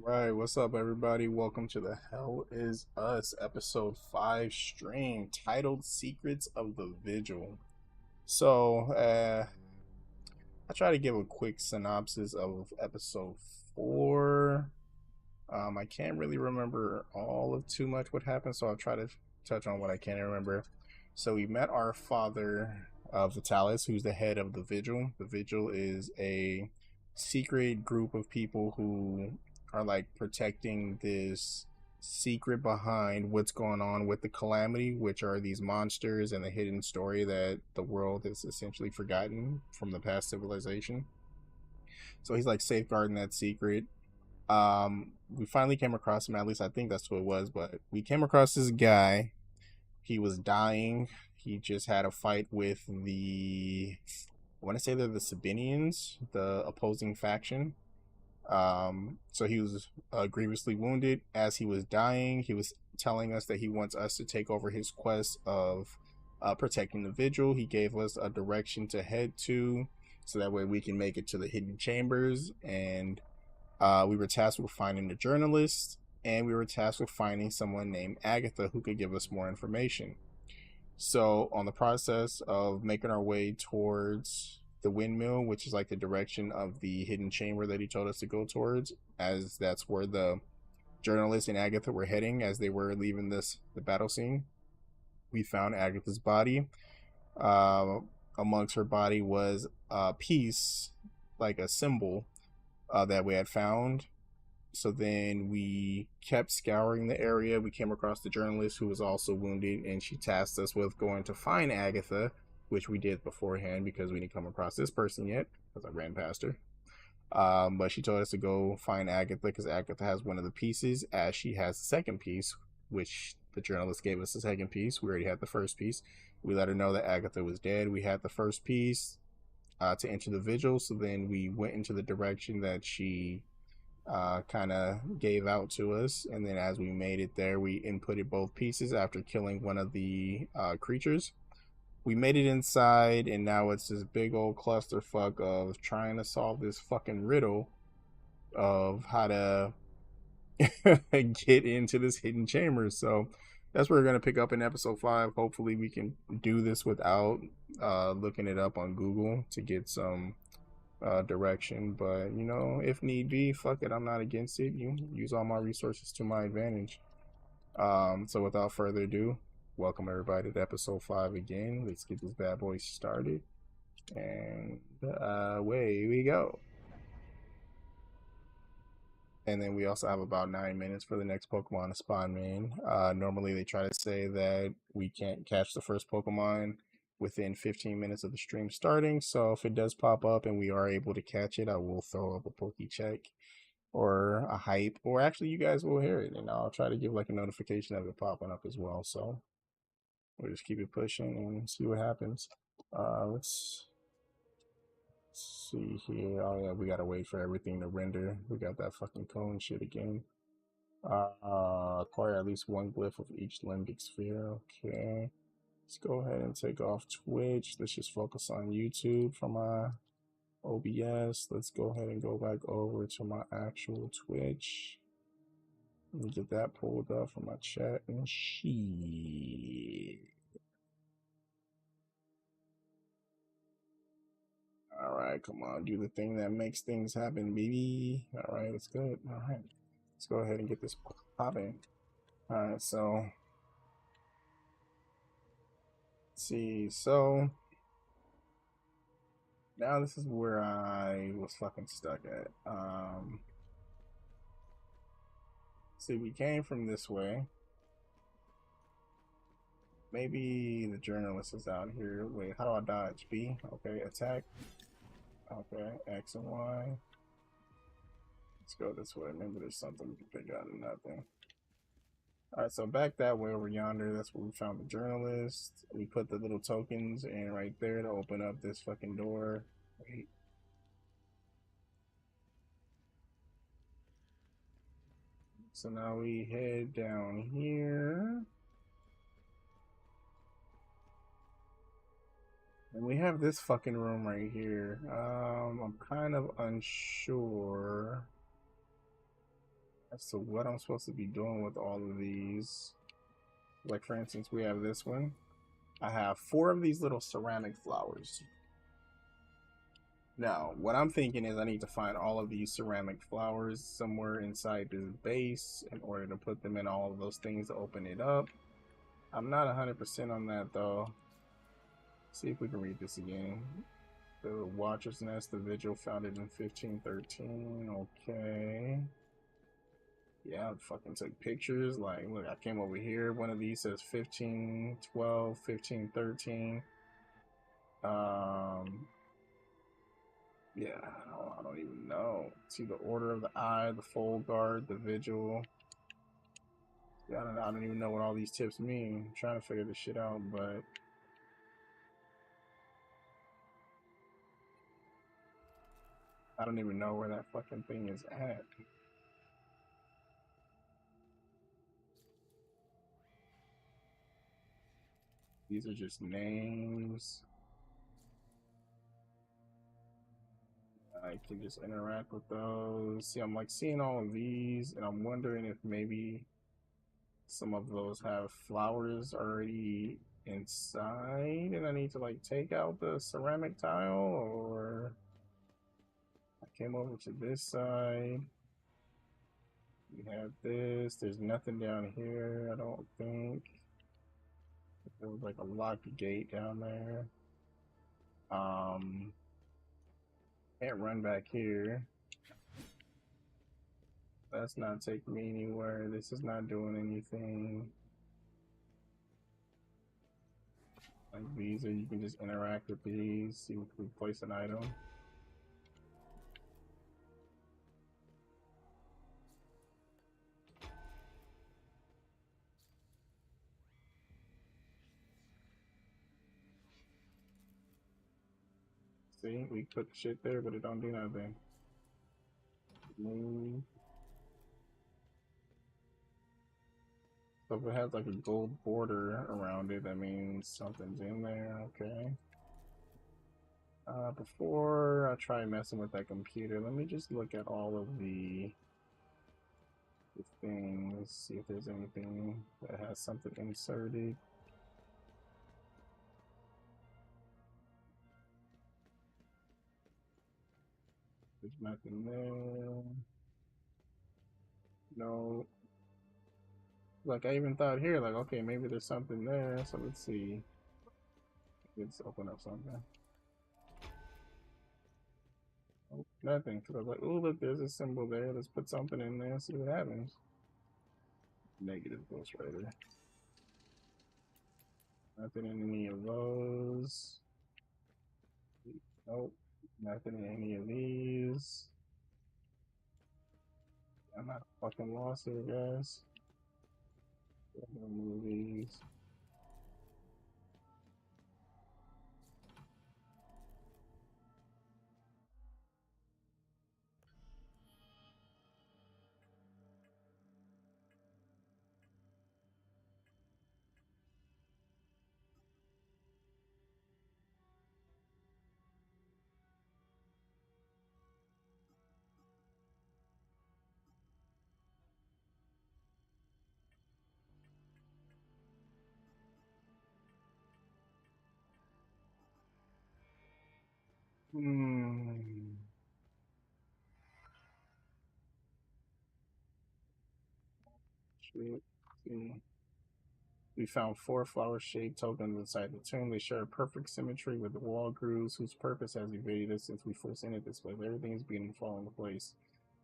Right, what's up, everybody? Welcome to the Hell Is Us episode 5 stream titled Secrets of the Vigil. So, I try to give a quick synopsis of episode 4. I can't really remember all of too much what happened, so I'll try to touch on what I can remember. So, we met our father, Vitalis, who's the head of the Vigil. The Vigil is a secret group of people who are like protecting this secret behind what's going on with the calamity, which are these monsters and the hidden story that the world has essentially forgotten from the past civilization. So he's like safeguarding that secret. We finally came across him, at least I think that's who it was, but we came across this guy. He was dying. He just had a fight with I want to say they're the Sabinians, the opposing faction. So he was grievously wounded. As he was dying, he was telling us that he wants us to take over his quest of protecting the Vigil. He gave us a direction to head to, so that way we can make it to the hidden chambers. And we were tasked with finding the journalist, and we were tasked with finding someone named Agatha who could give us more information. So, on the process of making our way towards the windmill, which is like the direction of the hidden chamber that he told us to go towards, as that's where the journalist and Agatha were heading as they were leaving the battle scene, we found Agatha's body. Uh, Amongst her body was a piece, like a symbol, that we had found. So then we kept scouring the area. We came across the journalist who was also wounded, and she tasked us with going to find Agatha, which we did beforehand because we didn't come across this person yet because I ran past her. But she told us to go find Agatha because Agatha has one of the pieces, as she has the second piece, which the journalist gave us the second piece. We already had the first piece. We let her know that Agatha was dead. We had the first piece to enter the vigil, so then we went into the direction that she kind of gave out to us. And then as we made it there, we inputted both pieces after killing one of the creatures. We made it inside, and now it's this big old clusterfuck of trying to solve this fucking riddle of how to get into this hidden chamber. So that's where we're gonna pick up in episode 5. Hopefully, we can do this without looking it up on Google to get some direction. But if need be, fuck it, I'm not against it. You use all my resources to my advantage. So without further ado, welcome everybody to episode 5 again. Let's get this bad boy started, and away we go. And then we also have about 9 minutes for the next Pokemon to spawn main. Normally they try to say that we can't catch the first Pokemon within 15 minutes of the stream starting. So if it does pop up and we are able to catch it, I will throw up a Poke check or a hype, or actually you guys will hear it, and I'll try to give like a notification of it popping up as well. So we'll just keep it pushing and see what happens. Let's see here. Oh yeah, we gotta wait for everything to render. We got that fucking cone shit again. Acquire at least one glyph of each limbic sphere. Okay. Let's go ahead and take off Twitch. Let's just focus on YouTube for my OBS. Let's go ahead and go back over to my actual Twitch and get that pulled up for my chat and shit. All right, come on, do the thing that makes things happen, baby. All right, it's good. All right, let's go ahead and get this popping. All right, so let's see. So now this is where I was fucking stuck at. See, we came from this way. Maybe the journalist is out here. Wait, how do I dodge? B? Okay, attack. Okay, X and Y. Let's go this way. Maybe there's something we can pick out of nothing. Alright, so back that way over yonder, that's where we found the journalist. We put the little tokens in right there to open up this fucking door. Wait. So now we head down here. And we have this fucking room right here. I'm kind of unsure as to what I'm supposed to be doing with all of these. Like, for instance, we have this one. I have 4 of these little ceramic flowers. Now, what I'm thinking is I need to find all of these ceramic flowers somewhere inside this base in order to put them in all of those things to open it up. I'm not 100% on that, though. See if we can read this again. The Watcher's Nest, the Vigil, founded in 1513. Okay. Yeah, I fucking took pictures. Like, look, I came over here. One of these says 1512, 1513. Yeah, I don't even know. See the Order of the Eye, the Fold Guard, the Vigil. Yeah, I don't even know what all these tips mean. I'm trying to figure this shit out, but I don't even know where that fucking thing is at. These are just names. I can just interact with those. See, I'm like seeing all of these, and I'm wondering if maybe some of those have flowers already inside, and I need to like take out the ceramic tile, or I came over to this side. We have this. There's nothing down here, I don't think. There was like a locked gate down there. Can't run back here. That's not taking me anywhere. This is not doing anything. Like these, or you can just interact with these. See if we place an item. See, we put shit there, but it don't do nothing. Move. So if it has like a gold border around it, that means something's in there. Okay. Before I try messing with that computer, let me just look at all of the things, see if there's anything that has something inserted. There's nothing there. No. Like I even thought here, like, okay, maybe there's something there. So let's see. Let's open up something. Oh, nothing. Because I was like, oh, look, there's a symbol there. Let's put something in there, see what happens. Negative ghostwriter. Nothing in any of those. Nope. Nothing in any of these. I'm not fucking lost here, guys. Remove these. Shit. See. We found 4 flower-shaped tokens inside the tomb. They share a perfect symmetry with the wall grooves, whose purpose has evaded us since we first entered this place. Everything is beginning to fall into place.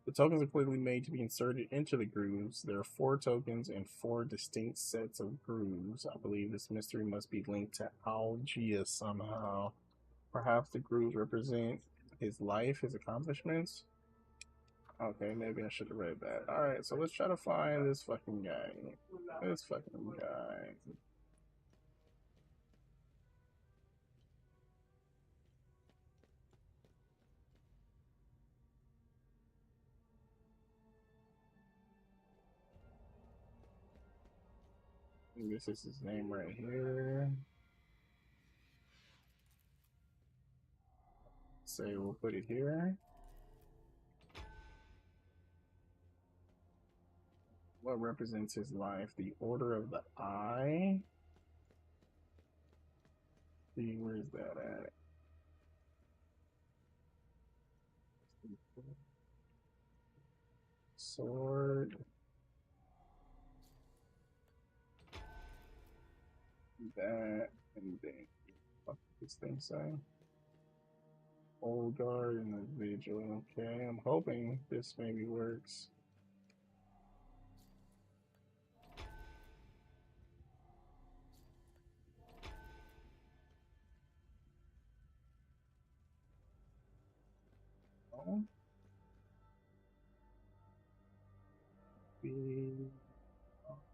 The tokens are clearly made to be inserted into the grooves. There are 4 tokens and 4 distinct sets of grooves. I believe this mystery must be linked to Algia somehow. Perhaps the grooves represent his life, his accomplishments. Okay, maybe I should have read that. Alright, so let's try to find this fucking guy. This fucking guy. This is his name right here. Say we'll put it here. What represents his life? The Order of the Eye. See, where's that at? Sword. That and then what does this thing say? Old Guard and the Vigil. Okay, I'm hoping this maybe works. Oh.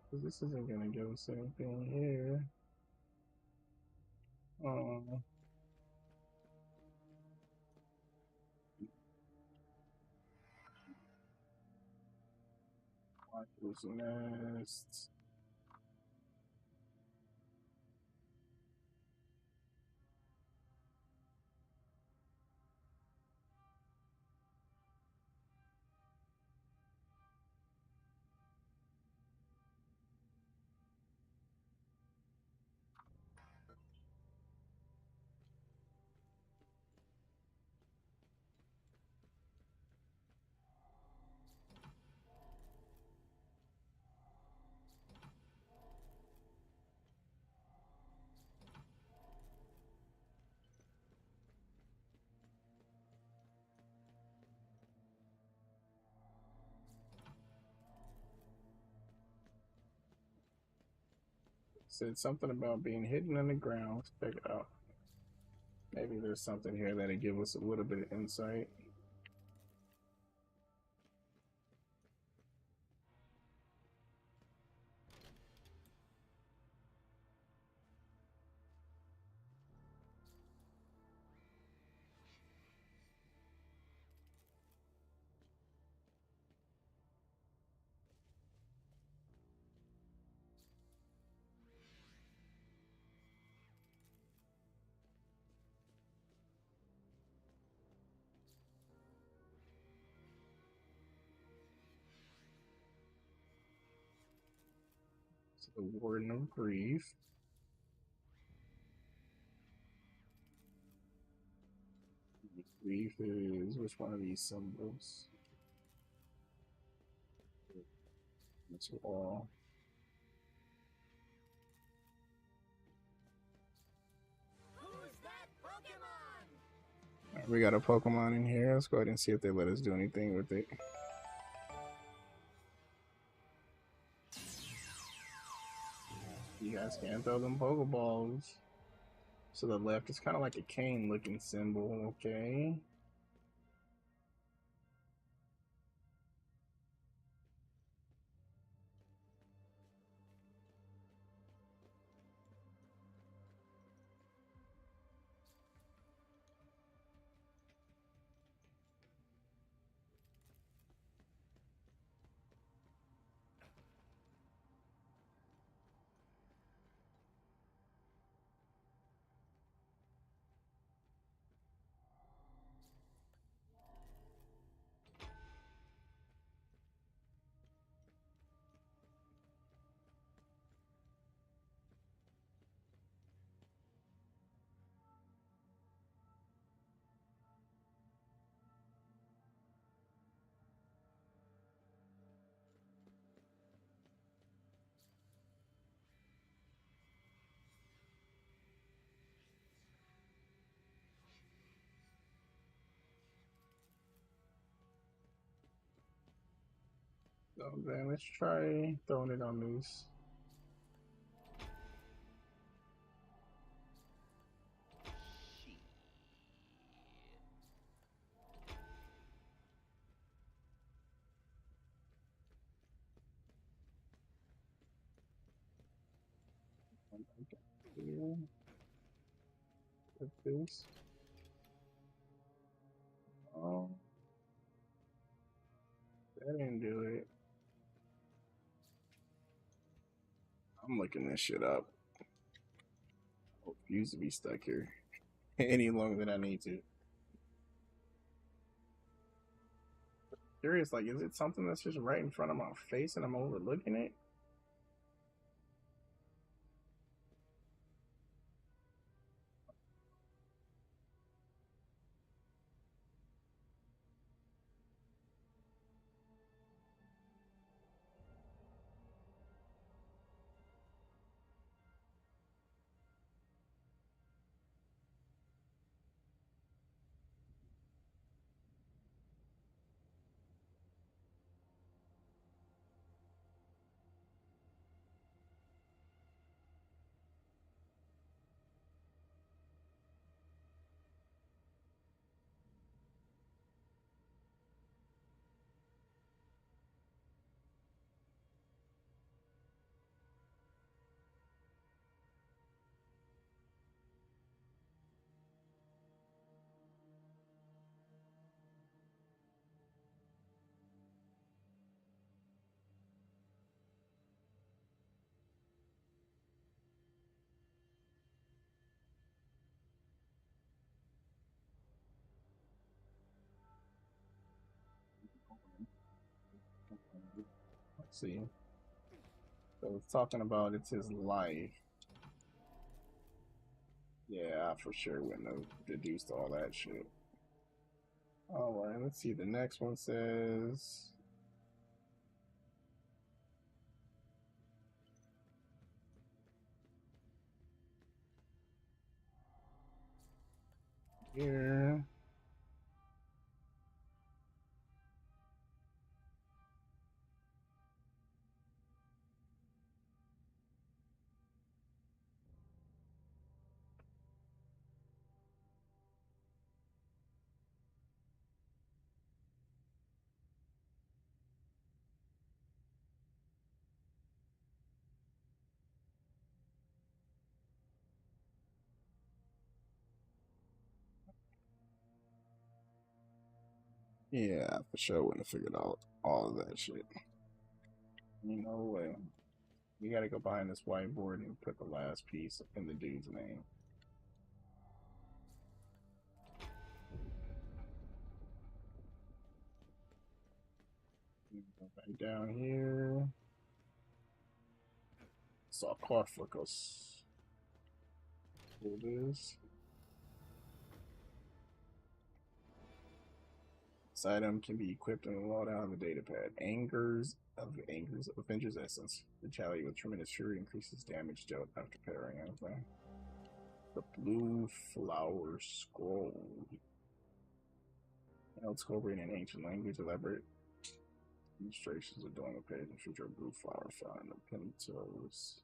Because this isn't gonna give us anything here. Michael's Nest. Said something about being hidden in the ground. Let's check it out. Maybe there's something here that'll give us a little bit of insight. So the Warden of Grief. Grief is which one of these symbols? That's all. Who's that Pokemon? Right, we got a Pokemon in here. Let's go ahead and see if they let us do anything with it. You guys can throw them Pokeballs. So the left is kind of like a cane looking symbol, okay? So then let's try throwing it on these. Here. With this. Oh, that didn't do it. I'm looking this shit up. I refuse to be stuck here any longer than I need to. curious, like, is it something that's just right in front of my face and I'm overlooking it? Let's see. So it's talking about it's his life. Yeah, I for sure wouldn't have deduced all that shit. All right, let's see. The next one says. Here. Yeah, for sure wouldn't have figured out all of that shit. You know what? We gotta go behind this whiteboard and put the last piece in the dude's name. Go back down here. Sarcophagus. Here it is. This item can be equipped and load out on the data pad. Angers Avengers Essence. Retaliate with tremendous fury, increases damage dealt after parrying. Okay. The Blue Flower Scroll. It's covering in ancient language, elaborate illustrations adorn the page and feature a blue flower found in the pintos.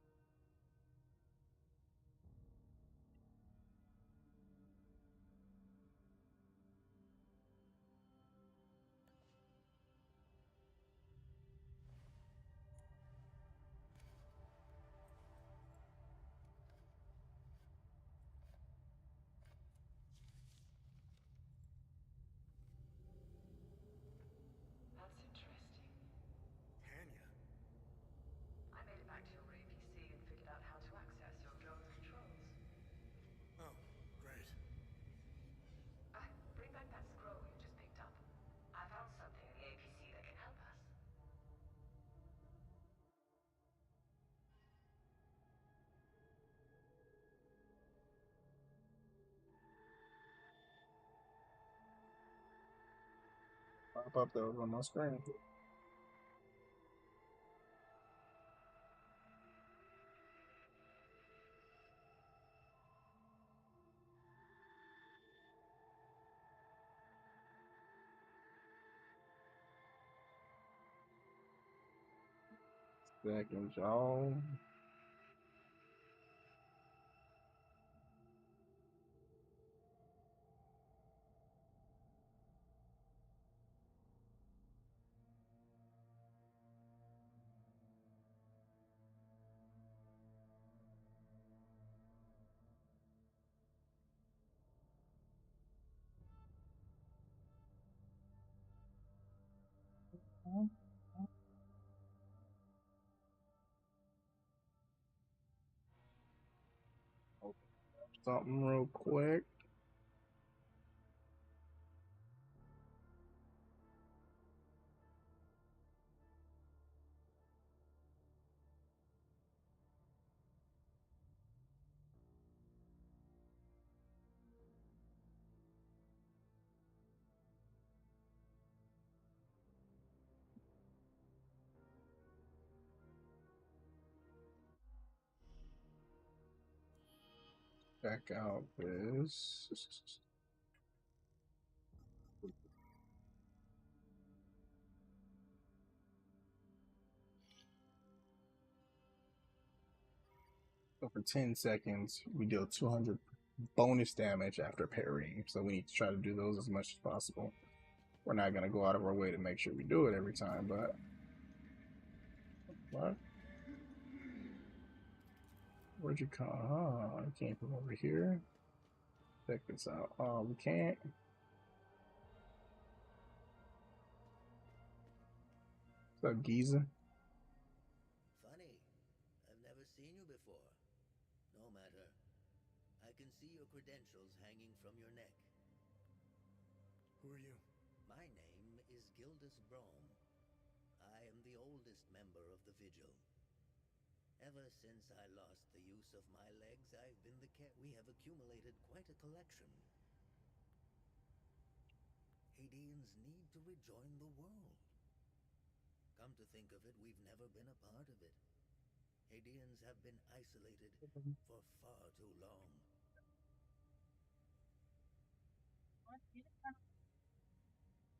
That's interesting. Tanya. I made it back to your APC and figured out how to access your drone's controls. Oh, great. Bring back that scroll you just picked up. I found something in the APC that can help us. Pop up those on my screen. Second jaw. Something real quick. check out this. So for 10 seconds, we deal 200 bonus damage after parrying. So we need to try to do those as much as possible. We're not going to go out of our way to make sure we do it every time, but... What? Where'd you come? Oh, I came from over here. Check this out. Oh, we can't. What's up, Giza? Funny. I've never seen you before. No matter. I can see your credentials hanging from your neck. Who are you? My name is Gildas Brome. I am the oldest member of the Vigil. Ever since I lost the use of my legs, I've been the care. We have accumulated quite a collection. Hadeans need to rejoin the world. Come to think of it, we've never been a part of it. Hadeans have been isolated for far too long.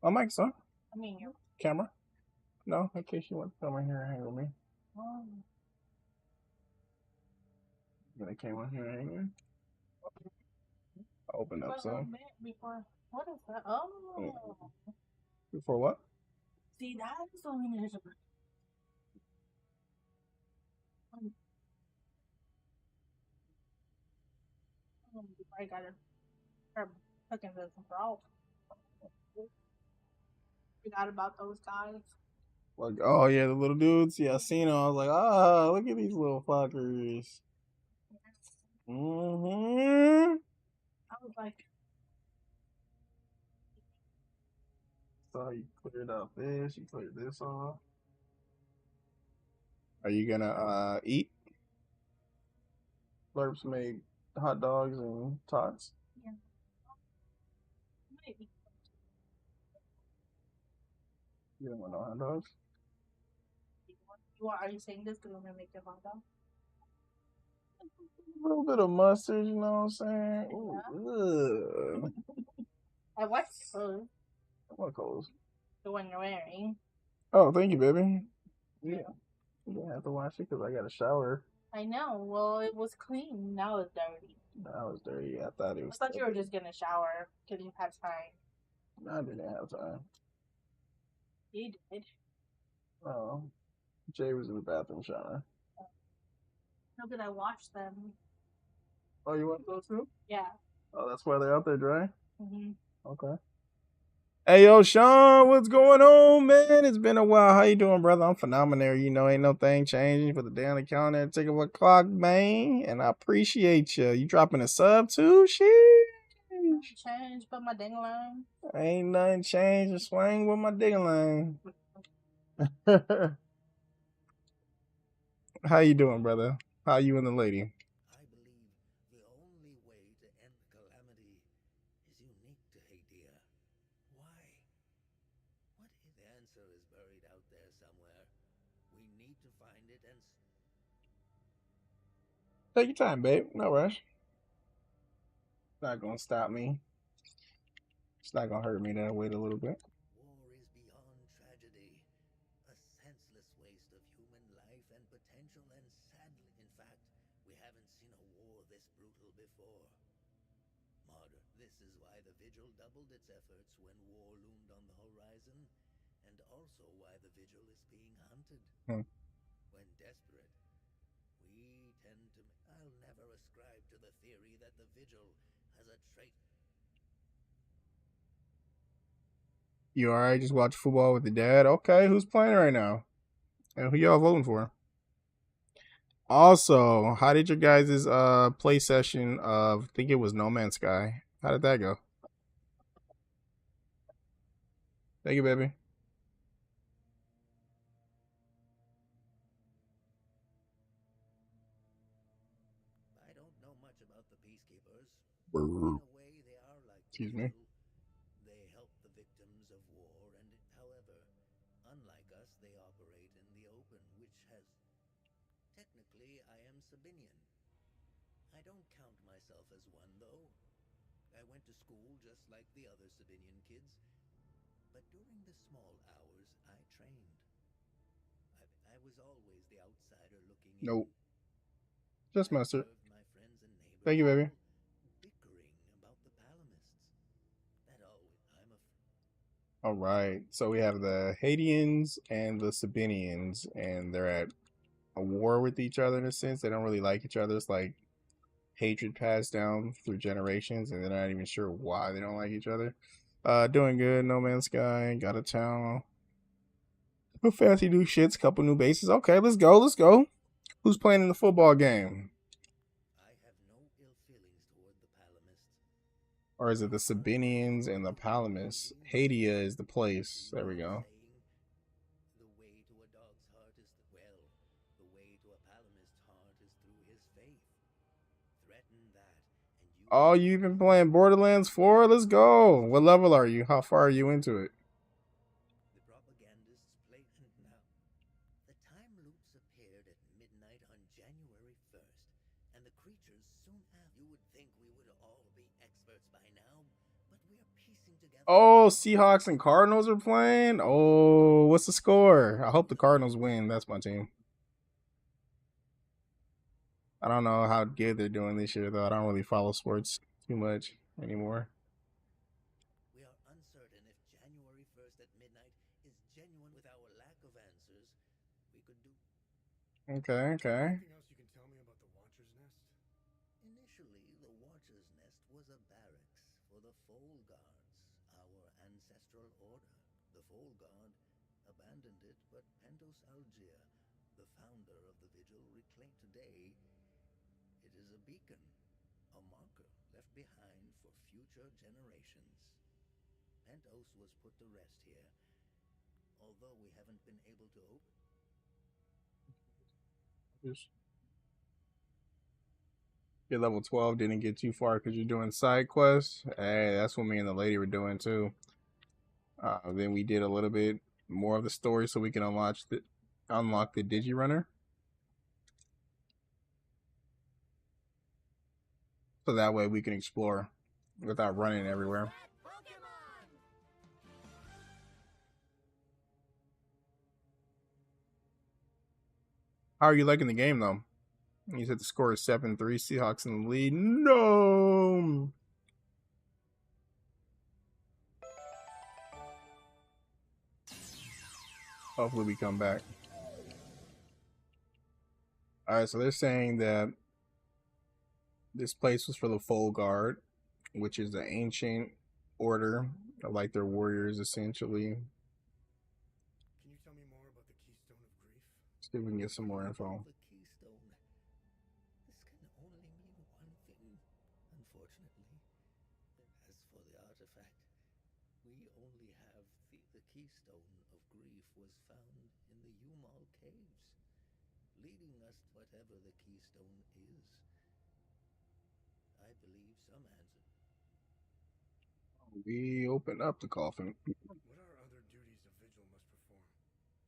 Oh, mic's on. I mean, you. Camera? No, in case you want to come in here and hang with me. Oh. When I came on here and hang with me. I'll open up some. Before, what is that? Oh. Before what? See, that is only there's a. I got it. Her cooking this bro. Forgot about those guys. Like, oh yeah, the little dudes. Yeah, I seen them. I was like, ah, look at these little fuckers. Mm-hmm. I was like, So you cleared out this, you cleared this off. Are you gonna eat? Blurps made hot dogs and tots. yeah. Maybe. You don't want no hot dogs? Are you saying this because I'm gonna make them hot dog? A little bit of mustard, you know what I'm saying? Ooh, ugh. I watched those. What clothes? The one you're wearing. Oh, thank you, baby. Yeah. You didn't have to wash it because I got a shower. I know. Well, it was clean. Now it's dirty. Now it's dirty. I thought it was. I thought you were just gonna shower because you had time. I didn't have time. You did. Oh. Jay was in the bathroom shower. How did I wash them? Oh, you want those too? Yeah. Oh, that's why they're out there dry? Mm-hmm. Okay. Hey, yo, Sean, what's going on, man? It's been a while. How you doing, brother? I'm Phenomenary. You know, ain't no thing changing for the day on the calendar. Tick of a clock, man. And I appreciate you. You dropping a sub, too? Sheesh. Change, but my ding line. Ain't nothing changed. Just swing with my digging line. How you doing, brother? How you and the lady? I believe the only way to end the calamity is unique to Hadea. Why? What if the answer is buried out there somewhere? We need to find it and... Take your time, babe. No rush. It's not gonna stop me. It's not gonna hurt me to wait a little bit. War is beyond tragedy. A senseless waste of human life and potential, and sadly, in fact, we haven't seen a war this brutal before. Martyr, this is why the Vigil doubled its efforts when war loomed on the horizon, and also why the Vigil is being hunted. Hmm. When desperate, we tend to... I'll never ascribe to the theory that the Vigil has a trait... You alright? Just watch football with your dad? Okay, who's playing right now? And who y'all voting for? Also, how did your guys' play session of, I think it was No Man's Sky? How did that go? Thank you, baby. I don't know much about the peacekeepers. In a way, they are like the Excuse me. Vigil. They help the victims of war, and however, unlike us, they operate in the open, which has... Technically, I am Sabinian. I I don't count myself as one, though. I went to school just like the other Sabinian kids, but during the small hours, I trained. I was always the outsider looking in. Nope. Just I mustard. observed my friends and neighbors Thank you, baby. all bickering about the Palamists. That always, All right. So we have the Hadians and the Sabinians, and they're at a war with each other in a sense. They don't really like each other. It's like hatred passed down through generations, and they're not even sure why they don't like each other. Doing good. No Man's Sky. Got a town. Fancy new shits. Couple new bases. Okay, let's go. Let's go. Who's playing in the football game? I have no ill feelings toward the Palamists. Or is it the Sabinians and the Palamists? Hadea is the place. There we go. The way to a dog's heart is the way to a Palamist's heart is through his faith. Threaten that, and you. Oh, you've been playing Borderlands 4? Let's go. What level are you? How far are you into it? The propagandists play now. The time loops appeared at midnight on January 1st, and the creatures soon after. You would think we would all be experts by now, but we are piecing together. Oh, Seahawks and Cardinals are playing? Oh, what's the score? I hope the Cardinals win. That's my team. I don't know how good they're doing this year, though. I don't really follow sports too much anymore. We are uncertain if January 1st at midnight is genuine. With our lack of answers, we could do. Okay. Anything else you can tell me about the Watcher's Nest? Initially, the Watcher's Nest was a barracks for the Foal Guards, our ancestral order. The Foal Guard abandoned it, but Pentos Algier, the founder of the Vigil, reclaimed today. It is a beacon, a marker left behind for future generations. Pentos was put to rest here, although we haven't been able to open. Your level 12 didn't get too far because you're doing side quests. Hey, that's what me and the lady were doing too. Then we did a little bit more of the story so we can unlock the Digi Runner. So that way we can explore without running everywhere. How are you liking the game though? You said the score is 7-3, Seahawks in the lead. No. Hopefully we come back. Alright, so they're saying that this place was for the Foal Guard, which is the ancient order of like their warriors essentially. Can you tell me more about the Keystone of Grief? See if we can get some more info. The keystone. This can only mean one thing, unfortunately. As for the artifact, we only have the keystone of grief was found in the Umal caves, leading us to whatever the keystone is. I believe some answer. We open up the coffin. What are other duties a Vigil must perform?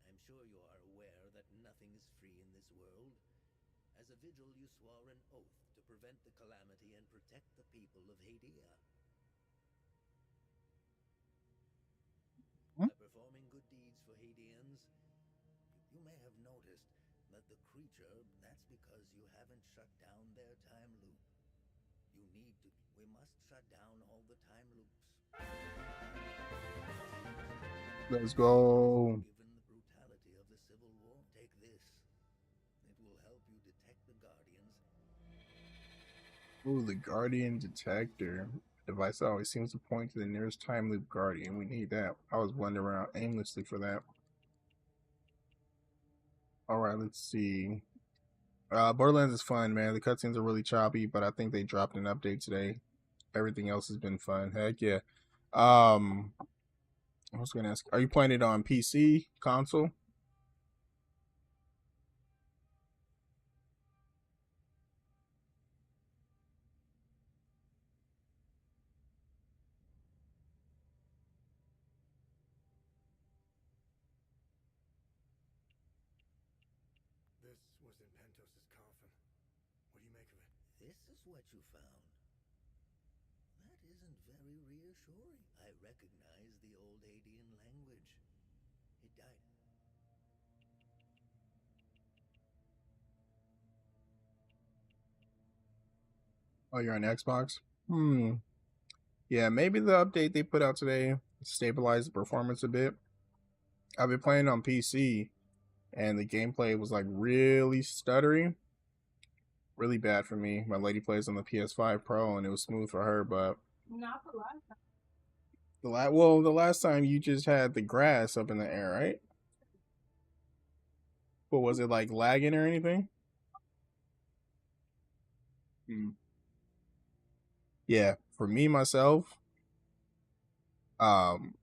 I'm sure you are aware that nothing is free in this world. As a Vigil, you swore an oath to prevent the calamity and protect the people of Hadea. By performing good deeds for Hadeans, you may have noticed that the creature, that's because you haven't shut down their time loop. You need to. We must shut down all the time loops. Let's go. Given the brutality of the Civil War, take this. It will help you detect the Guardians. Ooh, the Guardian Detector. The device always seems to point to the nearest time loop Guardian. We need that. I was wandering around aimlessly for that. Alright, let's see. Borderlands is fun, man. The cutscenes are really choppy, but I think they dropped an update today. Everything else has been fun. Heck yeah. I was gonna ask, are you playing it on PC, console? This was in Pentos's coffin. What do you make of it? This is what you found. That isn't very reassuring. I recognize the old Hadean language. It died. Oh, you're on Xbox? Yeah, maybe the update they put out today stabilized the performance a bit. I've been playing on PC and the gameplay was like really stuttery. Really bad for me. My lady plays on the PS5 Pro and it was smooth for her, but Not the last time. the last time you just had the grass up in the air, right? But was it like lagging or anything? Yeah, for me myself, um,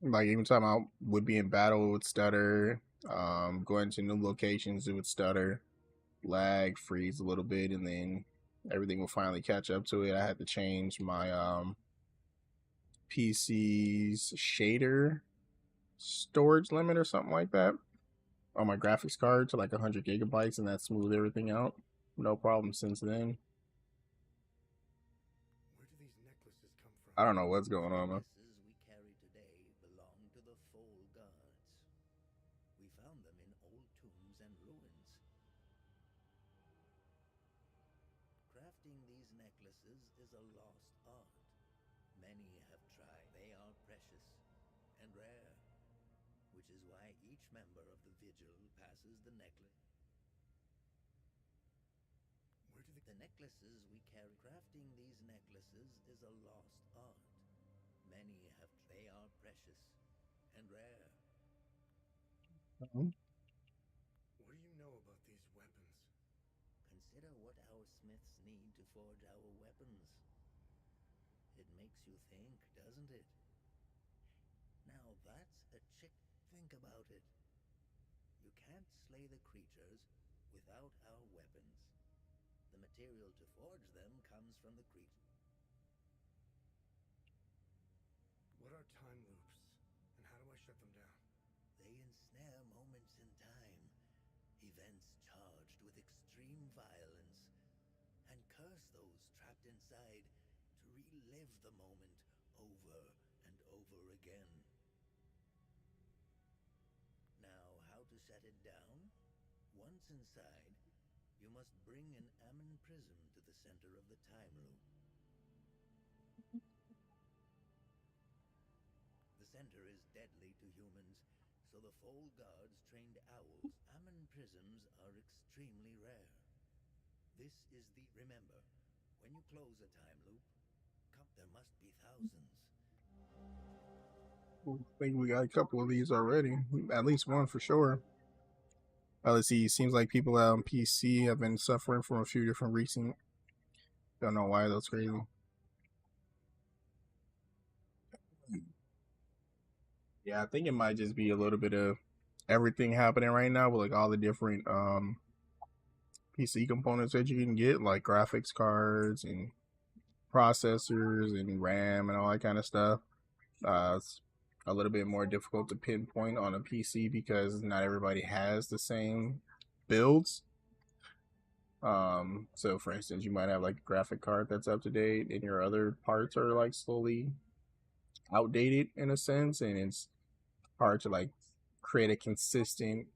like even time I would be in battle, it would stutter. Going to new locations, it would stutter, lag, freeze a little bit, and then everything will finally catch up to it. I had to change my PC's shader storage limit or something like that on my graphics card to like 100 gigabytes, and that smoothed everything out. No problem since then. Where do these necklaces come from? I don't know what's going on, man. The necklaces we carry today belong to the Foal Guards. We found them in old tombs and ruins. Crafting these necklaces is a lost art. Many have tried. They are precious and rare, which is why each member of the Vigil passes the necklace. Where do The necklaces we carry. Crafting these necklaces is a lost art. Many have. They are precious and rare. What do you know about these weapons? Consider what our smiths need to forge our weapons. It makes you think, doesn't it? Now that's a chick. Think about it. You can't slay the creatures without our weapons. The material to forge them comes from the creature. What are time loops? And how do I shut them down? They ensnare moments in time, events charged with extreme violence, and curse those trapped inside to relive the moment over and over again. Now, how to shut it down? Once inside, you must bring an Ammon prism to the center of the time loop. The center is deadly to humans, so the Foal Guards trained owls. Ammon prisms are extremely rare. This is the... Remember, when you close a time loop, there must be thousands. I think we got a couple of these already. At least one for sure. Let's see. Seems like people out on PC have been suffering from a few different recent. Don't know why that's crazy. Yeah, I think it might just be a little bit of everything happening right now with like all the different PC components that you can get, like graphics cards and processors and RAM and all that kind of stuff. It's a little bit more difficult to pinpoint on a PC because not everybody has the same builds. So for instance, you might have like a graphic card that's up to date and your other parts are like slowly outdated in a sense, and it's hard to like create a consistent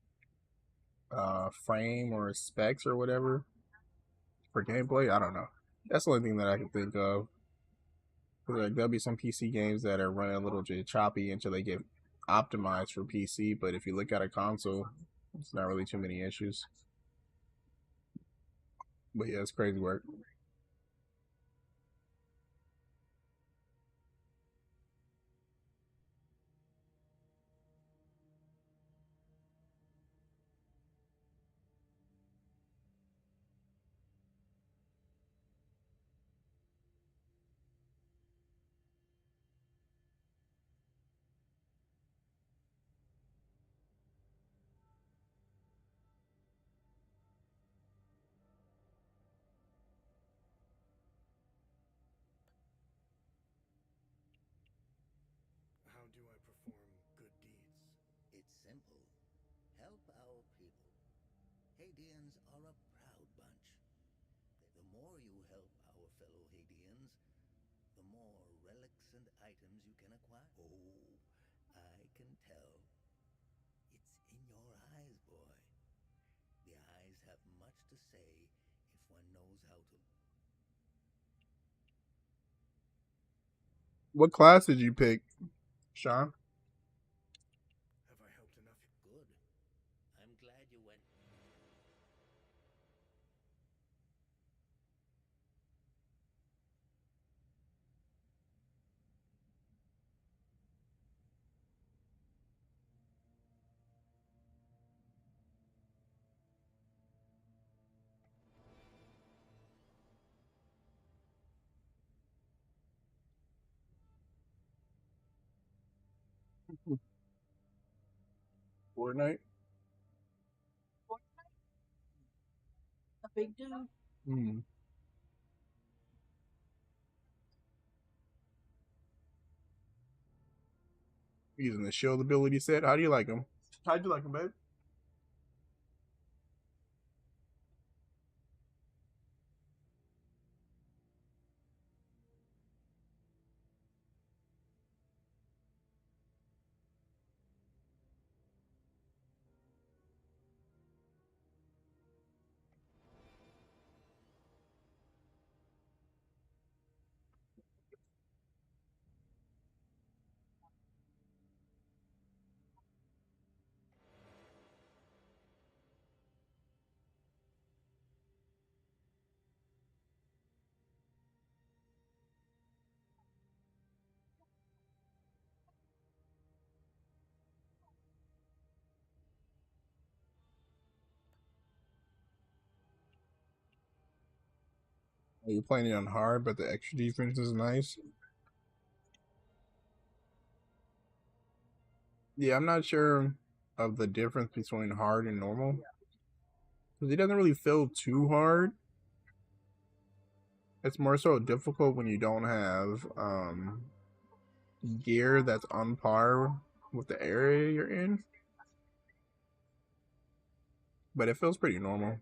frame or specs or whatever for gameplay. I don't know. That's the only thing that I can think of. Like there'll be some PC games that are running a little bit choppy until they get optimized for PC, but if you look at a console, it's not really too many issues. But yeah, it's crazy work. How do I perform good deeds? It's simple. Help our people. Hadeans are a proud bunch. The more fellow Hadeans, the more relics and items you can acquire. Oh, I can tell. It's in your eyes, boy. The eyes have much to say if one knows how to. What class did you pick, Sean? Have I helped enough? Good. I'm glad you went. Fortnite. A big dude. Hmm. Using the shield ability set. How do you like him? How'd you like him, babe? You're playing it on hard, but the extra defense is nice. Yeah, I'm not sure of the difference between hard and normal. Because it doesn't really feel too hard. It's more so difficult when you don't have gear that's on par with the area you're in. But it feels pretty normal.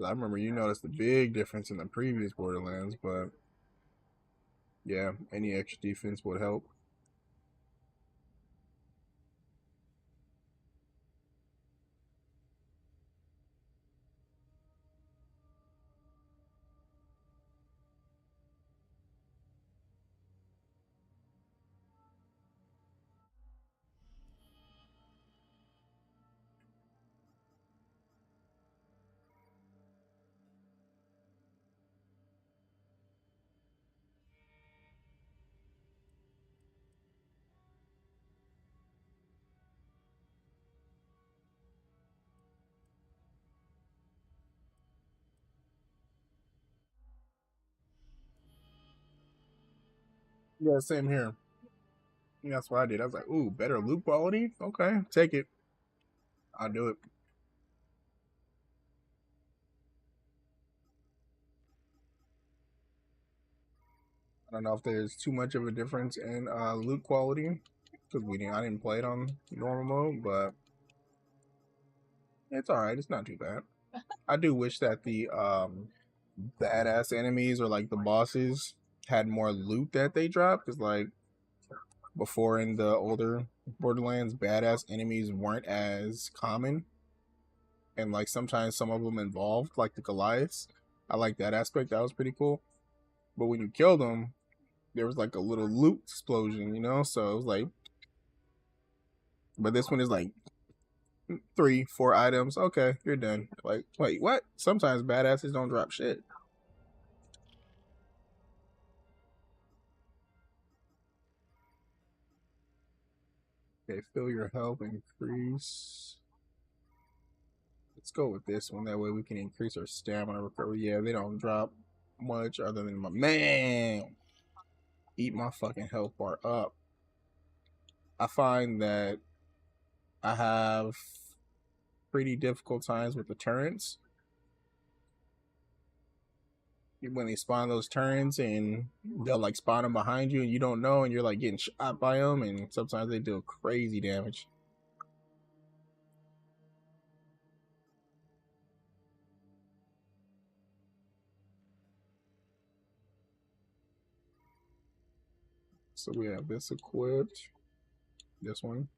I remember you noticed the big difference in the previous Borderlands, but yeah, any extra defense would help. Yeah, same here. Yeah, that's what I did. I was like, ooh, better loot quality? Okay, take it. I'll do it. I don't know if there's too much of a difference in loot quality because I didn't play it on normal mode, but it's all right. It's not too bad. I do wish that the badass enemies or like the bosses had more loot that they drop because like before in the older Borderlands, badass enemies weren't as common, and like sometimes some of them involved like the Goliaths. I like that aspect. That was pretty cool. But when you killed them, there was like a little loot explosion, you know. So it was like, but this one is like 3, 4 items. Okay, you're done. Like, wait, what? Sometimes badasses don't drop shit. Okay, fill your health increase. Let's go with this one. That way we can increase our stamina recovery. Yeah, they don't drop much other than my man. Eat my fucking health bar up. I find that I have pretty difficult times with the turrets. When they spawn those turrets and they'll like spawn them behind you and you don't know and you're like getting shot by them and sometimes they do crazy damage. So we have this equipped. This one.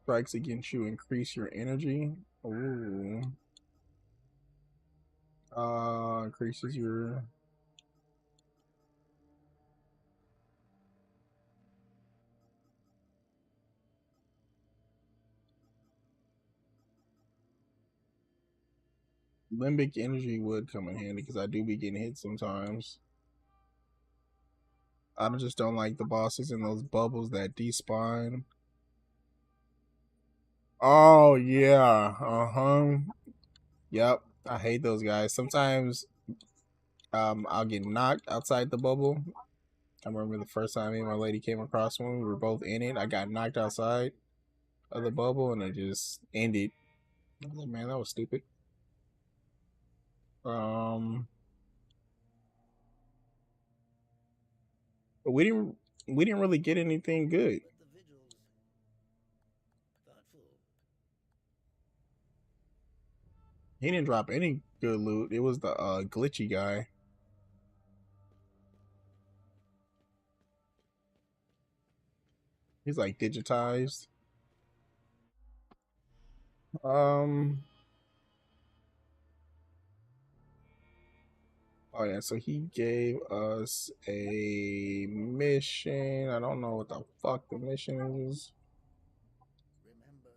Strikes against you increase your energy. Ooh. Increases your limbic energy would come in handy because I do be getting hit sometimes. I just don't like the bosses in those bubbles that despawn. Oh yeah, yep. I hate those guys. Sometimes, I'll get knocked outside the bubble. I remember the first time me and my lady came across one. We were both in it. I got knocked outside of the bubble, and it just ended. I was like, man, that was stupid. But we didn't really get anything good. But the Vigil's thoughtful. He didn't drop any good loot. It was the glitchy guy. He's like digitized. Oh yeah, so he gave us a mission. I don't know what the fuck the mission is. Remember,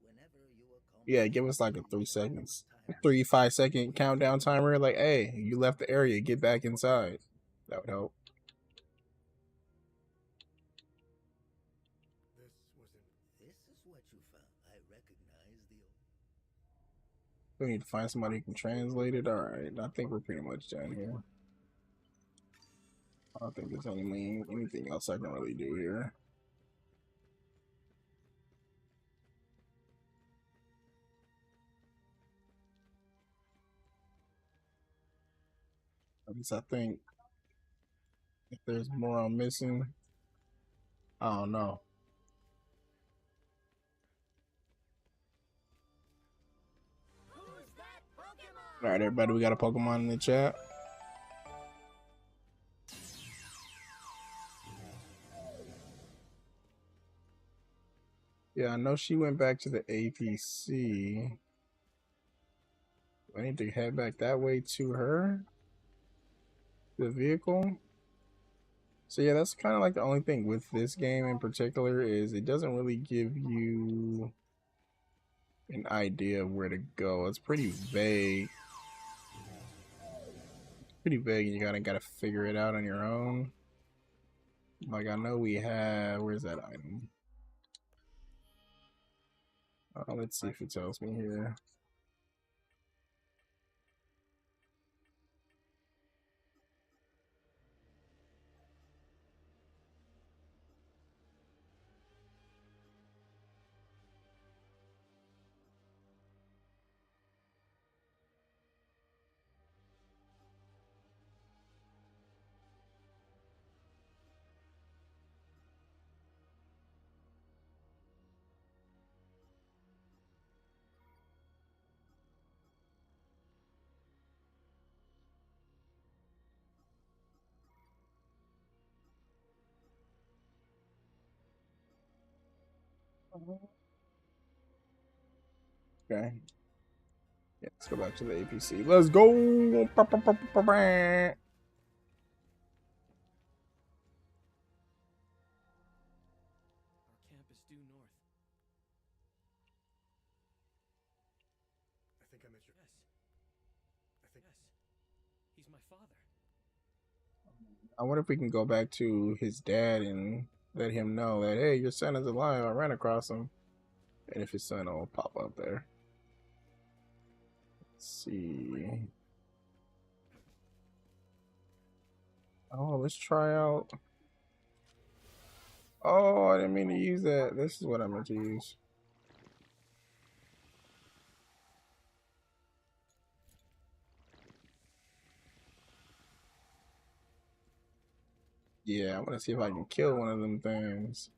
whenever you accomplish Yeah, give us like a 3 something seconds. time, 5 second countdown timer. Like, hey, you left the area, get back inside. That would help. this is what you found. I recognize the We need to find somebody who can translate it. Alright, I think we're pretty much done here. I don't think there's anything else I can really do here. At least I think if there's more I'm missing, I don't know. Who's that Pokemon? Alright, everybody, we got a Pokemon in the chat. Yeah, I know she went back to the APC. I need to head back that way to her. The vehicle. So yeah, that's kind of like the only thing with this game in particular is it doesn't really give you an idea of where to go. It's pretty vague. Pretty vague, and you gotta figure it out on your own. Like I know we have. Where's that item? Let's see if it tells me here. Okay. Yeah, let's go back to the APC. Let's go. Our camp is due north. I think I met your. Yes. I think. Yes. He's my father. I wonder if we can go back to his dad and let him know that, hey, your son is alive. I ran across him. And if his son will pop up there. Let's see. Oh, let's try out. Oh, I didn't mean to use that. This is what I meant to use. Yeah, I want to see if I can kill one of them things.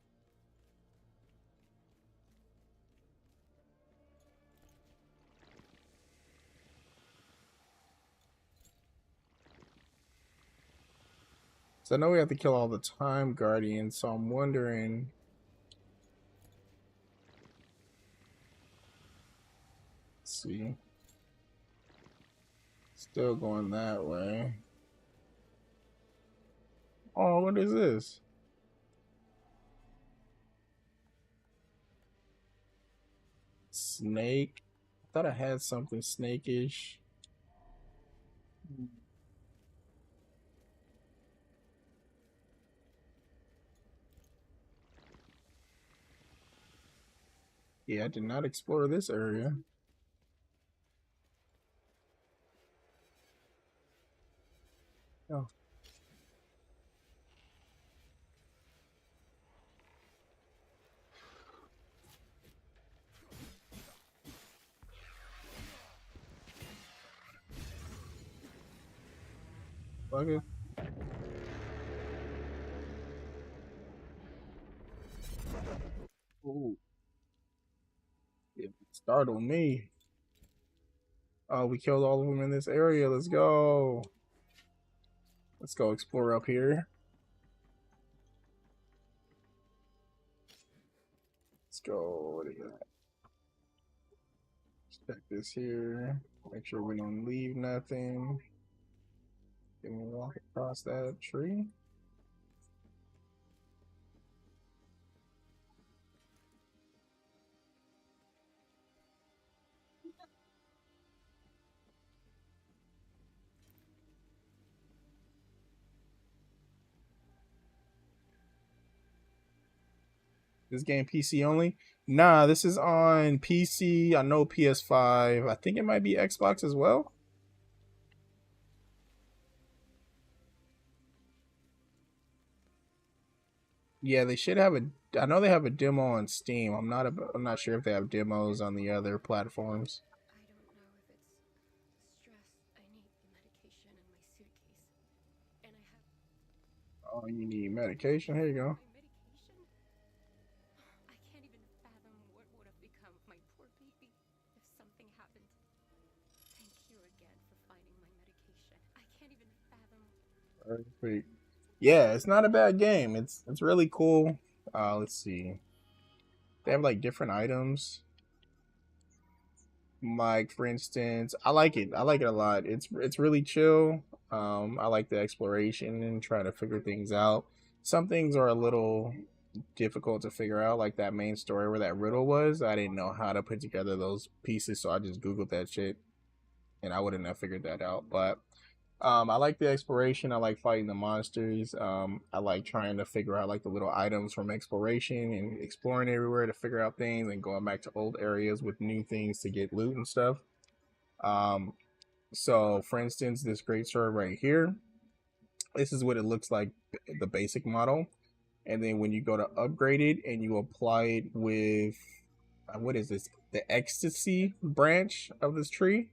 So I know we have to kill all the time guardians, so I'm wondering. Let's see. Still going that way. Oh, what is this? Snake. I thought I had something snakish. Yeah, I did not explore this area. Oh. Okay. Ooh. It startled me. Oh, we killed all of them in this area. Let's go. Let's go explore up here. Let's go. What do you got? Check this here. Make sure we don't leave nothing. Can we walk across that tree? This game PC only? Nah, this is on PC. I know PS5. I think it might be Xbox as well. Yeah, they should have a. I know they have a demo on Steam. I'm not sure if they have demos on the other platforms. I don't know if it's stress. I need the medication in my suitcase. And I have Oh, you need medication? Here you go. my medication? I can't even fathom what would have become of my poor baby if something happened. Thank you again for finding my medication. I can't even fathom. Perfect. Yeah, it's not a bad game. It's really cool. Let's see. They have like different items. Like for instance, I like it. I like it a lot. It's really chill. I like the exploration and trying to figure things out. Some things are a little difficult to figure out, like that main story where that riddle was. I didn't know how to put together those pieces, so I just googled that shit, and I wouldn't have figured that out. But I like the exploration. I like fighting the monsters. I like trying to figure out like the little items from exploration and exploring everywhere to figure out things and going back to old areas with new things to get loot and stuff. Um, so for instance, this great sword right here, this is what it looks like, the basic model. And then when you go to upgrade it and you apply it with what is this? The ecstasy branch of this tree,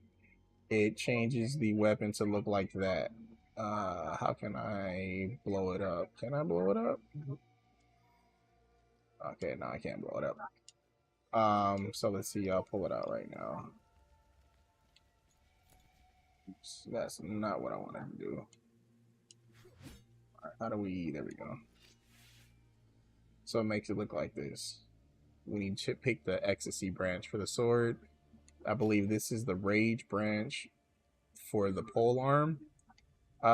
it changes the weapon to look like that. How can I blow it up? Can I blow it up? Okay, no, I can't blow it up. So let's see. I'll pull it out right now. Oops, that's not what I wanted to do. All right, how do we? There we go. So it makes it look like this. We need to pick the ecstasy branch for the sword. I believe this is the rage branch for the pole arm.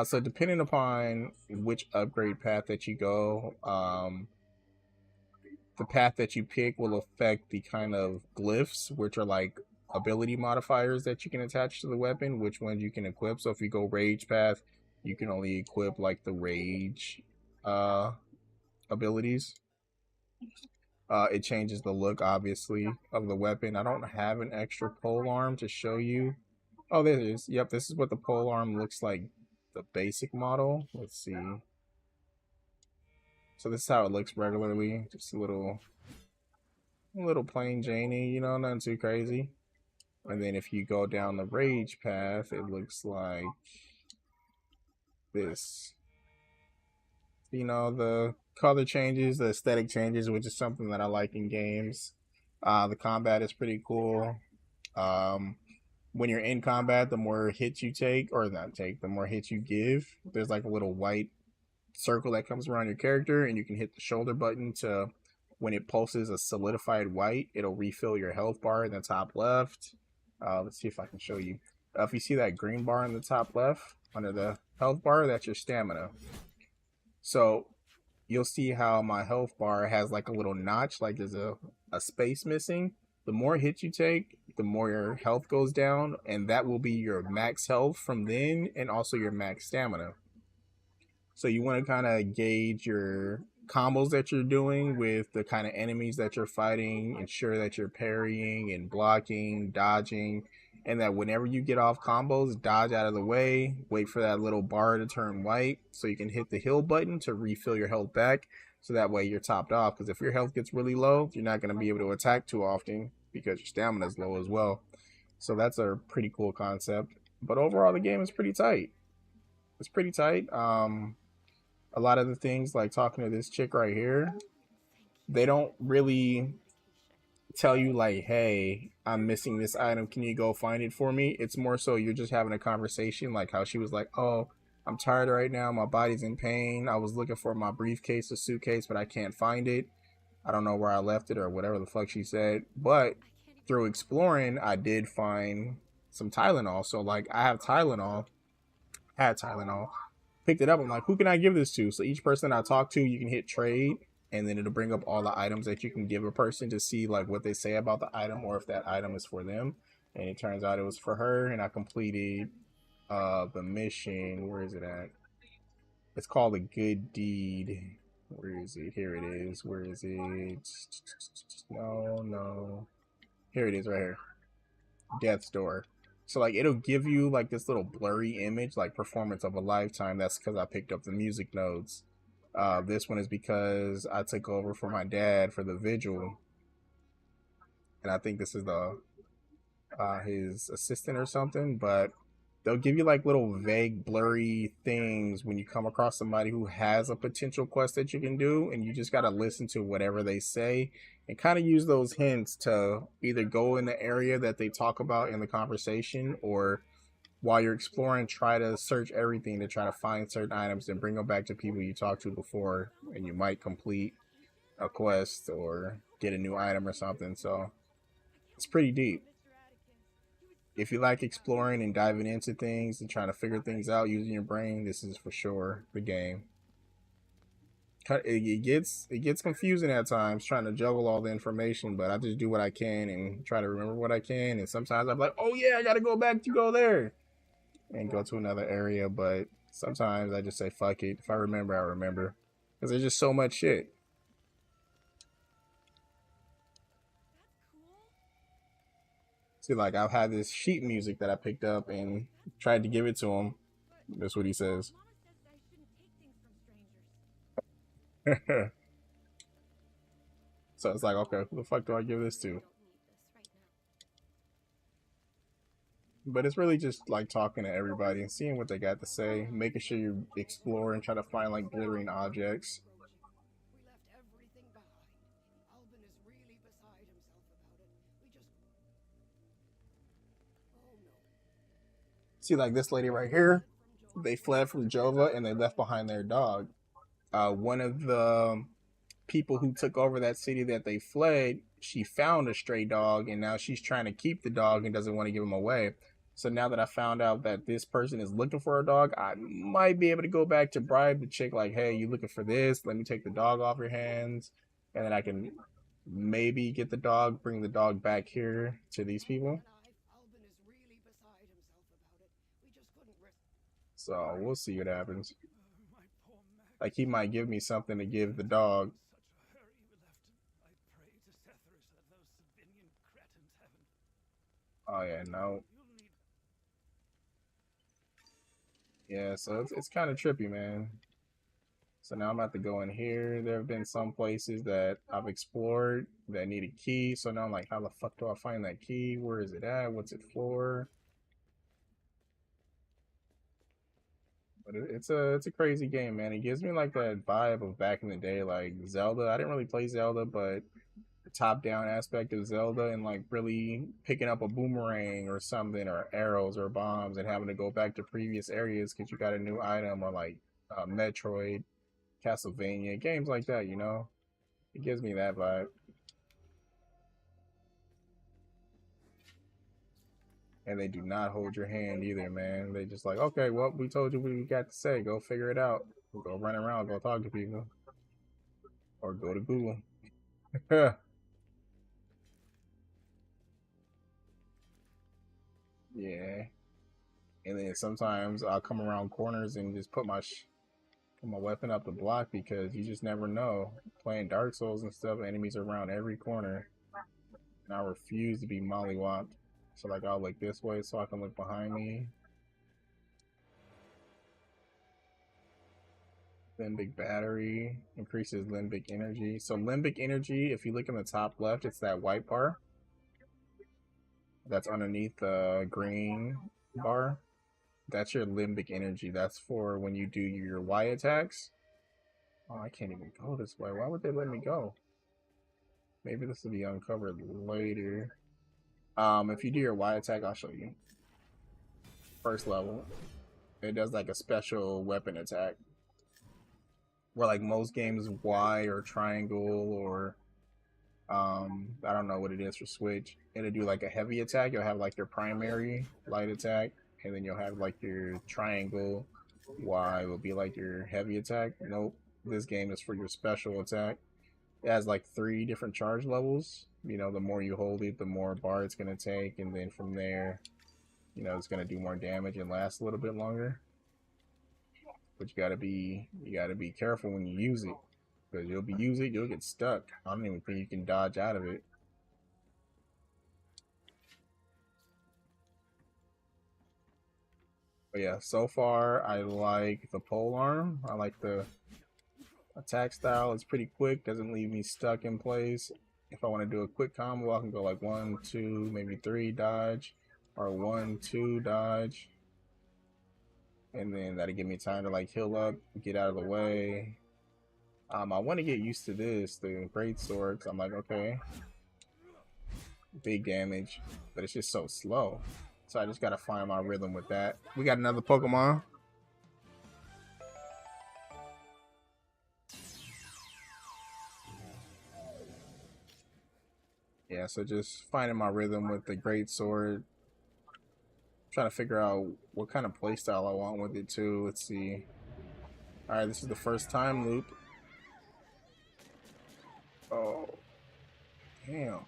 So depending upon which upgrade path that you go, the path that you pick will affect the kind of glyphs, which are like ability modifiers that you can attach to the weapon, which ones you can equip. So if you go rage path, you can only equip like the rage abilities. It changes the look, obviously, of the weapon. I don't have an extra pole arm to show you. Oh, there it is. Yep, this is what the pole arm looks like, the basic model. Let's see. So this is how it looks regularly. Just a little plain Janey, you know, nothing too crazy. And then if you go down the rage path, it looks like this. You know, the color changes, the aesthetic changes, which is something that I like in games. The combat is pretty cool. When you're in combat, the more hits you take, or not take, the more hits you give. There's like a little white circle that comes around your character, and you can hit the shoulder button to, when it pulses a solidified white, it'll refill your health bar in the top left. Let's see if I can show you. If you see that green bar in the top left under the health bar, that's your stamina. So you'll see how my health bar has like a little notch, like there's a space missing. The more hits you take, the more your health goes down, and that will be your max health from then, and also your max stamina. So you want to kind of gauge your combos that you're doing with the kind of enemies that you're fighting, ensure that you're parrying and blocking, dodging, and that whenever you get off combos, dodge out of the way, wait for that little bar to turn white so you can hit the heal button to refill your health back, so that way you're topped off. Because if your health gets really low, you're not going to be able to attack too often because your stamina is low as well. So that's a pretty cool concept. But overall, the game is pretty tight. It's pretty tight. A lot of the things, like talking to this chick right here, they don't really tell you like, hey, I'm missing this item, can you go find it for me? It's more so you're just having a conversation, like how she was like, oh, I'm tired right now, my body's in pain, I was looking for my briefcase or suitcase, but I can't find it, I don't know where I left it, or whatever the fuck she said. But through exploring, I did find some Tylenol. So like, I had Tylenol, picked it up, I'm like, who can I give this to? So each person I talk to, you can hit trade, and then it'll bring up all the items that you can give a person to see like what they say about the item, or if that item is for them. And it turns out it was for her, and I completed the mission. Where is it at? It's called a good deed. Where is it? Here it is. Where is it? No. Here it is, right here. Death's Door. So like, it'll give you like this little blurry image, like performance of a lifetime. That's because I picked up the music notes. This one is because I took over for my dad for the Vigil, and I think this is the his assistant or something. But they'll give you like little vague blurry things when you come across somebody who has a potential quest that you can do, and you just got to listen to whatever they say and kind of use those hints to either go in the area that they talk about in the conversation, or while you're exploring, try to search everything to try to find certain items and bring them back to people you talked to before, and you might complete a quest or get a new item or something. So it's pretty deep. If you like exploring and diving into things and trying to figure things out using your brain, this is for sure the game. It gets confusing at times trying to juggle all the information, but I just do what I can and try to remember what I can. And sometimes I'm like, oh yeah, I gotta go back to go there and go to another area. But sometimes I just say fuck it. If I remember, I remember, because there's just so much shit. See, like, I've had this sheet music that I picked up and tried to give it to him. That's what he says. So it's like, okay, who the fuck do I give this to? But it's really just like talking to everybody and seeing what they got to say, making sure you explore and try to find like glittering objects. We left everything behind. Albin is really beside himself about it. We just... Oh no. See, like this lady right here, they fled from Jova and they left behind their dog. One of the people who took over that city that they fled, she found a stray dog, and now she's trying to keep the dog and doesn't want to give him away. So now that I found out that this person is looking for a dog, I might be able to go back to bribe the chick like, hey, you looking for this? Let me take the dog off your hands. And then I can maybe get the dog, bring the dog back here to these people. Albin is really beside himself about it. We just couldn't risk... So we'll see what happens. My poor Mac. Like, he might give me something to give the dog. Such a hurry we left him. I pray to Setherus that those Sabinian cretins haven't... Oh yeah, no. You'll need... Yeah, so it's kind of trippy, man. So now I'm about to go in here. There have been some places that I've explored that need a key. So now I'm like, how the fuck do I find that key? Where is it at? What's it for? But it's a crazy game, man. It gives me like that vibe of back in the day, like Zelda. I didn't really play Zelda, but the top-down aspect of Zelda and like really picking up a boomerang or something, or arrows or bombs, and having to go back to previous areas because you got a new item, or like Metroid. Castlevania, games like that, you know? It gives me that vibe. And they do not hold your hand either, man. They just like, okay, well, we told you what we got to say. Go figure it out. Go run around, go talk to people. Or go to Google. Yeah. And then sometimes I'll come around corners and just put my weapon up the block because you just never know. Playing Dark Souls and stuff, enemies are around every corner. And I refuse to be mollywopped. So like I'll look this way so I can look behind me. Limbic battery increases limbic energy. So limbic energy, if you look in the top left, it's that white bar that's underneath the green bar. That's your limbic energy. That's for when you do your Y attacks. Oh, I can't even go this way. Why would they let me go? Maybe this will be uncovered later. If you do your Y attack, I'll show you. First level. It does like a special weapon attack. Where like most games Y or triangle or I don't know what it is for Switch. It'll do like a heavy attack. You'll have like your primary light attack, and then you'll have like your triangle Y will be like your heavy attack. Nope. This game is for your special attack. It has like 3 different charge levels. You know, the more you hold it, the more bar it's gonna take, and then from there, you know, it's gonna do more damage and last a little bit longer. But you gotta be careful when you use it, because you'll get stuck. I don't even think you can dodge out of it. But yeah, so far I like the pole arm. I like the attack style. It's pretty quick, doesn't leave me stuck in place. If I want to do a quick combo, I can go like 1, 2, maybe 3 dodge, or 1, 2 dodge. And then that'll give me time to like heal up, get out of the way. I want to get used to this, the great sword, because I'm like, okay, big damage, but it's just so slow. So I just gotta find my rhythm with that. We got another Pokemon. Yeah, so just finding my rhythm with the great sword. Trying to figure out what kind of playstyle I want with it too. Let's see. Alright, this is the first time loop. Oh. Damn.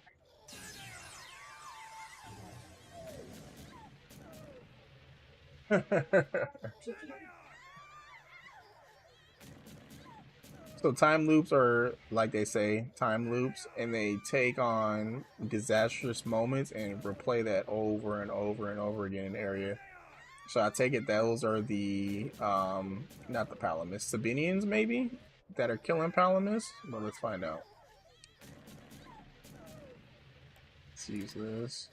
So time loops are, like they say, time loops, and they take on disastrous moments and replay that over and over and over again in the area. So I take it those are the, not the Palamis, Sabinians maybe, that are killing Palamis? Well, let's find out. Let's use this.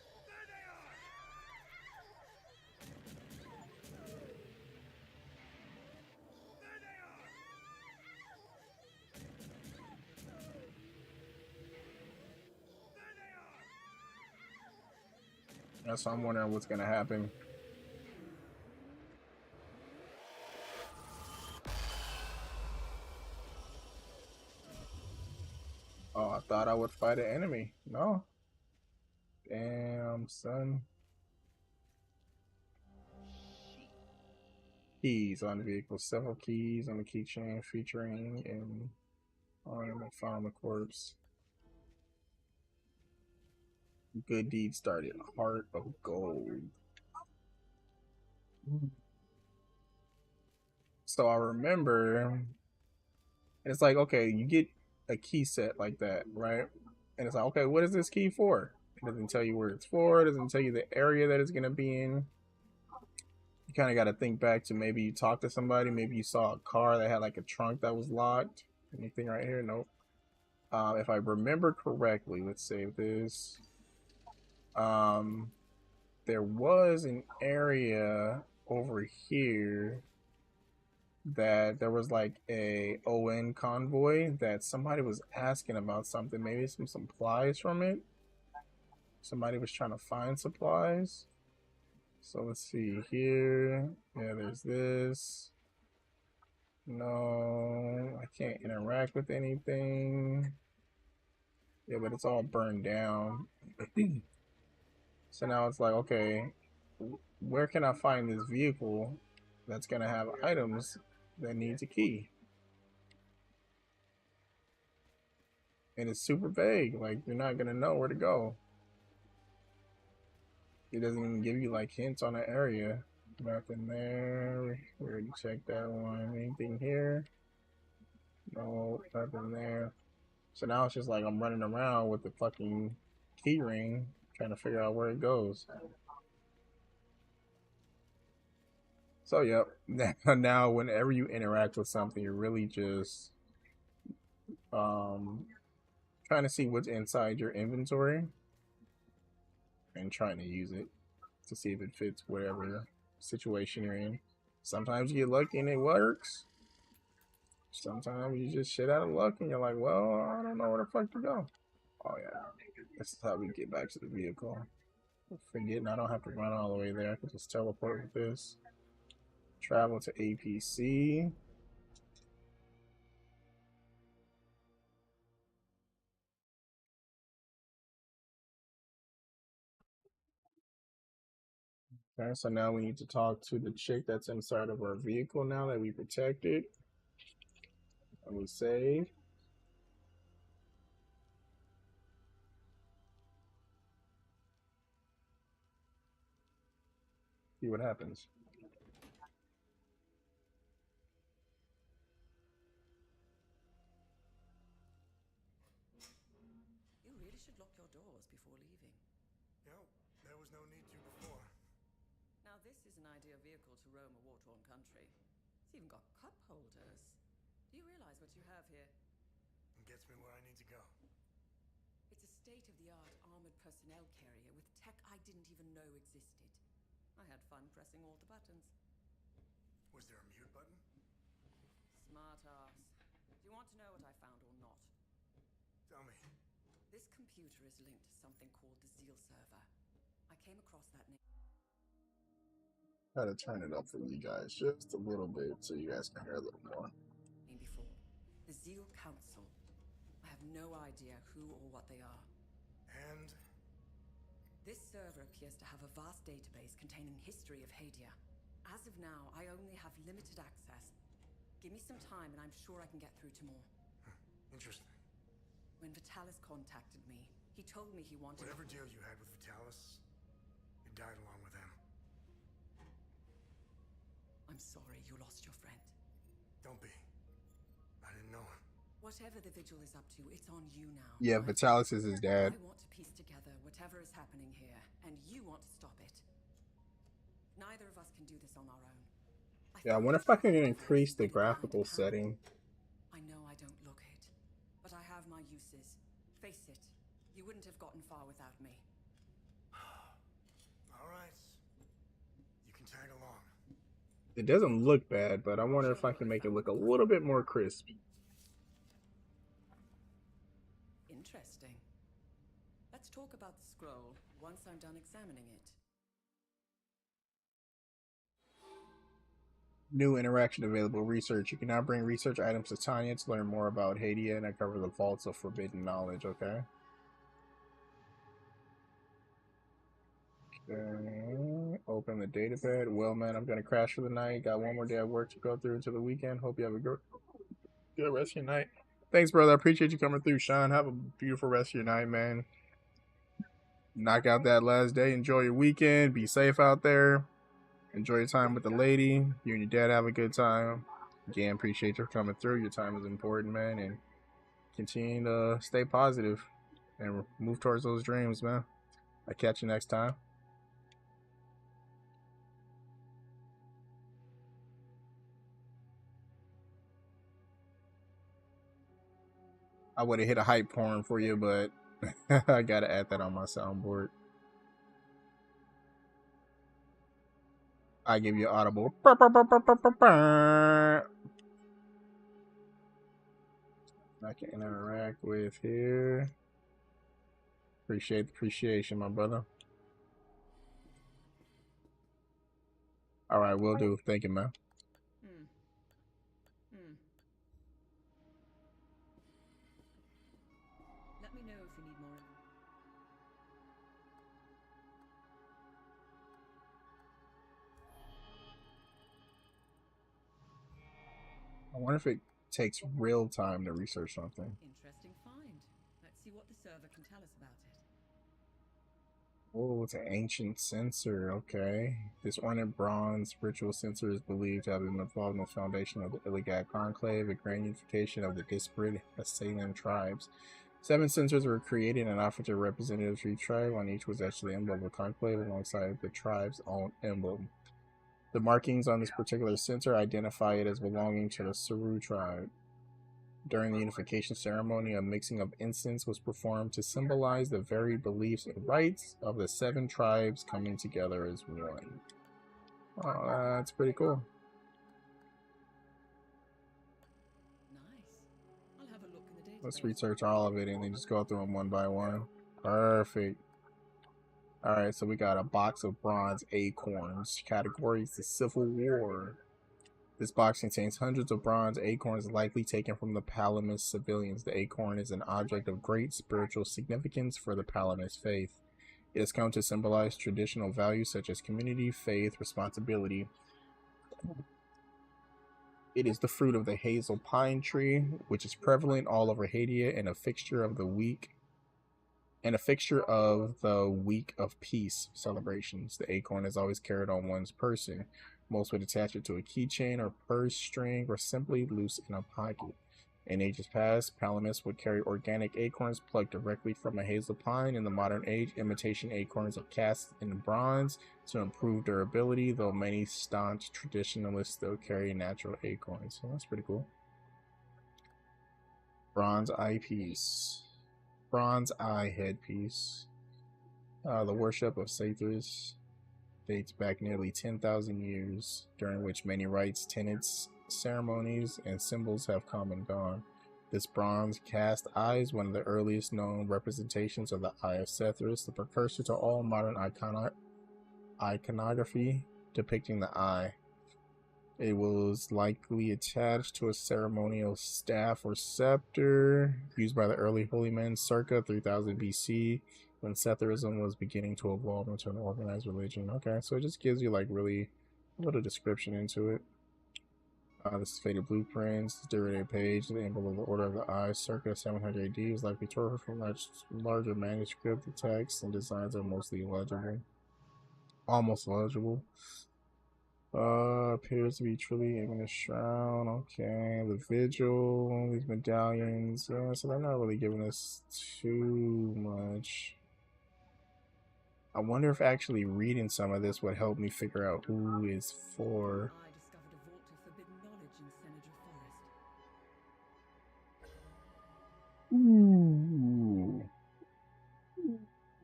So I'm wondering what's gonna happen. Oh, I thought I would fight an enemy. No. Damn, son. Keys on the vehicle. Several keys on the keychain featuring and on found the corpse. Good deed started. Heart of gold. So I remember it's like, okay, you get a key set like that, right? And it's like, okay, what is this key for? It doesn't tell you where it's for. It doesn't tell you the area that it's going to be in. You kind of got to think back to maybe you talked to somebody. Maybe you saw a car that had like a trunk that was locked. Anything right here? Nope. If I remember correctly, let's save this. There was an area over here that there was like a ON convoy that somebody was asking about something, maybe some supplies from it. Somebody was trying to find supplies. So let's see here. Yeah, there's this. No, I Can't interact with anything. Yeah, but it's all burned down. So now it's like, okay, where can I find this vehicle that's gonna have items that needs a key? And it's super vague. Like, you're not gonna know where to go. It doesn't even give you like hints on an area. Nothing there. We already checked that one. Anything here? No, nothing there. So now it's just like I'm running around with the fucking key ring trying to figure out where it goes. So yep. Now whenever you interact with something, you're really just trying to see what's inside your inventory and trying to use it to see if it fits whatever situation you're in. Sometimes you get lucky and it works. Sometimes you just shit out of luck and you're like, well, I don't know where the fuck to go. Oh yeah, this is how we get back to the vehicle. Forgetting I don't have to run all the way there. I can just teleport with this. Travel to APC. Okay, so now we need to talk to the chick that's inside of our vehicle now that we protected. And we save. See what happens. You really should lock your doors before leaving. You know, there was no need to before. Now this is an ideal vehicle to roam a war-torn country. It's even got cup holders. Do you realize what you have here? It gets me where I need to go. It's a state-of-the-art armored personnel carrier with tech I didn't even know existed. I had fun pressing all the buttons. Was there a mute button? Smart ass. Do you want to know what I found or not? Tell me. This computer is linked to something called the Vigil server. I came across that name Try to turn it up for you guys just a little bit so you guys can hear a little more. before. The Vigil Council. I have no idea who or what they are. And? This server appears to have a vast database containing history of Hadea. As of now, I only have limited access. Give me some time and I'm sure I can get through to more. Interesting. When Vitalis contacted me, he told me he wanted... Whatever deal you had with Vitalis, you died along with him. I'm sorry you lost your friend. Don't be. I didn't know him. Whatever the Vigil is up to, it's on you now. Yeah, right? Vitalis is his dad. I want to piece together whatever is happening here, and you want to stop it. Neither of us can do this on our own. Yeah, I wonder if I can increase the graphical setting. I know I don't look it, but I have my uses. Face it, you wouldn't have gotten far without me. All right. You can tag along. It doesn't look bad, but I wonder if I can make it look a little bit more crisp. Interesting. Let's talk about the scroll once I'm done examining it. New interaction available. Research. You can now bring research items to Tanya to learn more about Hadea and uncover the vaults of forbidden knowledge, okay? Okay. Open the datapad. Well, man, I'm going to crash for the night. Got one more day of work to go through until the weekend. Hope you have a good rest of your night. Thanks, brother. I appreciate you coming through, Sean. Have a beautiful rest of your night, man. Knock out that last day. Enjoy your weekend. Be safe out there. Enjoy your time with the lady. You and your dad have a good time. Again, appreciate you coming through. Your time is important, man. And continue to stay positive and move towards those dreams, man. I'll catch you next time. I would have hit a hype porn for you, but I got to add that on my soundboard. I give you audible. I can interact with here. Appreciate the appreciation, my brother. All right, will do. Thank you, man. we need more. I wonder if it takes real time to research something. Interesting find. Let's see what the server can tell us about it. Oh, it's an ancient censer. Okay. This ornate bronze ritual censer is believed to have been involved in the foundation of the Illigat Conclave, a grand unification of the disparate Assailian tribes. 7 censers were created and offered to representatives of each tribe. On each was etched the emblem of the Conclave alongside the tribe's own emblem. The markings on this particular censer identify it as belonging to the Saru tribe. During the unification ceremony, a mixing of incense was performed to symbolize the varied beliefs and rites of the 7 tribes coming together as one. Oh, that's pretty cool. Nice. I'll have a look in the database. Let's research all of it and then just go through them one by one. Perfect. Alright, so we got a box of bronze acorns. Category is the Civil War. This box contains hundreds of bronze acorns likely taken from the Palamas civilians. The acorn is an object of great spiritual significance for the Palamas faith. It is come to symbolize traditional values such as community, faith, responsibility. It is the fruit of the hazel pine tree, which is prevalent all over Hadea and a fixture of the week of peace celebrations. The acorn is always carried on one's person. Most would attach it to a keychain or purse string or simply loose in a pocket. In ages past, Palamas would carry organic acorns plucked directly from a hazel pine. In the modern age, imitation acorns are cast in bronze to improve durability, though many staunch traditionalists still carry natural acorns. So that's pretty cool. Bronze eyepiece. Bronze eye headpiece. The worship of satyrs dates back nearly 10,000 years, during which many rites, tenets, ceremonies, and symbols have come and gone. This bronze cast eye is one of the earliest known representations of the Eye of Sethris, the precursor to all modern iconography depicting the eye. It was likely attached to a ceremonial staff or scepter used by the early holy men circa 3000 BC, when Sethrism was beginning to evolve into an organized religion. Okay, so it just gives you like really a little description into it. This is faded blueprints, derivative page, the emblem of the Order of the Eye, circa 700 AD, was likely torn from larger manuscript. The text and designs are mostly illegible. Almost legible. Appears to be truly aiming a shroud. Okay, the Vigil, these medallions. Yeah, so they're not really giving us too much. I wonder if actually reading some of this would help me figure out who is for. I discovered a vault of forbidden knowledge in Senegal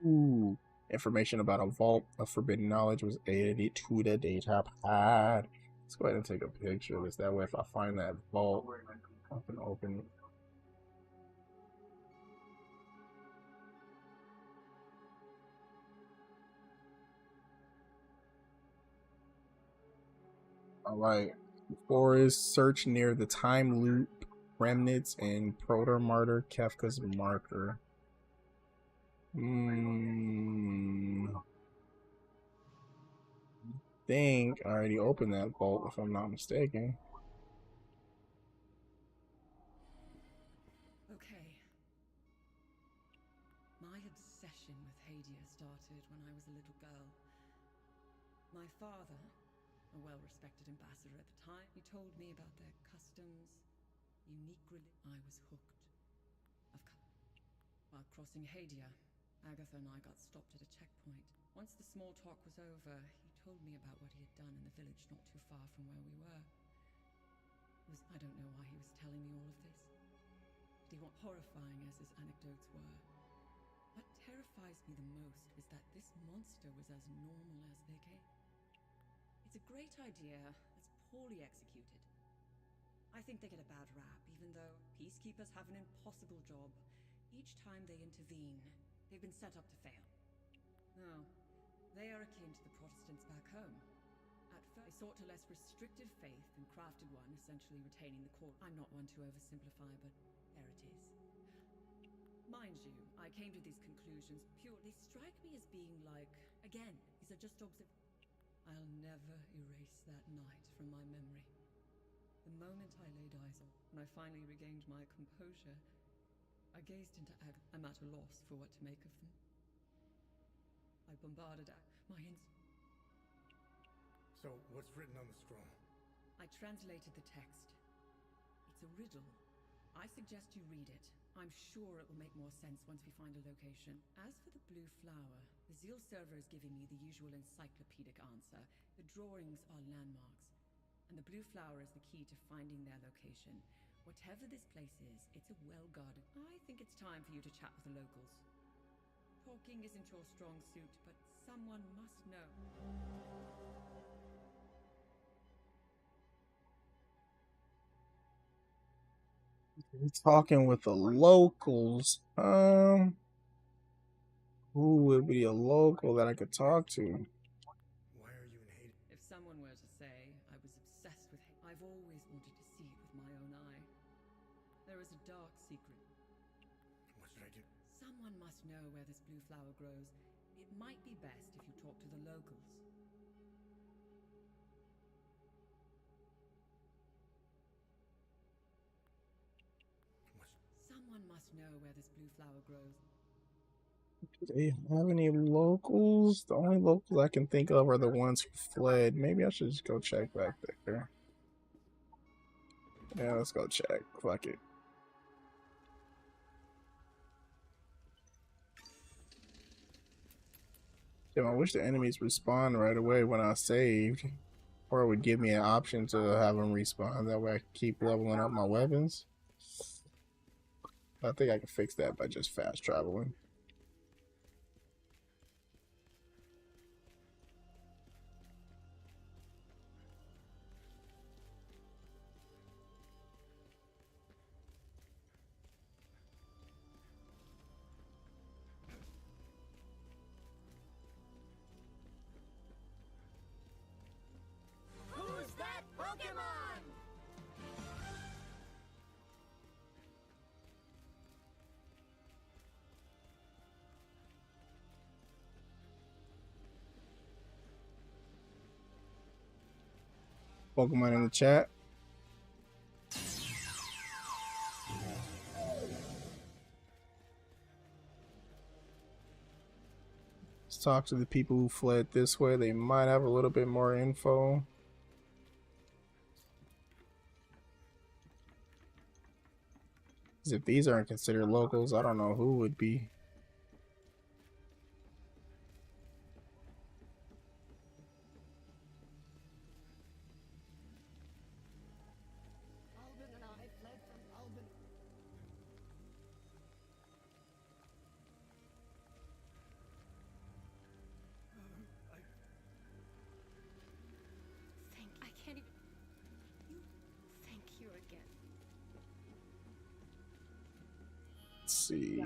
Forest. Ooh. Information about a vault of forbidden knowledge was added to the data pad. Let's go ahead and take a picture of this. That way, if I find that vault, I can open it. Alright. Forest search near the time loop remnants and proto martyr Kefka's marker. Think I already opened that vault if I'm not mistaken. Okay. My obsession with Hadea started when I was a little girl. My father, a well-respected ambassador at the time, he told me about their customs, unique religion. I was hooked. While crossing Hadea, Agatha and I got stopped at a checkpoint. Once the small talk was over, he told me about what he had done in the village not too far from where we were. I don't know why he was telling me all of this. But he was horrifying as his anecdotes were. What terrifies me the most is that this monster was as normal as they came. It's a great idea, that's poorly executed. I think they get a bad rap, even though peacekeepers have an impossible job. Each time they intervene, they've been set up to fail. No, they are akin to the Protestants back home. At first, they sought a less restrictive faith and crafted one, essentially retaining the core. I'm not one to oversimplify, but there it is. Mind you, I came to these conclusions purely strike me as being like, again, these are just I'll never erase that night from my memory. The moment I laid eyes on, when I finally regained my composure, I gazed into Agatha. I'm at a loss for what to make of them. I bombarded So, what's written on the scroll? I translated the text. It's a riddle. I suggest you read it. I'm sure it will make more sense once we find a location. As for the blue flower, the Vigil server is giving me the usual encyclopedic answer. The drawings are landmarks, and the blue flower is the key to finding their location. Whatever this place is, it's a well-guarded. I think it's time for you to chat with the locals. Talking isn't your strong suit, but someone must know. Talking with the locals. Who would be a local that I could talk to? Why are you in Hadea? If someone were to say I was obsessed with him, I've always wanted to see it with my own eye. There is a dark secret. What should I do? Someone must know where this blue flower grows. It might be best if you talk to the locals. Someone must know where this blue flower grows. Do they have any locals? The only locals I can think of are the ones who fled. Maybe I should just go check back there. Yeah, let's go check. Fuck it. Damn, I wish the enemies respawn right away when I saved. Or it would give me an option to have them respawn. That way I can keep leveling up my weapons. I think I can fix that by just fast traveling. Who's that Pokemon? Pokemon in the chat. Let's talk to the people who fled this way. They might have a little bit more info. If these aren't considered locals, I don't know who would be. Albin and I fled from Albin. I can't even. Thank you again. Let's see.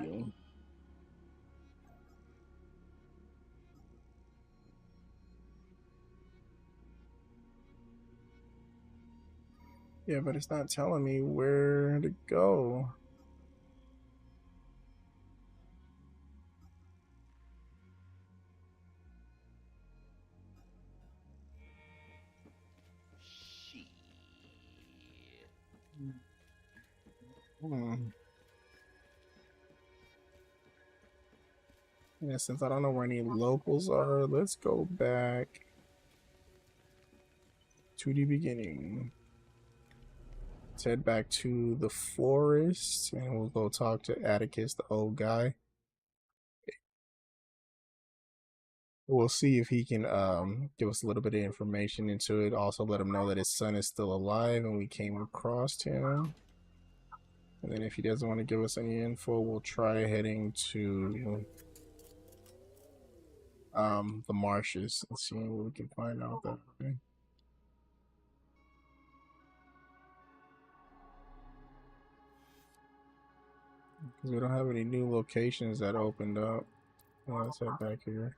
Yeah, but it's not telling me where to go. Yeah, since I don't know where any locals are, let's go back to the beginning. Let's head back to the forest and we'll go talk to Atticus, the old guy. We'll see if he can give us a little bit of information into it. Also let him know that his son is still alive and we came across him. And then if he doesn't want to give us any info, we'll try heading to the marshes and see what we can find out that way. Because we don't have any new locations that opened up. Let's head back here.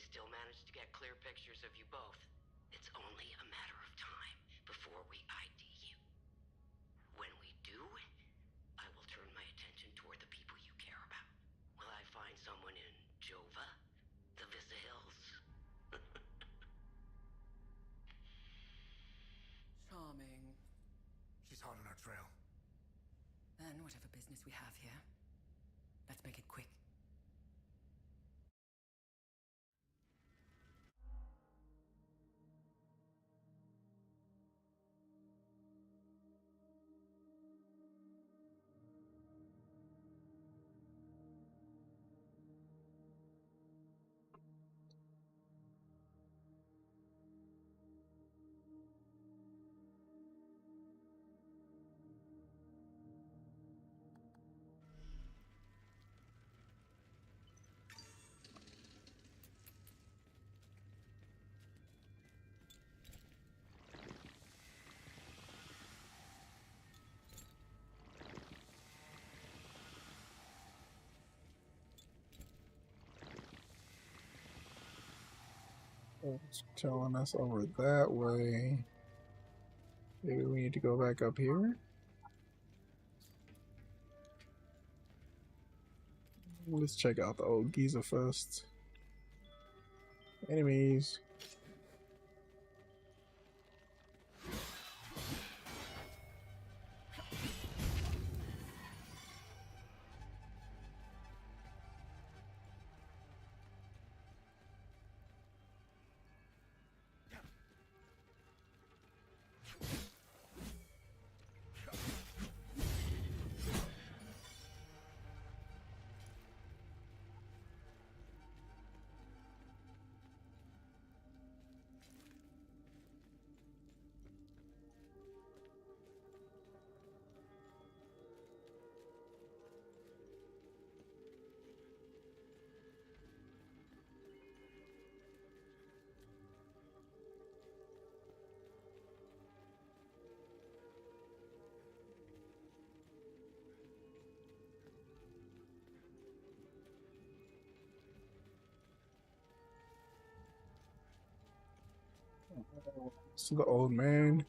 we still manage to get clear pictures of you both. It's only a matter of time before we ID you. When we do, I will turn my attention toward the people you care about. Will I find someone in Jova? The Vista Hills? Charming. She's hot on our trail. Then whatever business we have here, let's make it quick. It's telling us over that way. Maybe we need to go back up here. Let's check out the old Giza first. Enemies. So the old man.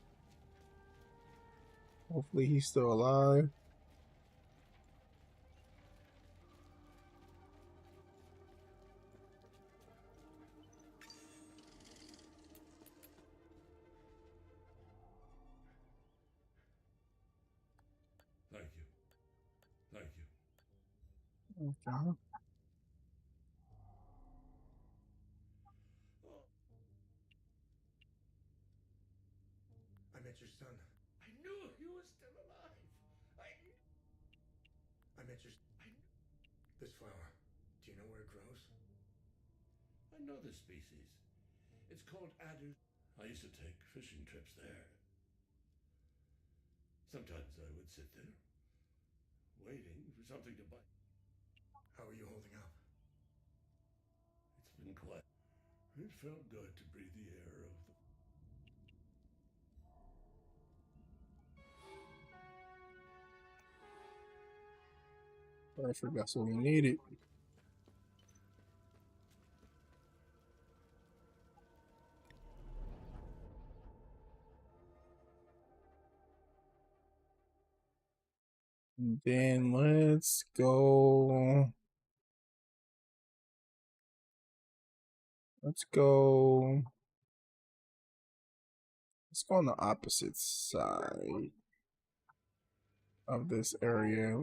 Hopefully he's still alive. Thank you. Thank you. Okay. I met your son. I knew he was still alive. I met your... This flower. Do you know where it grows? I know the species. It's called adder. I used to take fishing trips there. Sometimes I would sit there, waiting for something to bite. How are you holding up? It's been quiet. It felt good to breathe the air of the... Perfect, that's what we needed. And then let's go. Let's go on the opposite side of this area.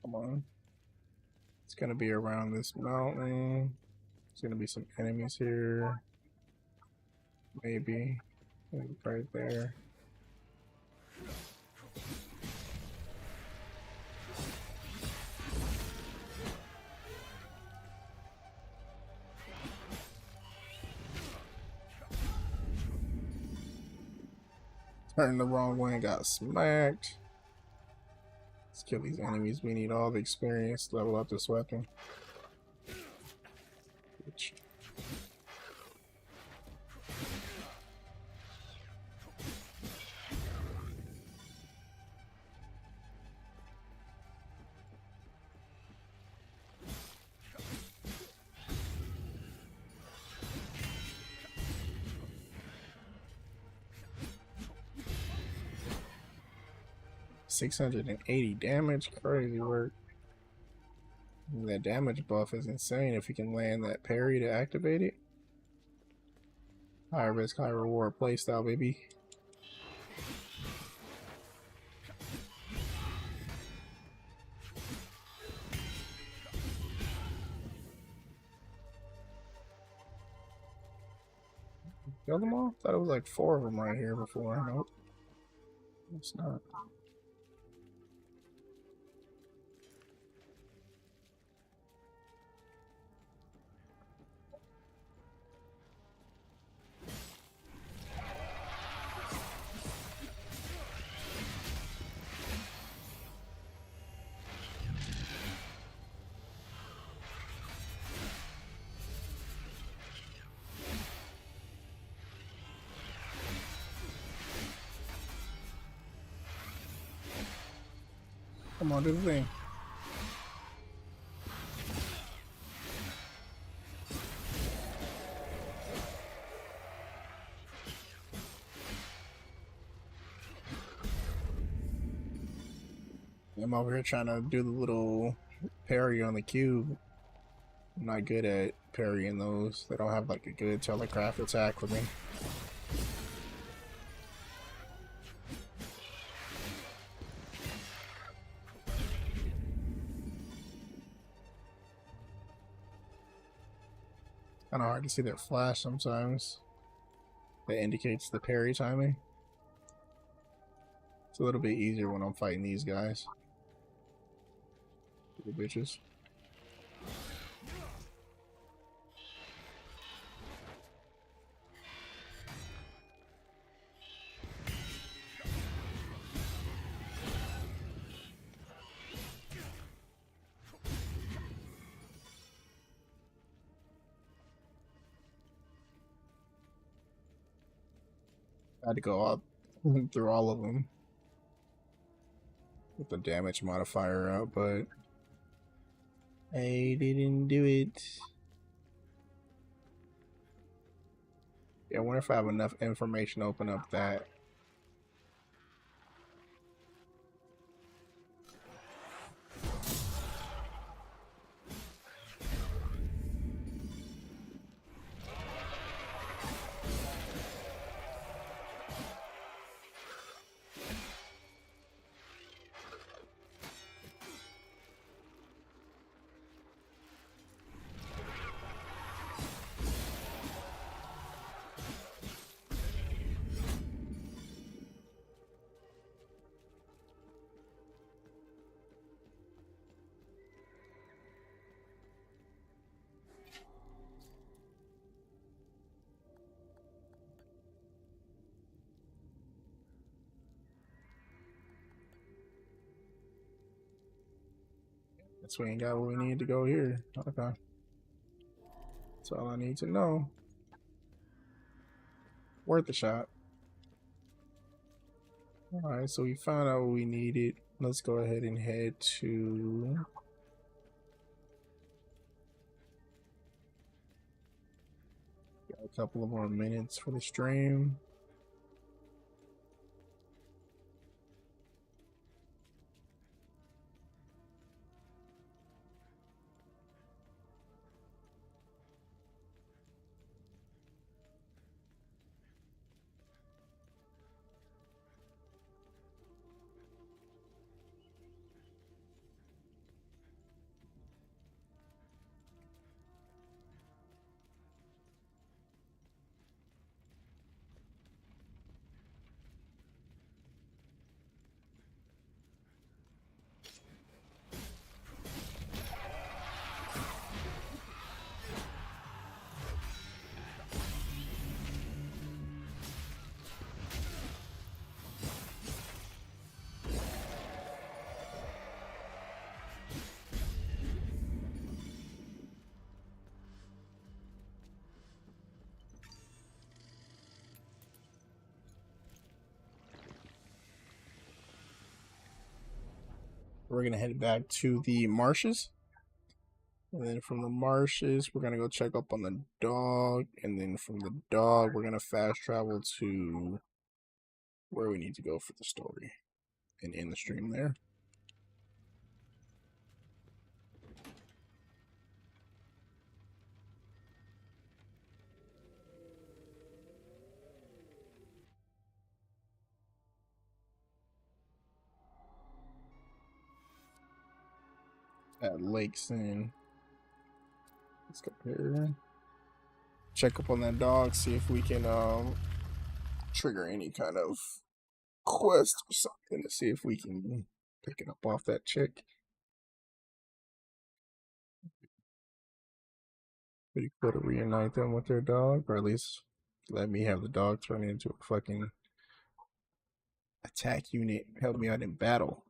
Come on. It's gonna be around this mountain. There's gonna be some enemies here. Maybe right there. Turned the wrong way and got smacked. Let's kill these enemies. We need all the experience to level up this weapon. Bitch. 680 damage, crazy work. That damage buff is insane if you can land that parry to activate it. High risk, high reward playstyle, baby. Kill them all? Thought it was like 4 of them right here before. Nope. It's not. Come on, do the thing. I'm over here trying to do the little parry on the cube. I'm not good at parrying those. They don't have like a good telegraph attack for me. Kind of hard to see their flash sometimes. That indicates the parry timing. It's a little bit easier when I'm fighting these guys. The bitches. I had to go up through all of them with the damage modifier up, but I didn't do it. Yeah, I wonder if I have enough information to open up that. Guess we ain't got what we need to go here. Okay. That's all I need to know. Worth a shot. Alright, so we found out what we needed. Let's go ahead and head to... Got a couple of more minutes for the stream. We're gonna head back to the marshes, and then from the marshes we're gonna go check up on the dog, and then from the dog we're gonna fast travel to where we need to go for the story. and end the stream there. At Lakeson. Let's go here. Check up on that dog, see if we can trigger any kind of quest or something to see if we can pick it up off that chick. Pretty cool to reunite them with their dog, or at least let me have the dog turn into a fucking attack unit, help me out in battle.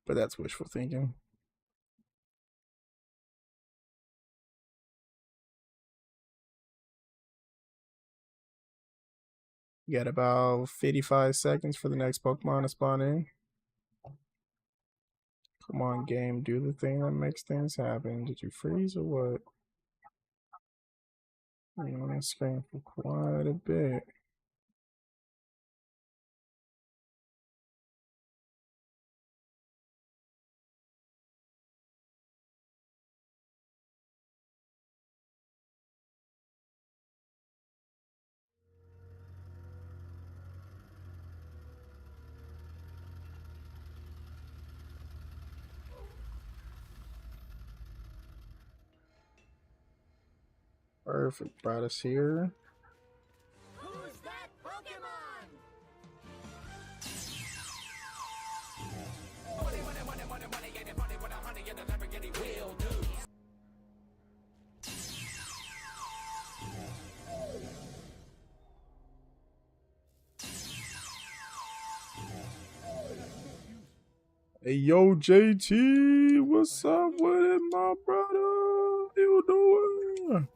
But that's wishful thinking. You got about 55 seconds for the next Pokemon to spawn in. Come on, game, do the thing that makes things happen. Did you freeze or what? You're on the screen for quite a bit. Perfect, brought us here. Who's that Pokemon? Hey, yo, JT, what's up with it, my brother? How you doing?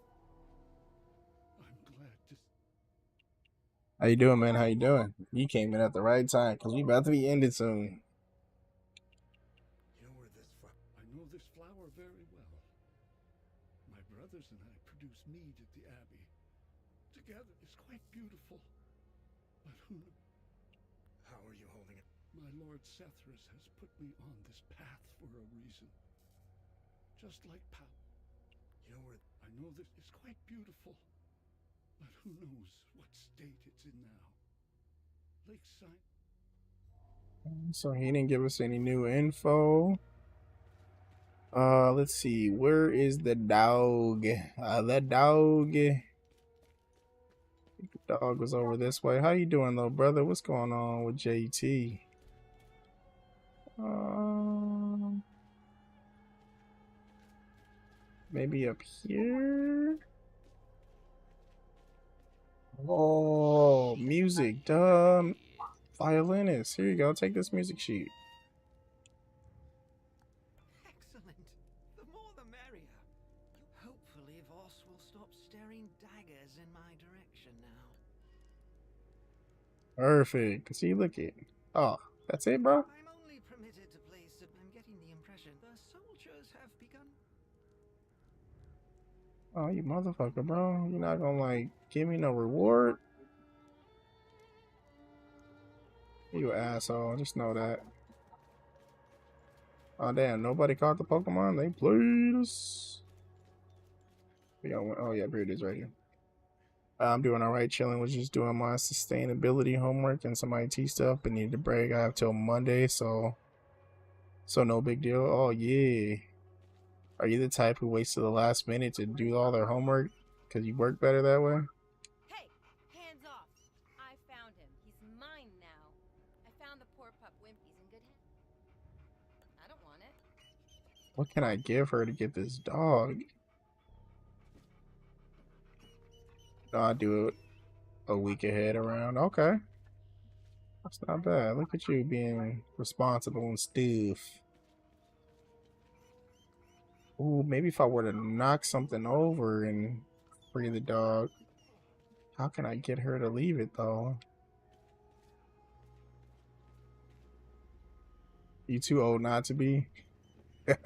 How you doing, man? How you doing? You came in at the right time, because we about to be ended soon. You know where this I know this flower very well. My brothers and I produce mead at the Abbey. Together, it's quite beautiful. But who... How are you holding it? My Lord Sethrus has put me on this path for a reason. Just like You know where... I know this is quite beautiful. But who knows what state it's in now. Lakeside. So he didn't give us any new info. Let's see. Where is the dog? That dog. The dog was over this way. How you doing, little brother? What's going on with JT? Maybe up here? Oh, music, dumb. Violinist. Here you go. Take this music sheet. Excellent. The more the merrier. Hopefully Voss will stop staring daggers in my direction now. Perfect. See, look it. Oh, that's it, bro? I'm only permitted to place it. I'm getting the impression the soldiers have begun. Oh, you motherfucker, bro. You're not gonna, like, give me no reward? You asshole. Just know that. Oh, damn. Nobody caught the Pokemon? They played us. Oh, yeah. Here it is right here. I'm doing alright, chilling. Was just doing my sustainability homework and some IT stuff, but needed to break. I have till Monday, so no big deal. Oh, yeah. Are you the type who waits to the last minute to do all their homework because you work better that way? Hey, hands off. I found him. He's mine now. I found the poor pup Wimpy's in good hands. I don't want it. What can I give her to get this dog? No, I do it a week ahead around. Okay. That's not bad. Look at you being responsible and stuff. Ooh, maybe if I were to knock something over and free the dog. How can I get her to leave it, though? You too old not to be? Yeah,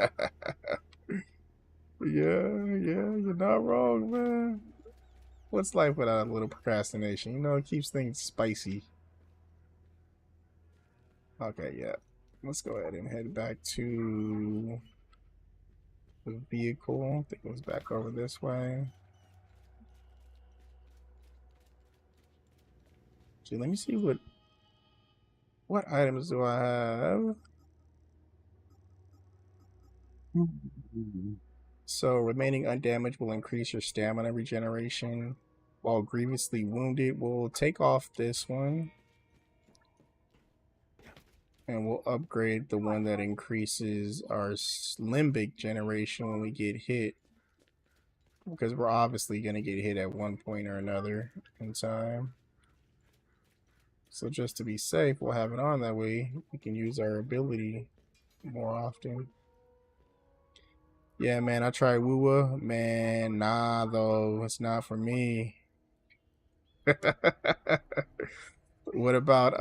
you're not wrong, man. What's life without a little procrastination? You know, it keeps things spicy. Okay, yeah. Let's go ahead and head back to the vehicle. I think it was back over this way. See, let me see what items do I have. So remaining undamaged will increase your stamina regeneration, while grievously wounded will take off this one. And we'll upgrade the one that increases our limbic generation when we get hit. Because we're obviously going to get hit at one point or another in time. So just to be safe, we'll have it on that way. We can use our ability more often. Yeah, man, I tried Woowa. Man, nah, though. It's not for me. What about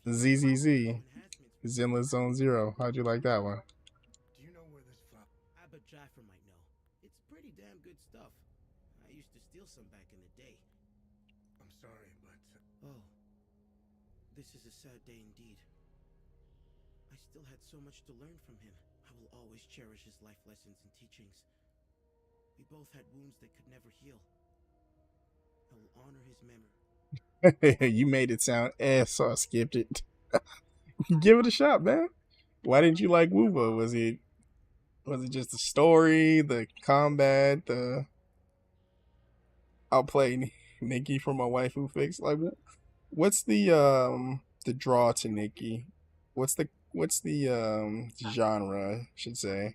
ZZZ? Zenless Zone Zero. How'd you like that one? Do you know where this from? Abba Jaffa might know. It's pretty damn good stuff. I used to steal some back in the day. I'm sorry, but... Oh. This is a sad day indeed. I still had so much to learn from him. I will always cherish his life lessons and teachings. We both had wounds that could never heal. I will honor his memory. You made it sound so I skipped it. Give it a shot, man. Why didn't you like Woowa? Was it just the story, the combat, I'll play Nikki for my wife who fix? Like, what's the draw to Nikki? What's the genre, I should say?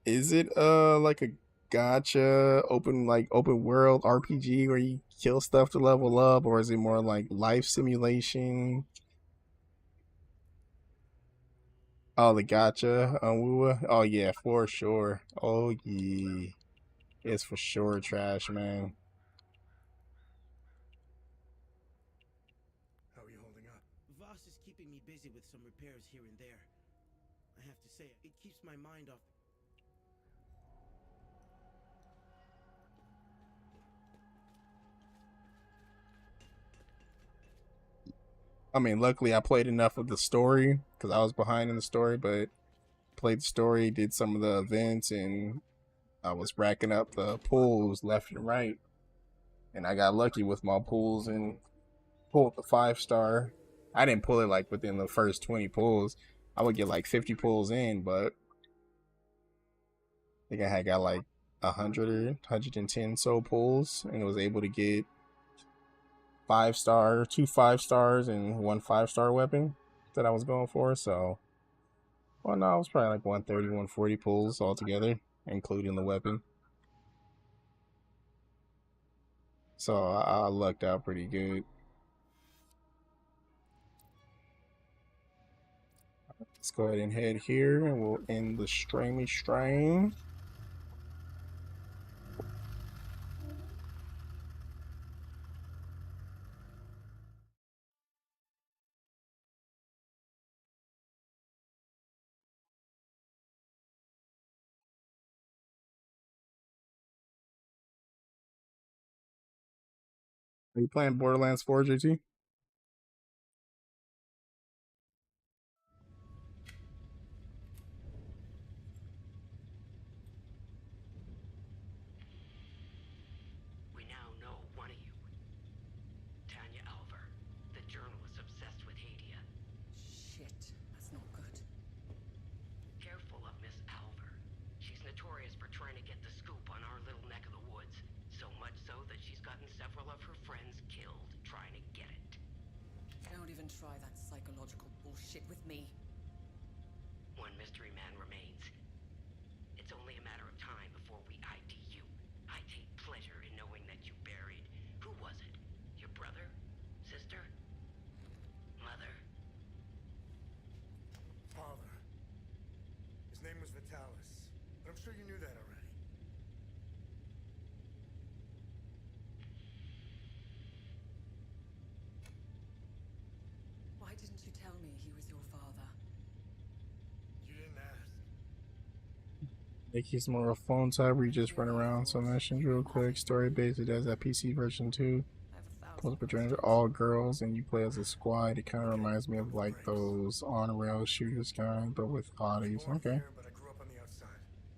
Is it like a gotcha open world RPG where you kill stuff to level up, or is it more like life simulation? Oh, the gotcha on Woowa? Oh yeah, for sure. Oh yeah. It's for sure trash, man. How are you holding up? Voss is keeping me busy with some repairs here and there. I have to say, it keeps my mind off. I mean, luckily I played enough of the story because I was behind in the story, but played the story, did some of the events, and I was racking up the pulls left and right. And I got lucky with my pulls and pulled the 5-star. I didn't pull it like within the first 20 pulls. I would get like 50 pulls in, but I think I had got like 100 or 110 so pulls and was able to get 5-star, 2 5-stars, and 1 5-star weapon that I was going for. So, well, no, it was probably like 130, 140 pulls altogether, including the weapon. So I lucked out pretty good. Let's go ahead and head here, and we'll end the stream. Are you playing Borderlands 4, JT? We now know one of you. Tanya Alver, the journalist obsessed with Hadea. Shit, that's not good. Careful of Miss Alver. She's notorious for trying to get the scoop on our little neck of the woods. So much so that she's gotten several of her friends killed trying to get it. Don't even try that psychological bullshit with me. One mystery man remains. It's only a matter of time before we ID you. I take pleasure in knowing that you buried... Who was it? Your brother? Sister? Mother? Father. His name was Vitalis. But I'm sure you knew that already. Why didn't you tell me he was your father? You didn't ask. Nikki's more a phone type where you just run around some missions real quick. Story based, it has that PC version too. I have Those patrons are all girls, and you play as a squad. It kind of reminds me of like those on-rail shooters kind, but with bodies. Okay.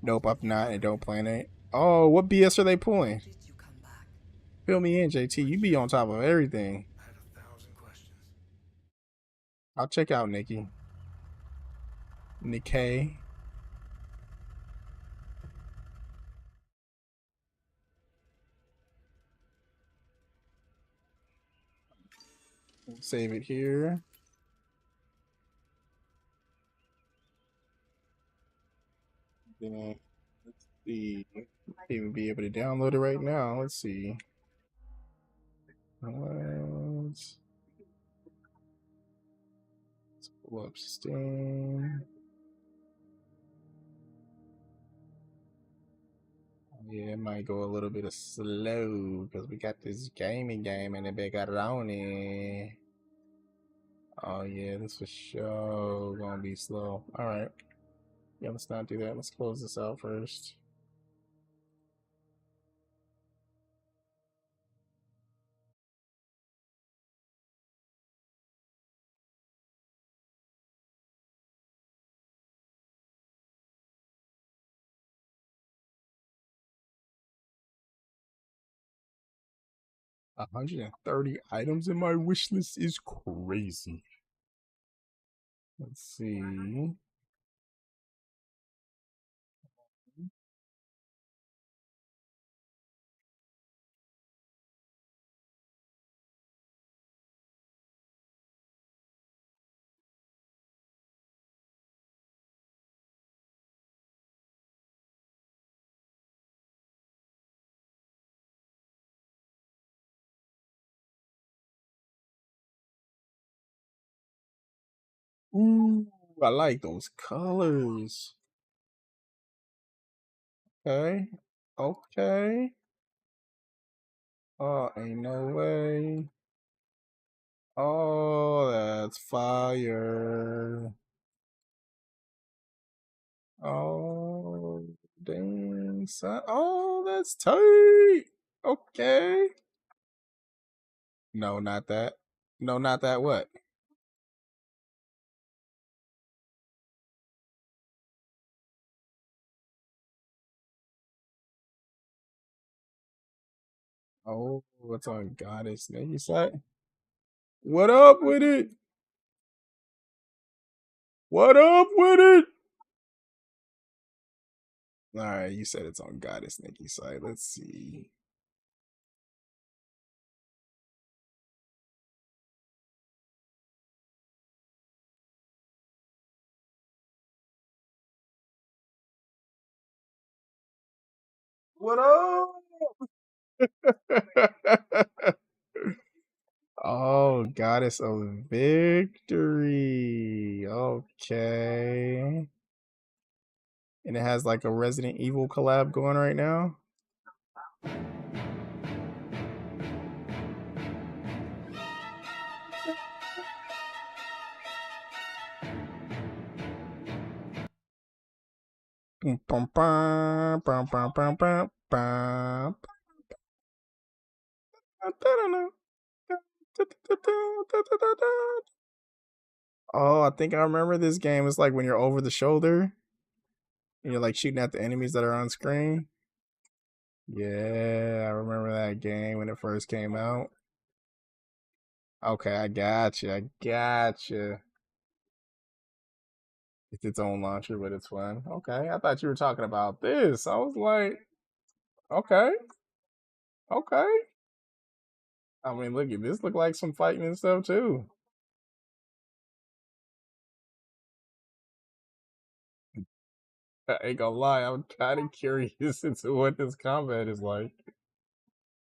Nope, I'm not, and don't plan it. Oh, what BS are they pulling? Fill me in, JT. You be on top of everything. I'll check out Nikki. Nikkei. Save it here. Then let's see. Might even be able to download it right now. Let's see. Let's pull up Steam. Yeah, it might go a little bit of slow because we got this gaming game in the background. Oh yeah, this for sure gonna be slow. All right. Yeah, let's not do that. Let's close this out first. $130 items in my wish list is crazy. Let's see. Ooh, I like those colors. Okay. Okay. Oh, ain't no way. Oh, that's fire. Oh, dang, son. Oh, that's tight. Okay. No, not that. No, not that. What? Oh, what's on Goddess Navy side? What up with it? What up with it? All right, you said it's on Goddess Nikki side. Let's see. What up? Oh, Goddess of Victory. Okay. And it has like a Resident Evil collab going right now. Bum, bum, bum, bum, bum, bum, bum, bum. Oh, I think I remember this game. It's like when you're over the shoulder and you're like shooting at the enemies that are on screen. Yeah, I remember that game when it first came out. Okay, I gotcha. I gotcha. It's its own launcher, but it's fun. Okay, I thought you were talking about this. I was like, okay, okay. I mean, look at this. Look like some fighting and stuff too. I ain't gonna lie, I'm kind of curious into what this combat is like.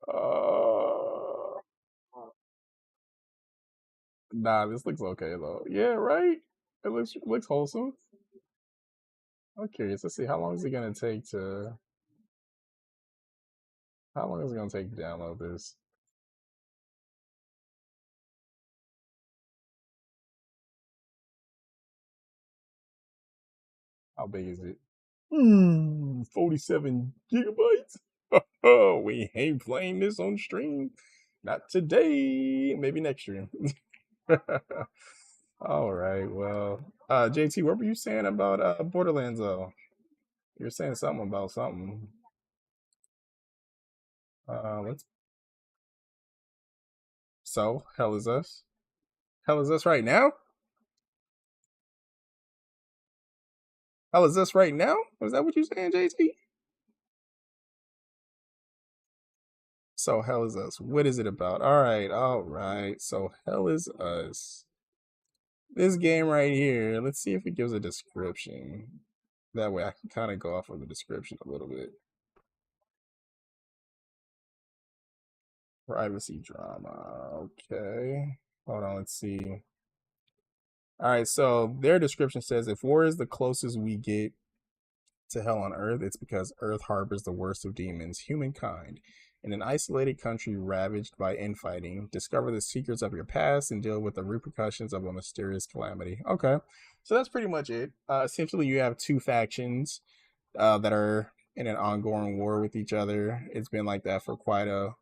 Uh, nah, this looks okay though. Yeah, right. It looks wholesome. I'm curious. Let's see how long is it gonna take to. How long is it gonna take to download this? How big is it? 47 gigabytes. Oh, we ain't playing this on stream. Not today. Maybe next year. All right. Well, JT, what were you saying about Borderlands though? You were saying something about something. Let's. So, hell is us. Hell is us right now. Hell is us right now. Was that what you saying, JT? So, hell is us. What is it about? All right. All right. So, hell is us. This game right here. Let's see if it gives a description. That way, I can kind of go off of the description a little bit. Privacy drama. Okay. Hold on. Let's see. All right. So their description says if war is the closest we get to hell on Earth, it's because Earth harbors the worst of demons, humankind. In an isolated country ravaged by infighting, discover the secrets of your past and deal with the repercussions of a mysterious calamity. Okay. So that's pretty much it. Essentially, you have two factions that are in an ongoing war with each other. It's been like that for quite a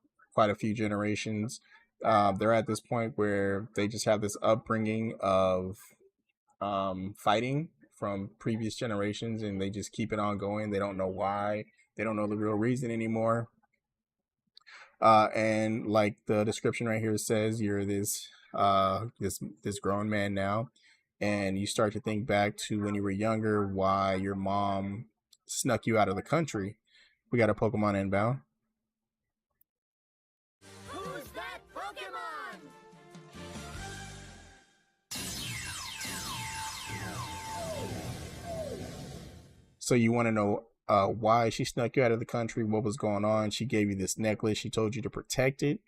few generations. They're at this point where they just have this upbringing of fighting from previous generations, and they just keep it on going. They don't know why. They don't know the real reason anymore. And like the description right here says, you're this grown man now, and you start to think back to when you were younger, why your mom snuck you out of the country. We got a Pokemon inbound. Who's that Pokemon? So you want to know why she snuck you out of the country, what was going on. She gave you this necklace. She told you to protect it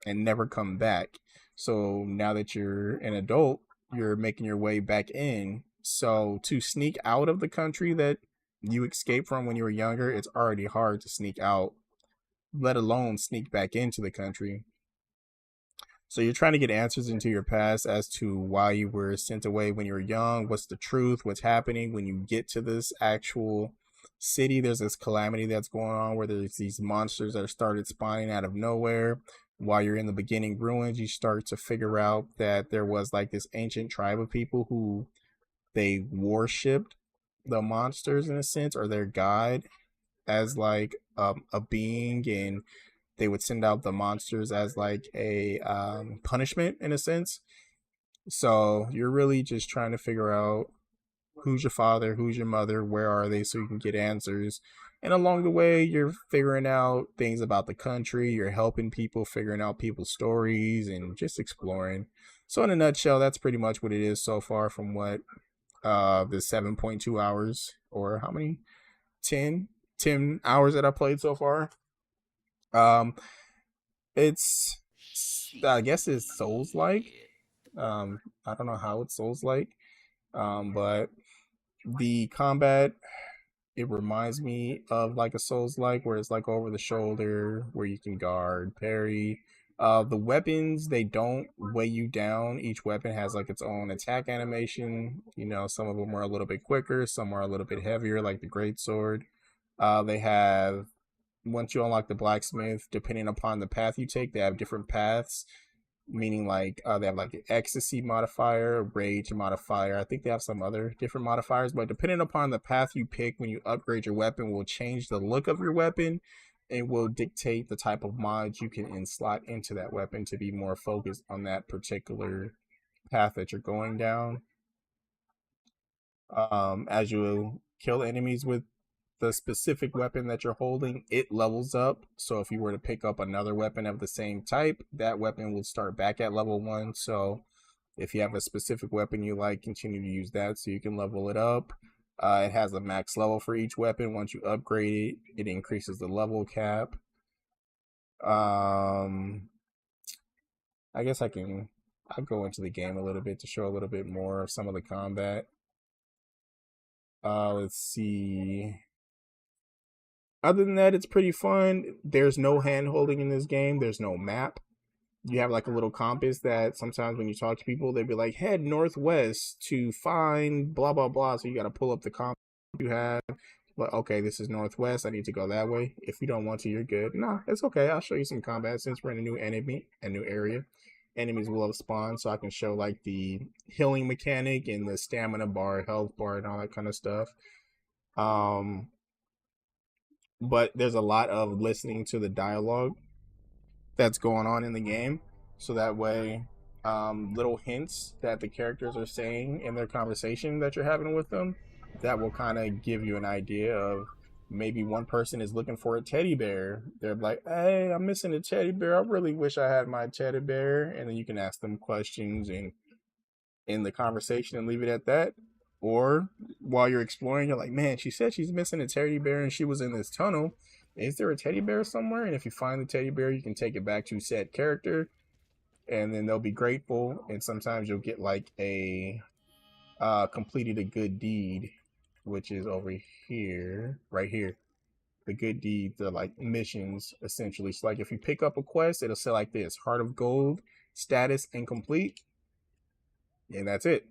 and never come back. So now that you're an adult, you're making your way back in. So to sneak out of the country that you escaped from when you were younger, it's already hard to sneak out, let alone sneak back into the country. So you're trying to get answers into your past as to why you were sent away when you were young. What's the truth? What's happening when you get to this actual city? There's this calamity that's going on where there's these monsters that are started spawning out of nowhere. While you're in the beginning ruins, you start to figure out that there was like this ancient tribe of people who they worshipped the monsters in a sense, or their god as like a being, and they would send out the monsters as like a punishment in a sense. So you're really just trying to figure out who's your father, who's your mother, where are they, so you can get answers. And along the way, you're figuring out things about the country. You're helping people, figuring out people's stories, and just exploring. So in a nutshell, that's pretty much what it is so far from what the 7.2 hours, or how many? 10 hours that I played so far. It's, I guess it's Souls-like. I don't know how it's Souls-like. But the combat, it reminds me of like a Souls-like, where it's like over the shoulder, where you can guard, parry. The weapons, they don't weigh you down. Each weapon has like its own attack animation. You know, some of them are a little bit quicker, some are a little bit heavier, like the greatsword. They have, once you unlock the blacksmith, depending upon the path you take, they have different paths. Meaning like they have like the ecstasy modifier, rage modifier. I think they have some other different modifiers, but depending upon the path you pick when you upgrade your weapon will change the look of your weapon and will dictate the type of mods you can slot into that weapon to be more focused on that particular path that you're going down. As you kill enemies with the specific weapon that you're holding, it levels up. So if you were to pick up another weapon of the same type, that weapon will start back at level 1. So if you have a specific weapon you like, continue to use that so you can level it up. It has a max level for each weapon. Once you upgrade it, it increases the level cap. I guess I'll go into the game a little bit to show a little bit more of some of the combat. Let's see. Other than that, it's pretty fun. There's no hand holding in this game. There's no map. You have like a little compass that sometimes when you talk to people, they'd be like, head northwest to find blah, blah, blah. So you got to pull up the compass you have, Like, okay, this is northwest. I need to go that way. If you don't want to, you're good. Nah, it's okay. I'll show you some combat since we're in a new enemy, a new area. Enemies will have spawned, so I can show like the healing mechanic and the stamina bar, health bar, and all that kind of stuff. But there's a lot of listening to the dialogue that's going on in the game, so that way little hints that the characters are saying in their conversation that you're having with them, that will kind of give you an idea of maybe one person is looking for a teddy bear. They're like, hey, I'm missing a teddy bear. I really wish I had my teddy bear. And then you can ask them questions and in the conversation and leave it at that. Or while you're exploring, you're like, man, she said she's missing a teddy bear and she was in this tunnel. Is there a teddy bear somewhere? And if you find the teddy bear, you can take it back to said character, and then they'll be grateful. And sometimes you'll get like a completed a good deed, which is over here, right here. The good deeds are like missions, essentially. So like if you pick up a quest, it'll say like this: Heart of Gold, status incomplete, and that's it.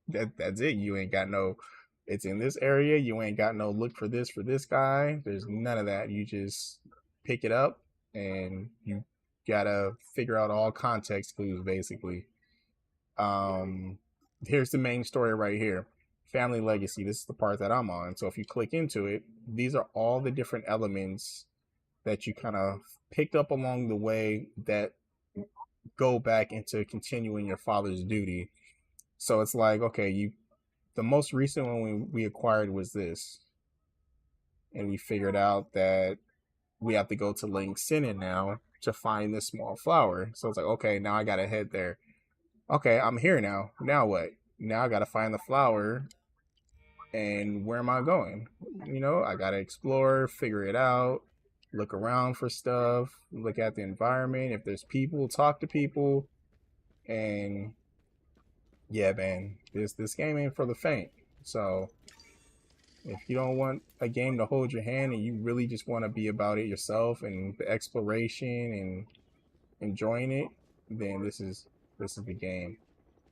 That's it. You ain't got no, it's in this area. You ain't got no look for this guy. There's none of that. You just pick it up and you gotta figure out all context clues basically. Here's the main story right here. Family Legacy. This is the part that I'm on. So if you click into it, these are all the different elements that you kind of picked up along the way that go back into continuing your father's duty. So it's like, okay, the most recent one we acquired was this. And we figured out that we have to go to Ling Sinin now to find this small flower. So it's like, okay, now I gotta head there. Okay, I'm here now. Now what? Now I gotta find the flower. And where am I going? You know, I gotta explore, figure it out, look around for stuff, look at the environment. If there's people, talk to people. And yeah, man, this game ain't for the faint. So if you don't want a game to hold your hand and you really just want to be about it yourself and the exploration and enjoying it, then this is the game.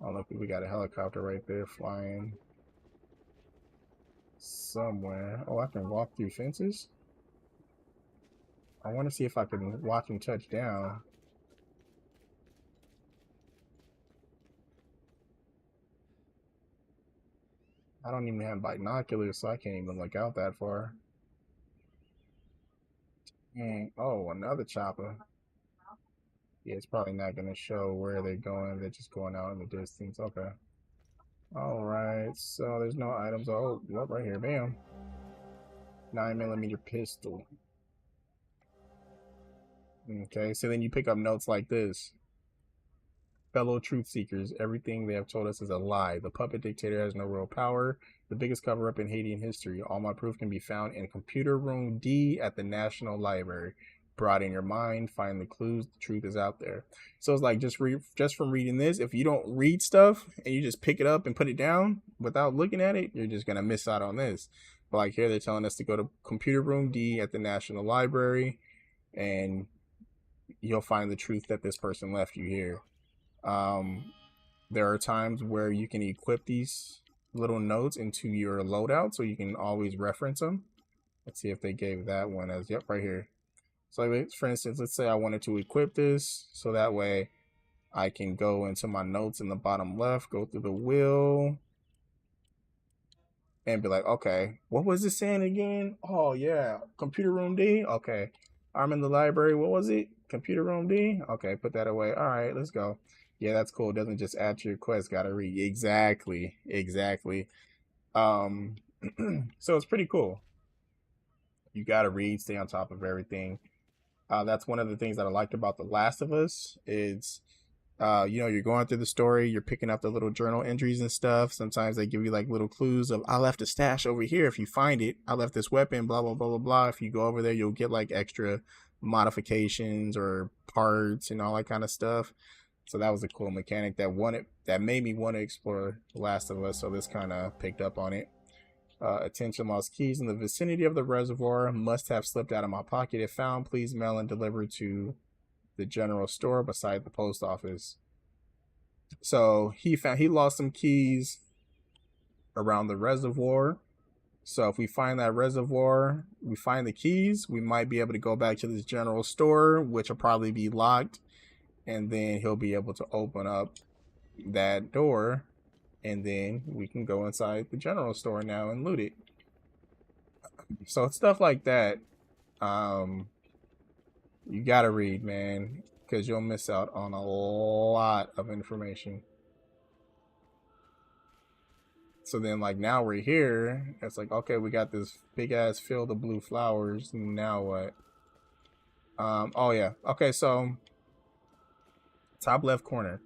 Oh, look, we got a helicopter right there flying somewhere. Oh, I can walk through fences? I want to see if I can watch him touch down. I don't even have binoculars, so I can't even look out that far. Oh, another chopper. Yeah, it's probably not going to show where they're going. They're just going out in the distance. Okay. Alright, so there's no items. Oh, yep, right here. Bam. 9mm pistol. Okay, so then you pick up notes like this. Fellow truth seekers, everything they have told us is a lie. The puppet dictator has no real power. The biggest cover-up in Hadean history. All my proof can be found in Computer Room D at the National Library. Broaden your mind, find the clues. The truth is out there. So it's like just from reading this, if you don't read stuff and you just pick it up and put it down without looking at it, you're just gonna miss out on this. But like here, they're telling us to go to Computer Room D at the National Library, and you'll find the truth that this person left you here. There are times where you can equip these little notes into your loadout so you can always reference them. Let's see if they gave that one as, yep, right here. So for instance, let's say I wanted to equip this so that way I can go into my notes in the bottom left, go through the wheel, and be like, okay, what was it saying again? Oh yeah, Computer Room D. Okay, I'm in the library. What was it? Computer Room D. Okay, put that away. All right, let's go. Yeah, that's cool. It doesn't just add to your quest. Gotta read. Exactly. So it's pretty cool. You gotta read, stay on top of everything. That's one of the things that I liked about The Last of Us is, you know, you're going through the story, you're picking up the little journal entries and stuff. Sometimes they give you like little clues of, I left a stash over here. If you find it, I left this weapon, blah, blah, blah, blah, blah. If you go over there, you'll get like extra modifications or parts and all that kind of stuff. So that was a cool mechanic that made me want to explore The Last of Us. So this kind of picked up on it. Attention, lost keys in the vicinity of the reservoir must have slipped out of my pocket. If found, please mail and deliver to the general store beside the post office. So he lost some keys around the reservoir. So if we find that reservoir, we find the keys, we might be able to go back to this general store, which will probably be locked. And then he'll be able to open up that door. And then we can go inside the general store now and loot it. So it's stuff like that. You gotta read, man, because you'll miss out on a lot of information. So then, like, now we're here. It's like, okay, we got this big ass field of blue flowers. Now what? Oh yeah. Okay, so top left corner.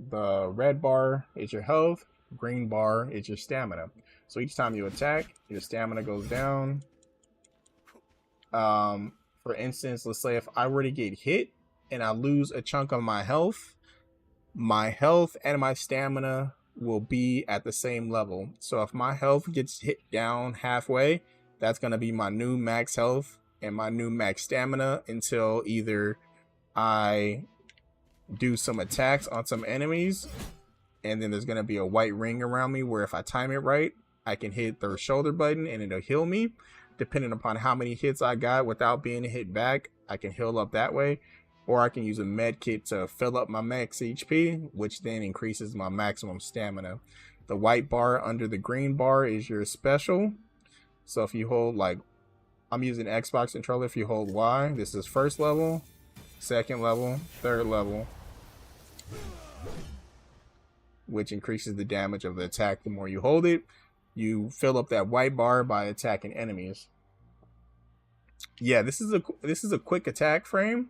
The red bar is your health. Green bar is your stamina. So each time you attack, your stamina goes down. For instance, let's say if I were to get hit and I lose a chunk of my health and my stamina will be at the same level. So if my health gets hit down halfway, that's going to be my new max health and my new max stamina until either I do some attacks on some enemies, and then there's going to be a white ring around me where if I time it right, I can hit the shoulder button and it'll heal me. Depending upon how many hits I got without being hit back, I can heal up that way. Or I can use a med kit to fill up my max HP, which then increases my maximum stamina. The white bar under the green bar is your special. So if you hold, like, I'm using Xbox controller, if you hold Y, this is first level, second level, third level, which increases the damage of the attack the more you hold it. You fill up that white bar by attacking enemies. Yeah, this is a quick attack frame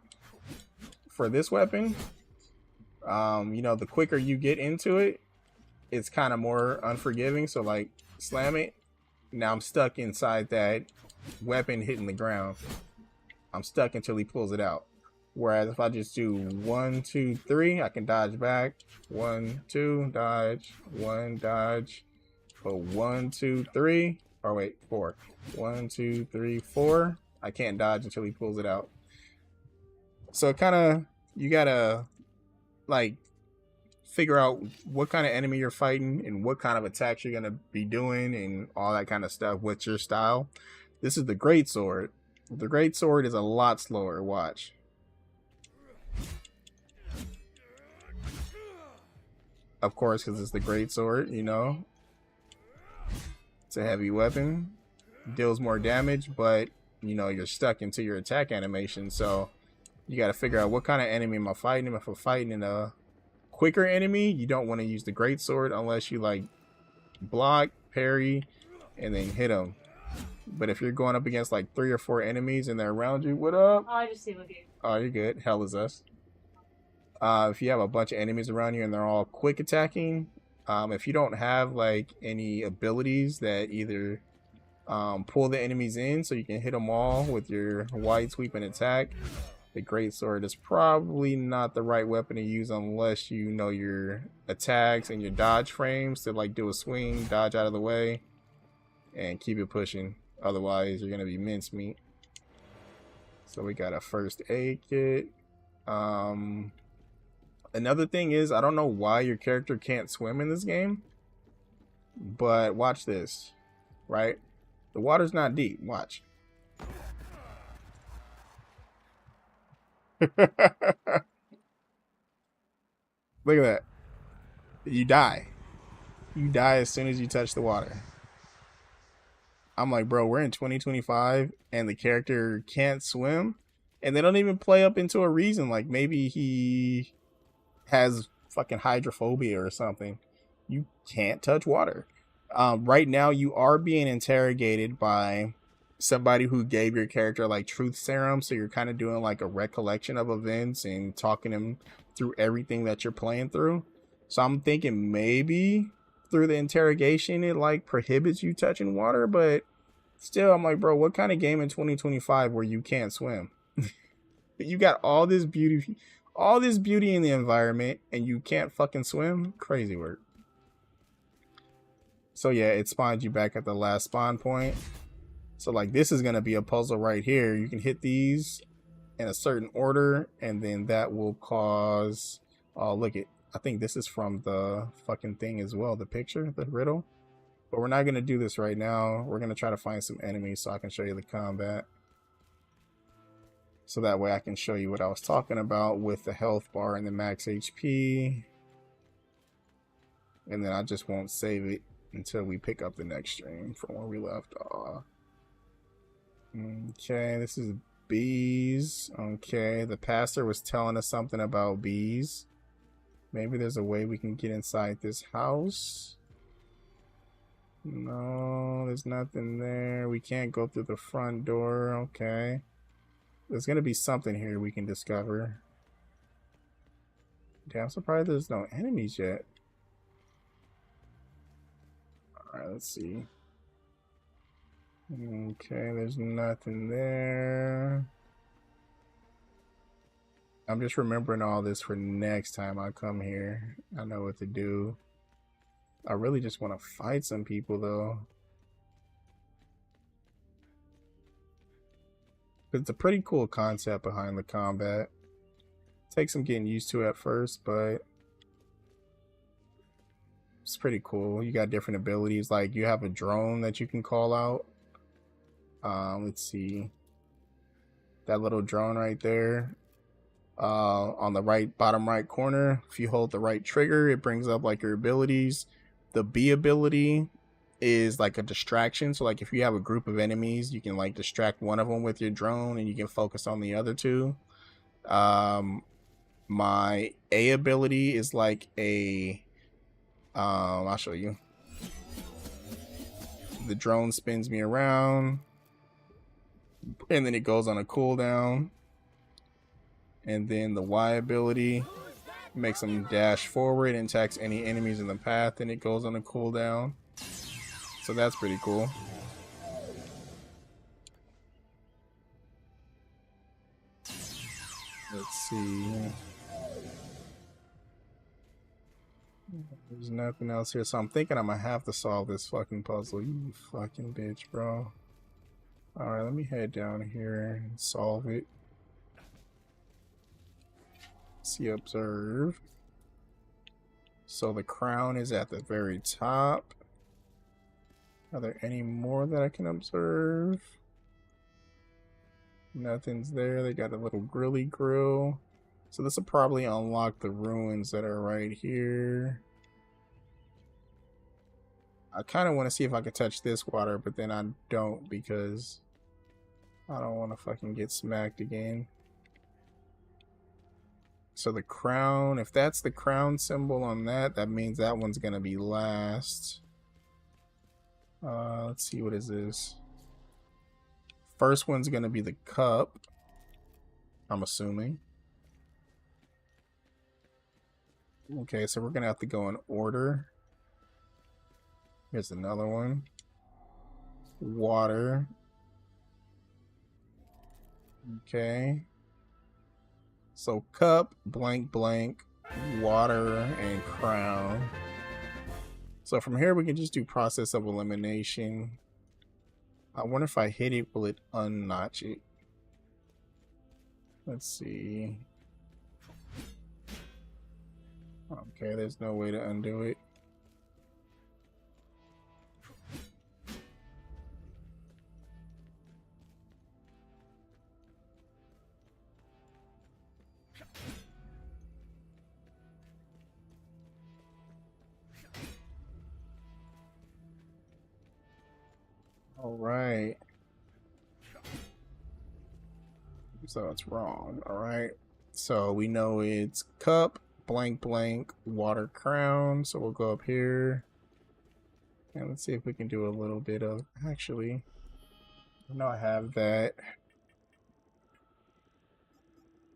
for this weapon. You know, the quicker you get into it, it's kind of more unforgiving. So like, slam it. Now I'm stuck inside that weapon hitting the ground. I'm stuck until he pulls it out. Whereas if I just do 1, 2, 3, I can dodge back. 1, 2, dodge. 1, dodge. Oh, 1, 2, 3. Or wait, 4. 1, 2, 3, 4. I can't dodge until he pulls it out. So kind of, you gotta like figure out what kind of enemy you're fighting and what kind of attacks you're gonna be doing and all that kind of stuff with your style. This is the great sword. The great sword is a lot slower. Watch. Of course, because it's the great sword, you know. It's a heavy weapon. Deals more damage, but you know, you're stuck into your attack animation. So you got to figure out what kind of enemy am I fighting. If I'm fighting a quicker enemy, you don't want to use the great sword unless you like block, parry, and then hit them. But if you're going up against like 3 or 4 enemies and they're around you, what up? Oh, I just see looking. Oh, you're good. Hell is us. If you have a bunch of enemies around you and they're all quick attacking, if you don't have like any abilities that either pull the enemies in so you can hit them all with your wide sweeping attack, the great sword is probably not the right weapon to use unless you know your attacks and your dodge frames to like do a swing, dodge out of the way, and keep it pushing. Otherwise, you're gonna be mincemeat. So we got a first aid kit. Another thing is, I don't know why your character can't swim in this game, but watch this, right? The water's not deep. Watch. Look at that. You die. You die as soon as you touch the water. I'm like, bro, we're in 2025 and the character can't swim, and they don't even play up into a reason. Like maybe he has fucking hydrophobia or something. You can't touch water. Right now you are being interrogated by somebody who gave your character like truth serum, so you're kind of doing like a recollection of events and talking him through everything that you're playing through. So I'm thinking maybe through the interrogation it like prohibits you touching water, but still I'm like, bro, what kind of game in 2025 where you can't swim? You got all this beauty in the environment and you can't fucking swim? Crazy work. So yeah, it spawns you back at the last spawn point. So like this is going to be a puzzle right here. You can hit these in a certain order and then that will cause, oh look it, I think this is from the fucking thing as well, the picture, the riddle. But we're not going to do this right now. We're going to try to find some enemies so I can show you the combat. So that way I can show you what I was talking about with the health bar and the max HP. And then I just won't save it until we pick up the next stream from where we left off. Okay, this is bees. Okay, the pastor was telling us something about bees. Maybe there's a way we can get inside this house. No, there's nothing there. We can't go through the front door. Okay. There's going to be something here we can discover. Damn, I'm surprised there's no enemies yet. Alright, let's see. Okay, there's nothing there. I'm just remembering all this for next time I come here. I know what to do. I really just want to fight some people though. It's a pretty cool concept behind the combat. Takes some getting used to at first, but it's pretty cool. You got different abilities, like you have a drone that you can call out. Let's see. That little drone right there. On the right bottom right corner, if you hold the right trigger, it brings up like your abilities. The B ability is like a distraction, so like if you have a group of enemies, you can like distract one of them with your drone and you can focus on the other two. My A ability is like a I'll show you. The drone spins me around and then it goes on a cooldown. And then the Y ability makes them dash forward and attacks any enemies in the path, and it goes on a cooldown. So that's pretty cool. Let's see. There's nothing else here, so I'm thinking I'm gonna have to solve this fucking puzzle. You fucking bitch, bro. Alright, let me head down here and solve it. See, observe. So the crown is at the very top. Are there any more that I can observe? Nothing's there. They got a little grilly grill. So this will probably unlock the ruins that are right here. I kind of want to see if I could touch this water, but then I don't because I don't want to fucking get smacked again. So the crown, if that's the crown symbol on that, that means that one's going to be last. Let's see, what is this? First one's going to be the cup, I'm assuming. Okay, so we're going to have to go in order. Here's another one. Water. Okay. So cup, blank, blank, water, and crown. So from here we can just do process of elimination. I wonder if I hit it, will it unnotch it? Let's see. Okay, there's no way to undo it. All right. So it's wrong. All right. So we know it's cup, blank, blank, water, crown. So we'll go up here. And let's see if we can do a little bit of... Actually, I know I have that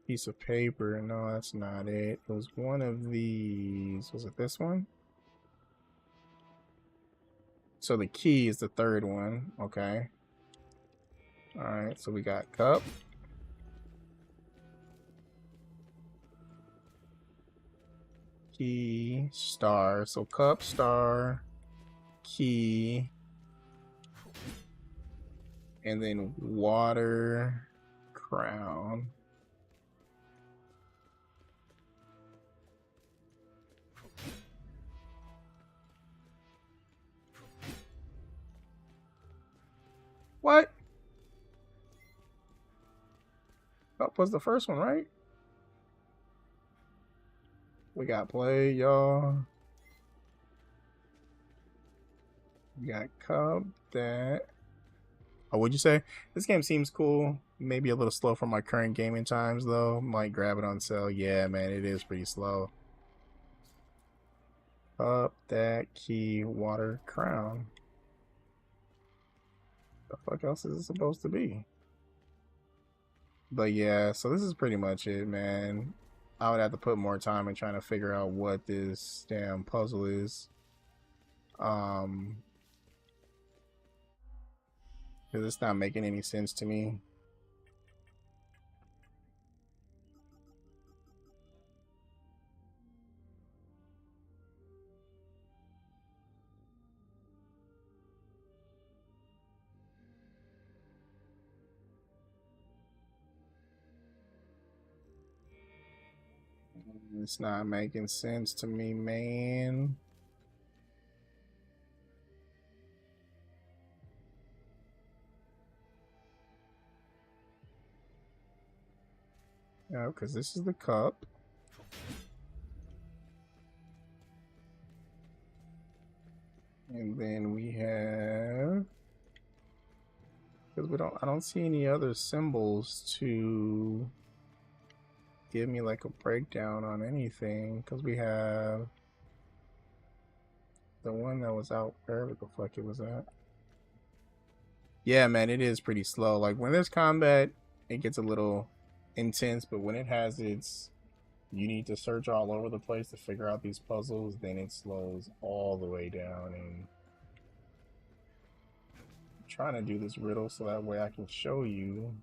piece of paper. No, that's not it. It was one of these. Was it this one? So the key is the third one. Okay. Alright, so we got cup. Key, star. So cup, star, key. And then water, crown. What? Up was the first one, right? We got play, y'all. We got cup that. Oh, what'd you say? This game seems cool. Maybe a little slow for my current gaming times, though. Might grab it on sale. Yeah, man, it is pretty slow. Up that key, water, crown. The fuck else is it supposed to be? But yeah, so this is pretty much it, man. I would have to put more time in trying to figure out what this damn puzzle is. Because it's not making any sense to me. It's not making sense to me, man. No, because this is the cup. And then we have, because I don't see any other symbols to give me like a breakdown on anything. Because we have the one that was out wherever the fuck it was at. Yeah, man, it is pretty slow. Like when there's combat, it gets a little intense, but when it has its, you need to search all over the place to figure out these puzzles, then it slows all the way down. And I'm trying to do this riddle so that way I can show you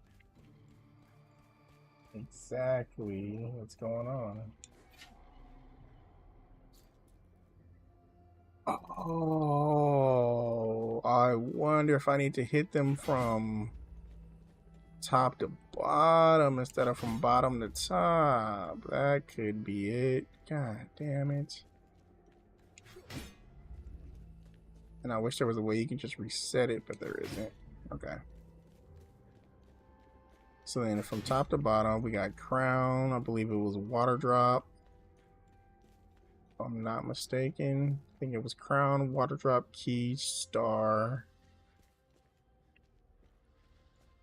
exactly what's going on. Oh, I wonder if I need to hit them from top to bottom instead of from bottom to top. That could be it. God damn it. And I wish there was a way you can just reset it, but there isn't. Okay. So then from top to bottom, we got crown. I believe it was water drop. If I'm not mistaken. I think it was crown, water drop, key, star.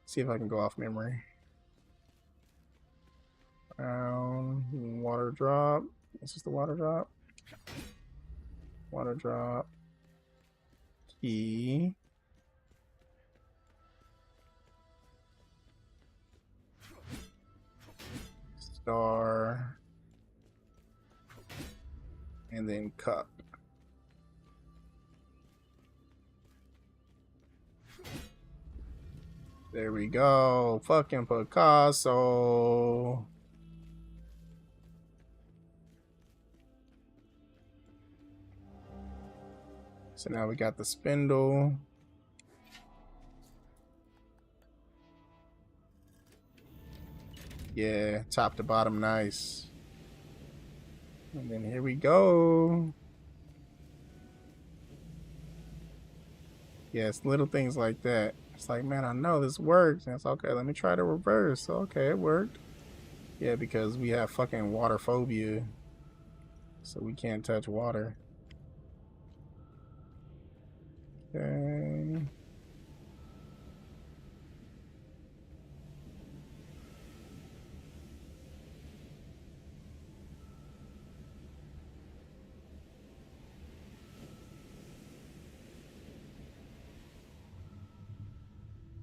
See if I can go off memory. Crown, water drop. This is the water drop. Water drop. Key. Star. And then cup. There we go. Fucking Picasso. So now we got the spindle. Yeah, top to bottom, nice. And then here we go. Yes, little things like that. It's like, man, I know this works. And it's okay, let me try to reverse. Okay, it worked. Yeah, because we have fucking water phobia. So we can't touch water. Okay.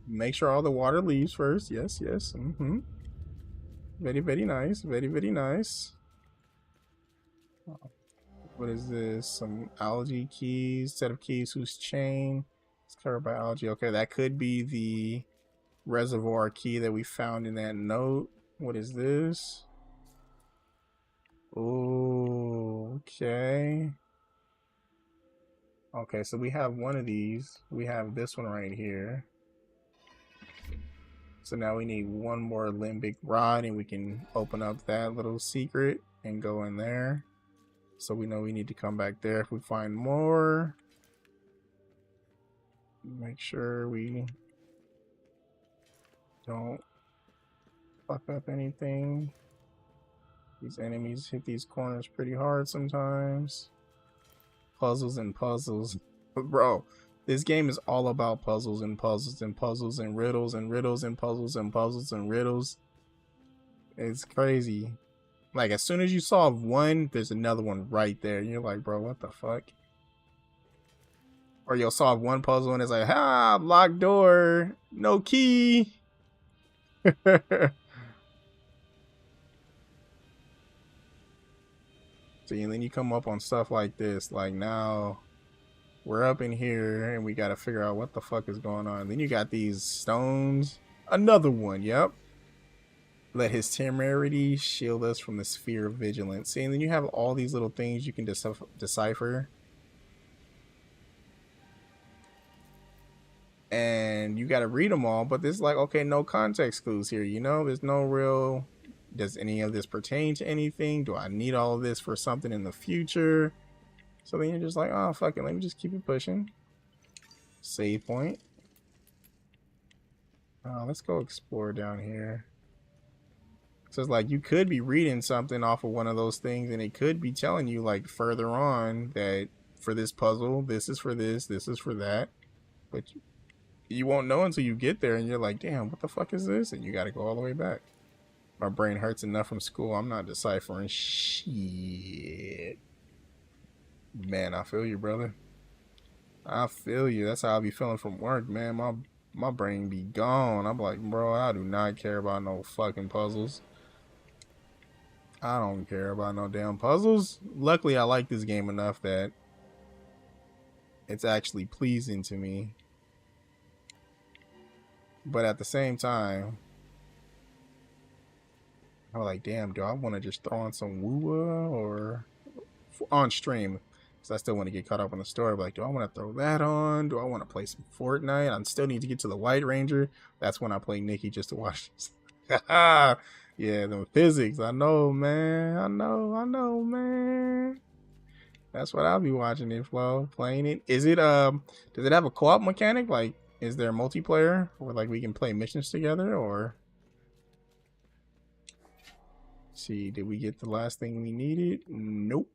Make sure all the water leaves first. Yes, yes. Very, very nice. Very, very nice. What is this? Some algae keys. Set of keys whose chain is covered by algae. Okay, that could be the reservoir key that we found in that note. What is this? Oh, okay. Okay, so we have one of these. We have this one right here. So now we need one more limbic rod and we can open up that little secret and go in there. So we know we need to come back there if we find more. Make sure we Don't fuck up anything. These enemies hit these corners pretty hard sometimes. Puzzles and puzzles. Bro, this game is all about puzzles and puzzles and puzzles and riddles and riddles and puzzles and puzzles and riddles. It's crazy. Like, as soon as you solve one, there's another one right there. You're like, bro, what the fuck? Or you'll solve one puzzle and it's like, locked door, no key. See, and then you come up on stuff like this. Like, now we're up in here and we got to figure out what the fuck is going on. Then you got these stones. Another one, yep. Let his temerity shield us from the sphere of vigilance. See, and then you have all these little things you can decipher. And you got to read them all, but there's like, okay, no context clues here, you know? There's no real, does any of this pertain to anything? Do I need all of this for something in the future? So then you're just like, oh, fuck it, let me just keep it pushing. Save point. Let's go explore down here. So it's like, you could be reading something off of one of those things, and it could be telling you, like, further on that for this puzzle, this is for this is for that. But you won't know until you get there, and you're like, damn, what the fuck is this? And you got to go all the way back. My brain hurts enough from school. I'm not deciphering shit. Man, I feel you, brother. I feel you. That's how I be feeling from work, man. My brain be gone. I'm like, bro, I do not care about no fucking puzzles. I don't care about no damn puzzles. Luckily, I like this game enough that it's actually pleasing to me. But at the same time, I'm like, damn, do I want to just throw on some woo or on stream? Because I still want to get caught up on the story. But like, do I want to throw that on? Do I want to play some Fortnite? I still need to get to the White Ranger. That's when I play Nikki just to watch this. Yeah, the physics. I know, man. I know, man. That's what I'll be watching it, Flo. Playing it. Is it does it have a co-op mechanic? Like, is there multiplayer where like we can play missions together, or see, did we get the last thing we needed? Nope.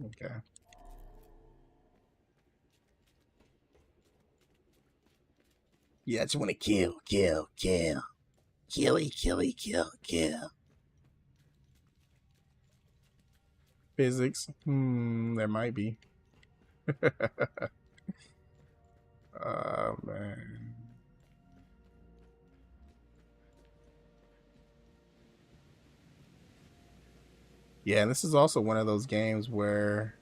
Okay. Yeah, I just want to kill. Killy. Physics. There might be. Oh, man. Yeah, this is also one of those games where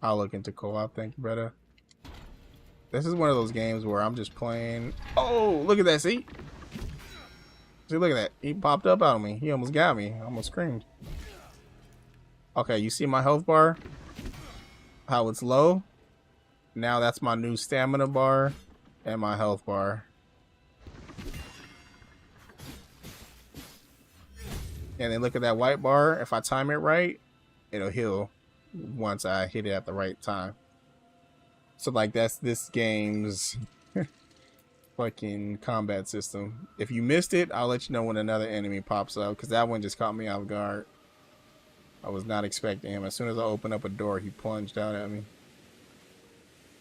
I'll look into co-op. Thank you, brother. This is one of those games where I'm just playing. Oh, look at that. See, look at that. He popped up out of me. He almost got me. I almost screamed. Okay, you see my health bar? How it's low? Now that's my new stamina bar and my health bar. And then look at that white bar. If I time it right, it'll heal once I hit it at the right time. So like, that's this game's fucking combat system. If you missed it, I'll let you know when another enemy pops up, because that one just caught me off guard. I was not expecting him. As soon as I opened up a door, he plunged out at me.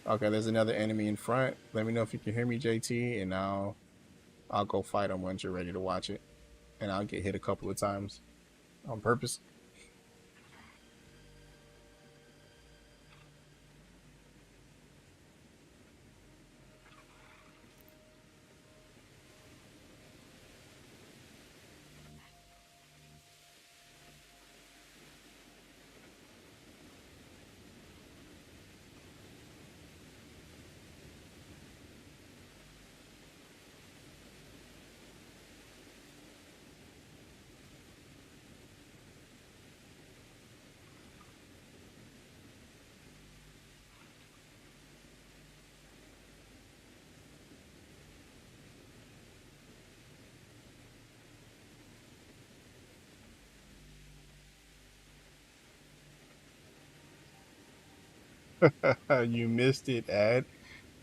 Okay, there's another enemy in front. Let me know if you can hear me, JT, and I'll go fight him once you're ready to watch it. And I'll get hit a couple of times on purpose. You missed it, Ad.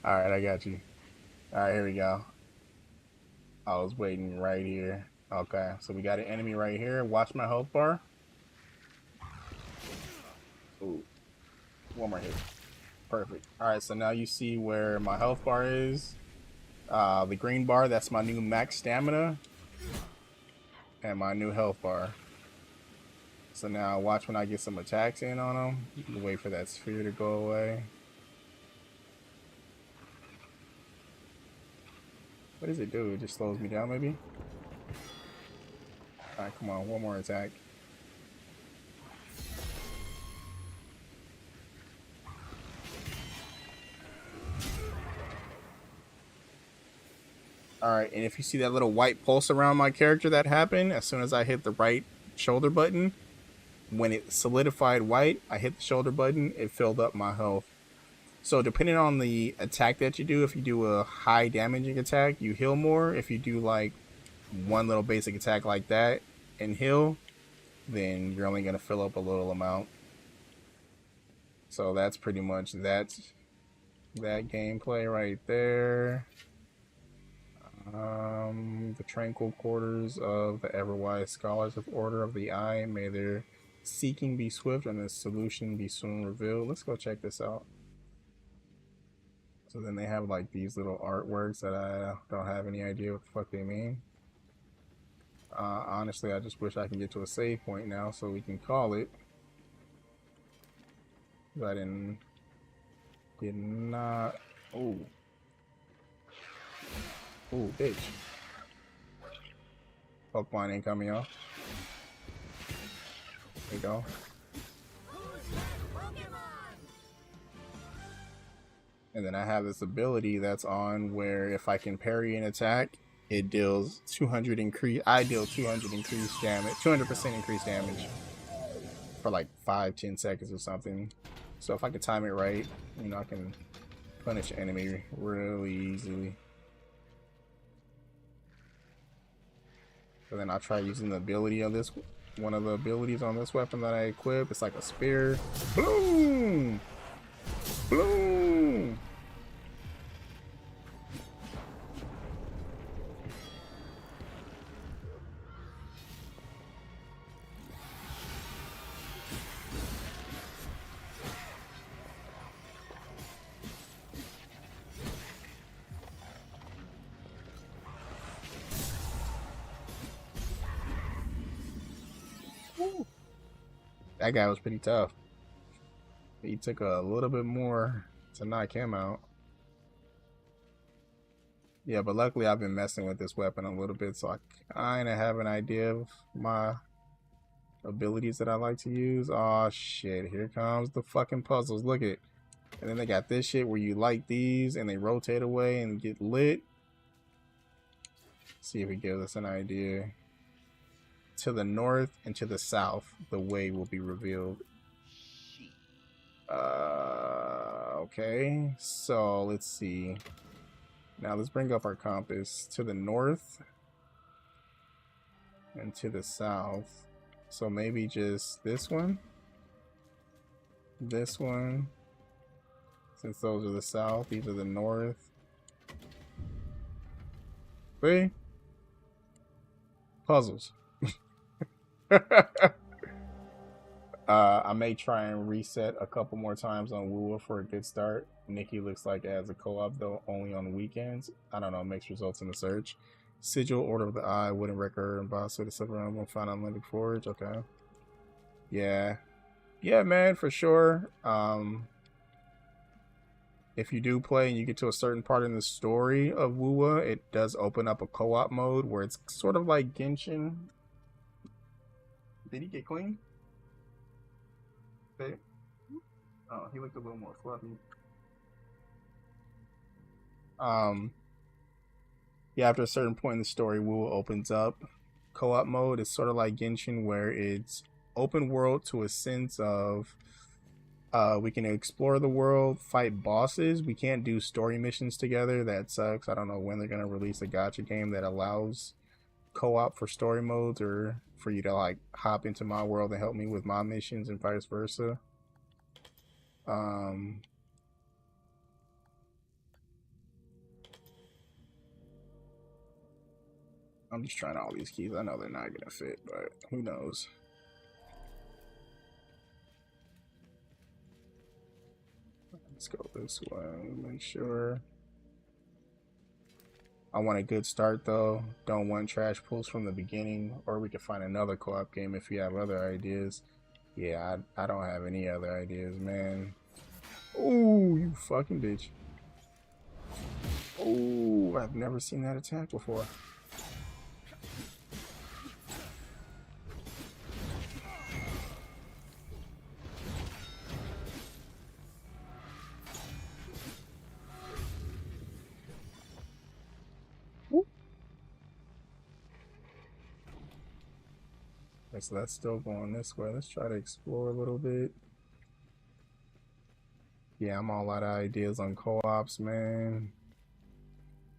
All right, I got you. All right, here we go. I was waiting right here. Okay, so we got an enemy right here. Watch my health bar. Ooh, one more hit. Perfect. All right, so now you see where my health bar is. The green bar, that's my new max stamina. And my new health bar. So now watch when I get some attacks in on them. You can wait for that sphere to go away. What does it do? It just slows me down maybe? Alright, come on, one more attack. Alright, and if you see that little white pulse around my character that happened, as soon as I hit the right shoulder button, when it solidified white, I hit the shoulder button, it filled up my health. So depending on the attack that you do, if you do a high damaging attack, you heal more. If you do like one little basic attack like that and heal, then you're only going to fill up a little amount. So that's pretty much that gameplay right there. The tranquil quarters of the ever-wise scholars of Order of the Eye. May their seeking be swift and the solution be soon revealed. Let's go check this out. So then they have like these little artworks that I don't have any idea what the fuck they mean. Honestly, I just wish I can get to a save point now so we can call it. But I did not. Oh. Oh, bitch. Pokemon ain't coming off. There you go. And then I have this ability that's on where if I can parry an attack, it deals 200 increase. I deal 200 increased damage, 200% increased damage for like 5-10 seconds or something. So if I can time it right, you know, I can punish an enemy really easily. So then I'll try using the ability of this, one of the abilities on this weapon that I equip. It's like a spear. Boom! Boom! That guy was pretty tough. He took a little bit more to knock him out. Yeah, but luckily I've been messing with this weapon a little bit, so I kind of have an idea of my abilities that I like to use. Oh shit, here comes the fucking puzzles. Look at it. And then they got this shit where you light these and they rotate away and get lit. See if it gives us an idea. To the north and to the south, the way will be revealed. Okay, so let's see. Now let's bring up our compass. To the north and to the south. So maybe just this one. This one. Since those are the south, these are the north. See? Puzzles. I may try and reset a couple more times on Woowa for a good start. Nikki looks like it has a co-op though, only on the weekends. I don't know, mixed results in the search. Sigil, Order of the Eye, Wooden Record, and Boss of the Silver Emblem, found on Olympic Forge. Okay. Yeah. Yeah, man, for sure. If you do play and you get to a certain part in the story of Woowa, it does open up a co-op mode where it's sort of like Genshin. Did he get clean? Okay. Oh, he looked a little more fluffy. Yeah, after a certain point in the story, Woowa opens up. Co-op mode is sort of like Genshin, where it's open world to a sense of we can explore the world, fight bosses. We can't do story missions together. That sucks. I don't know when they're gonna release a gacha game that allows co-op for story modes, or for you to like hop into my world and help me with my missions and vice versa. I'm just trying all these keys. I know they're not gonna fit, but who knows? Let's go this way. Make sure. I want a good start though. Don't want trash pulls from the beginning, or we can find another co-op game if you have other ideas. Yeah, I don't have any other ideas, man. Oh, you fucking bitch. Oh, I've never seen that attack before. Okay, so that's still going this way. Let's try to explore a little bit. Yeah, I'm all out of ideas on co-ops, man.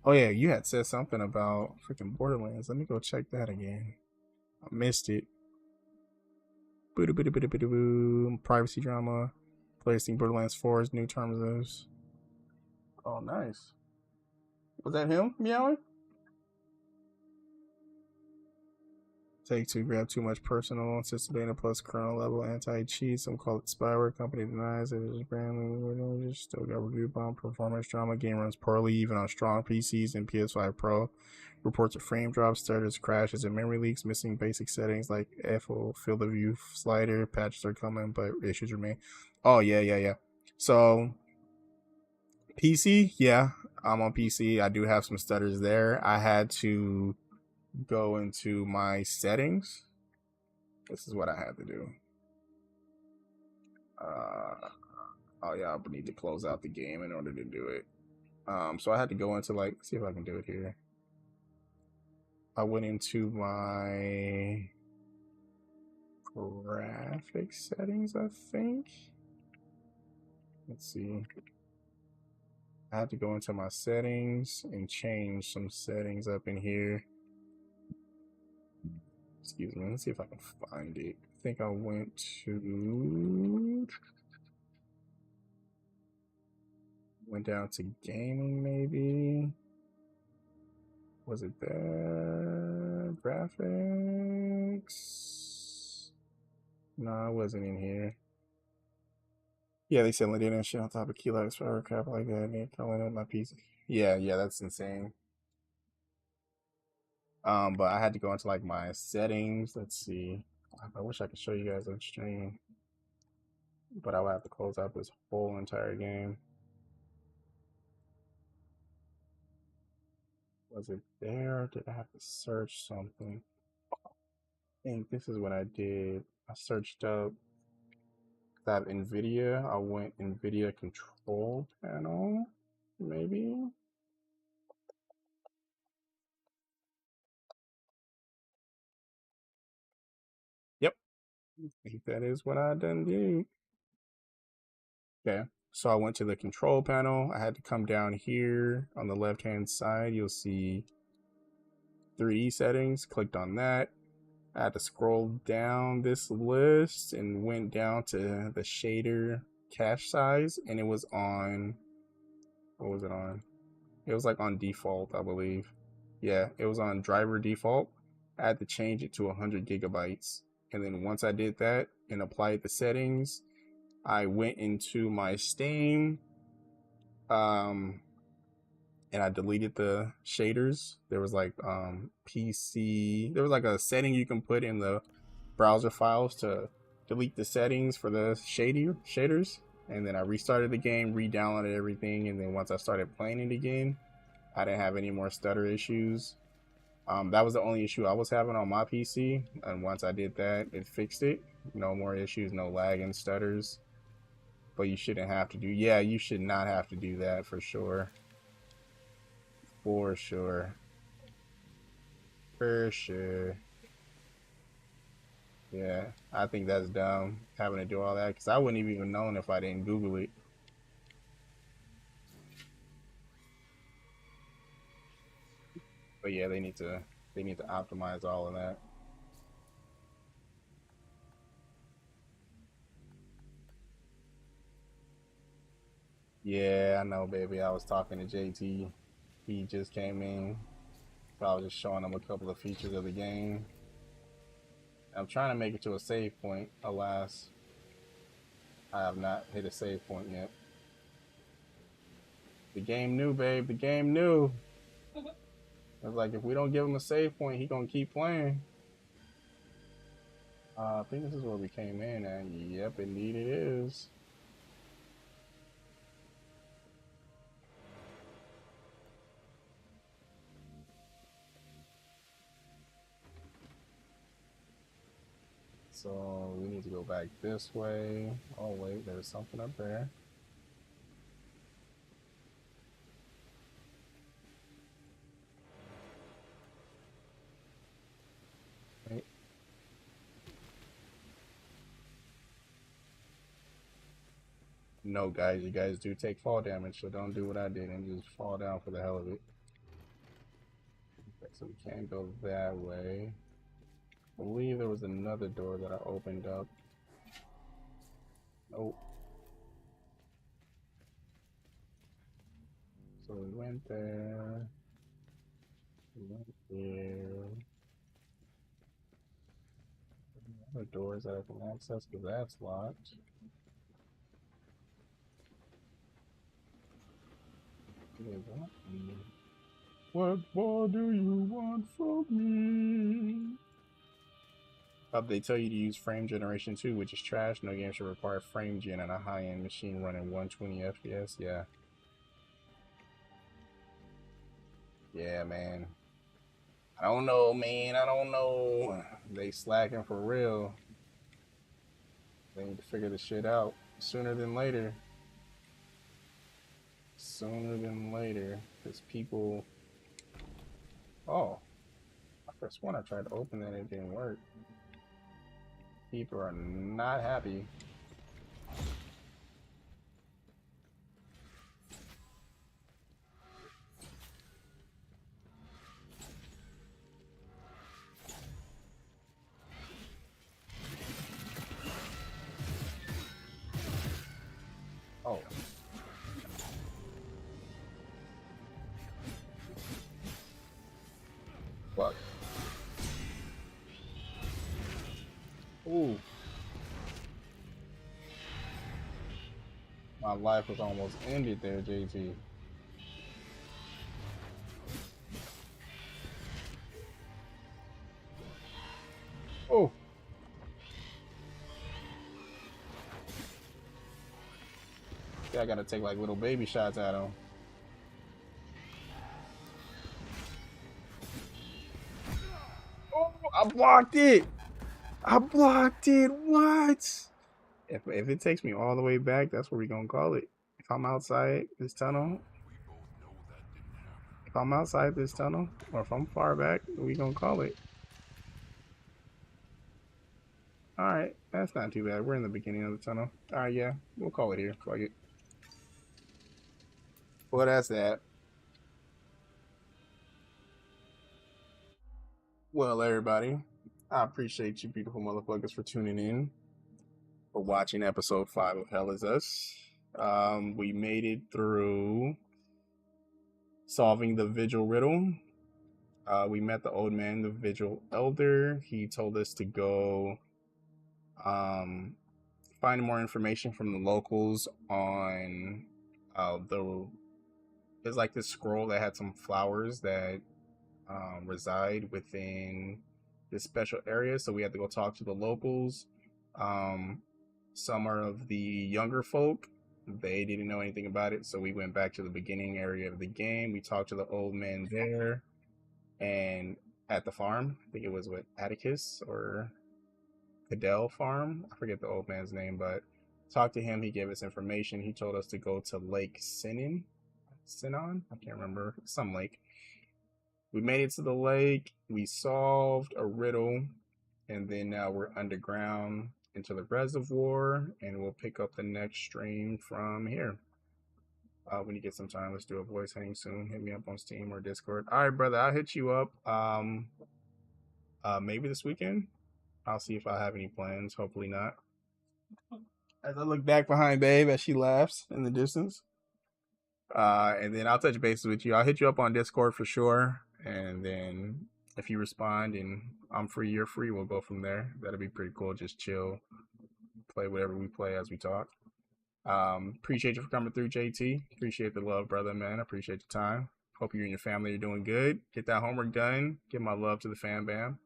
Oh yeah, you had said something about freaking Borderlands. Let me go check that again. I missed it. Boom. Privacy drama. Players think Borderlands 4's new terms. Oh, nice. Was that him meowing? Take Two grab too much personal, anticipating plus kernel level anti-cheat. Some call it spyware. Company denies it is brand. Still got review bomb. Performance drama. Game runs poorly even on strong PCs and PS5 Pro. Reports of frame drops, stutters, crashes, and memory leaks. Missing basic settings like FO, field of view slider. Patches are coming, but issues remain. Oh yeah. So PC, yeah, I'm on PC. I do have some stutters there. I had to go into my settings. This is what I had to do. Oh yeah, I need to close out the game in order to do it. So I had to go into like, see if I can do it here. I went into my graphics settings, I think. Let's see. I had to go into my settings and change some settings up in here. Excuse me, let's see if I can find it. I think I went down to gaming maybe. Was it there? Graphics? No, it wasn't in here. Yeah, they said data and shit on top of keylogs for crap like that. They're calling up my PC. Yeah, that's insane. But I had to go into like my settings. Let's see. I wish I could show you guys on stream, but I would have to close out this whole entire game. Was it there? Or did I have to search something? I think this is what I did. I searched up that NVIDIA. I went NVIDIA control panel, maybe. Yep, I think that is what I done did. Okay, so I went to the control panel. I had to come down here on the left hand side. You'll see 3D settings. Clicked on that. I had to scroll down this list and went down to the shader cache size, and it was on, what was it on? It was like on default, I believe. Yeah, it was on driver default. I had to change it to 100 gigabytes. And then once I did that and applied the settings, I went into my Steam, and I deleted the shaders. There was like PC. There was like a setting you can put in the browser files to delete the settings for the shaders. And then I restarted the game, re-downloaded everything, and then once I started playing it again, I didn't have any more stutter issues. That was the only issue I was having on my PC, and once I did that, it fixed it. No more issues, no lag and stutters. But you shouldn't have to do. Yeah, you should not have to do that for sure. For sure. For sure. Yeah, I think that's dumb having to do all that because I wouldn't have even known if I didn't Google it. But yeah, they need to optimize all of that. Yeah, I know, baby. I was talking to JT. He just came in. Probably just showing them a couple of features of the game. I'm trying to make it to a save point. Alas, I have not hit a save point yet. The game knew, babe. The game knew. It's like, if we don't give him a save point, he gonna keep playing. I think this is where we came in, and yep, indeed it is. So we need to go back this way. Oh wait, there's something up there. Wait. No, guys, you guys do take fall damage, so don't do what I did and just fall down for the hell of it. Okay, so we can't go that way. I believe there was another door that I opened up. Nope. So we went there. We went there. Other doors that I can access because that's locked. What more do you want from me? They tell you to use frame generation 2, which is trash. No game should require frame gen on a high-end machine running 120 FPS. Yeah. Yeah, man. I don't know, man. I don't know. They slacking for real. They need to figure this shit out sooner than later. Sooner than later. Because people... Oh. I pressed one. I tried to open it and it didn't work. People are not happy. Oh. Fuck. Ooh. My life was almost ended there, JT. Oh. Yeah, I gotta take like little baby shots at him. Oh, I blocked it. I blocked it. What? If it takes me all the way back, that's what we're gonna call it. If I'm outside this tunnel, or if I'm far back, we gonna call it. All right, that's not too bad. We're in the beginning of the tunnel. All right, yeah, we'll call it here. Fuck it. Well, that's that. Well, everybody, I appreciate you beautiful motherfuckers for tuning in, for watching episode 5 of Hell Is Us. We made it through solving the Vigil riddle. We met the old man, the Vigil elder. He told us to go find more information from the locals on there's like this scroll that had some flowers that reside within this special area. So we had to go talk to the locals. Some are of the younger folk. They didn't know anything about it, so we went back to the beginning area of the game. We talked to the old man there, and at the farm, I think it was with Atticus or Cadell Farm. I forget the old man's name, but talked to him. He gave us information. He told us to go to Lake Sinon. I can't remember. Some lake. We made it to the lake. We solved a riddle, and then now we're underground into the reservoir, and we'll pick up the next stream from here. When you get some time, let's do a voice hang soon. Hit me up on Steam or Discord. All right, brother, I'll hit you up. Maybe this weekend. I'll see if I have any plans. Hopefully not. As I look back behind Babe as she laughs in the distance. And then I'll touch bases with you. I'll hit you up on Discord for sure. and then if you respond and I'm free, you're free, we'll go from there. That'll be pretty cool. Just chill, play whatever we play as we talk. Appreciate you for coming through, JT. Appreciate the love, brother, man. Appreciate the time. Hope you and your family are doing good. Get that homework done. Give my love to the fan bam.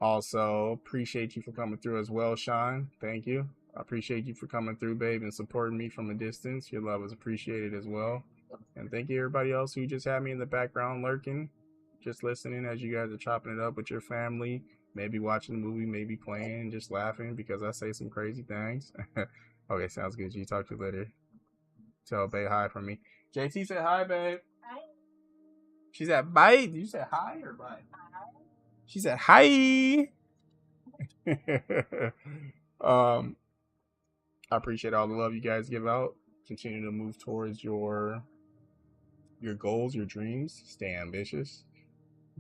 Also, appreciate you for coming through as well, Sean. Thank you. I appreciate you for coming through, babe, and supporting me from a distance. Your love is appreciated as well. And thank you, everybody else who just had me in the background lurking, just listening as you guys are chopping it up with your family, maybe watching the movie, maybe playing, just laughing because I say some crazy things. Okay, sounds good. You talk to you later. Tell babe hi from me. JT said hi, babe. Hi. She said bye. Did you say hi or bye? She said hi. I appreciate all the love you guys give out. Continue to move towards your goals, your dreams. Stay ambitious.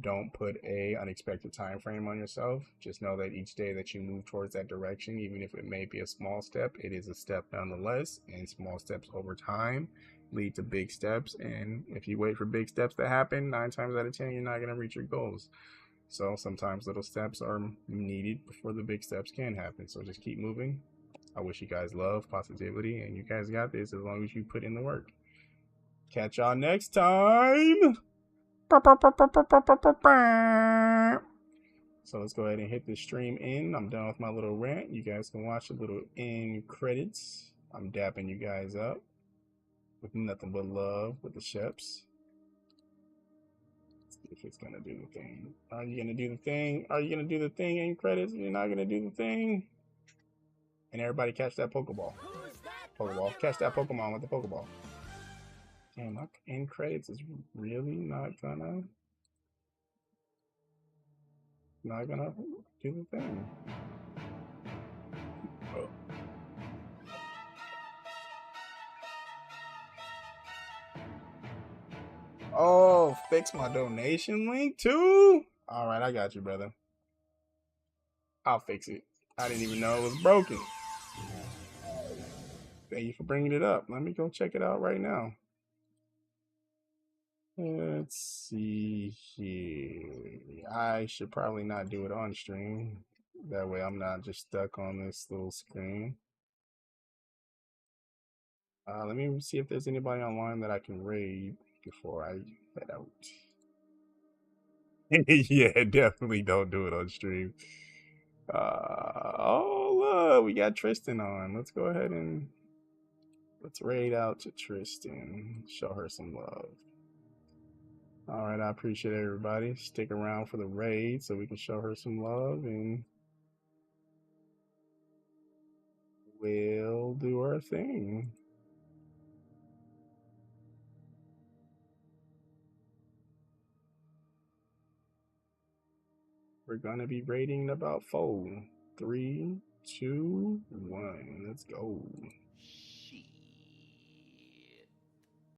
Don't put a unexpected time frame on yourself. Just know that each day that you move towards that direction, even if it may be a small step, it is a step nonetheless. And small steps over time lead to big steps. And if you wait for big steps to happen, 9 times out of 10, you're not going to reach your goals. So sometimes little steps are needed before the big steps can happen. So just keep moving. I wish you guys love, positivity, and you guys got this as long as you put in the work. Catch y'all next time. So let's go ahead and hit the stream in. I'm done with my little rant. You guys can watch the little end credits. I'm dapping you guys up with nothing but love with the Sheps. Let's see if it's gonna do the thing. Are you gonna do the thing? Are you gonna do the thing in credits? You're not gonna do the thing. And everybody catch that Pokeball. Pokeball. Catch that Pokemon with the Pokeball. Damn, my end credits is really not gonna do the thing. Oh, fix my donation link too? Alright, I got you, brother. I'll fix it. I didn't even know it was broken. Thank you for bringing it up. Let me go check it out right now. Let's see here. I should probably not do it on stream. That way I'm not just stuck on this little screen. Let me see if there's anybody online that I can raid before I head out. Yeah, definitely don't do it on stream. Oh, look, we got Tristan on. Let's go ahead and let's raid out to Tristan. Show her some love. All right, I appreciate everybody. Stick around for the raid so we can show her some love, and we'll do our thing. We're gonna be raiding about 4, 3, 2, 1. Let's go.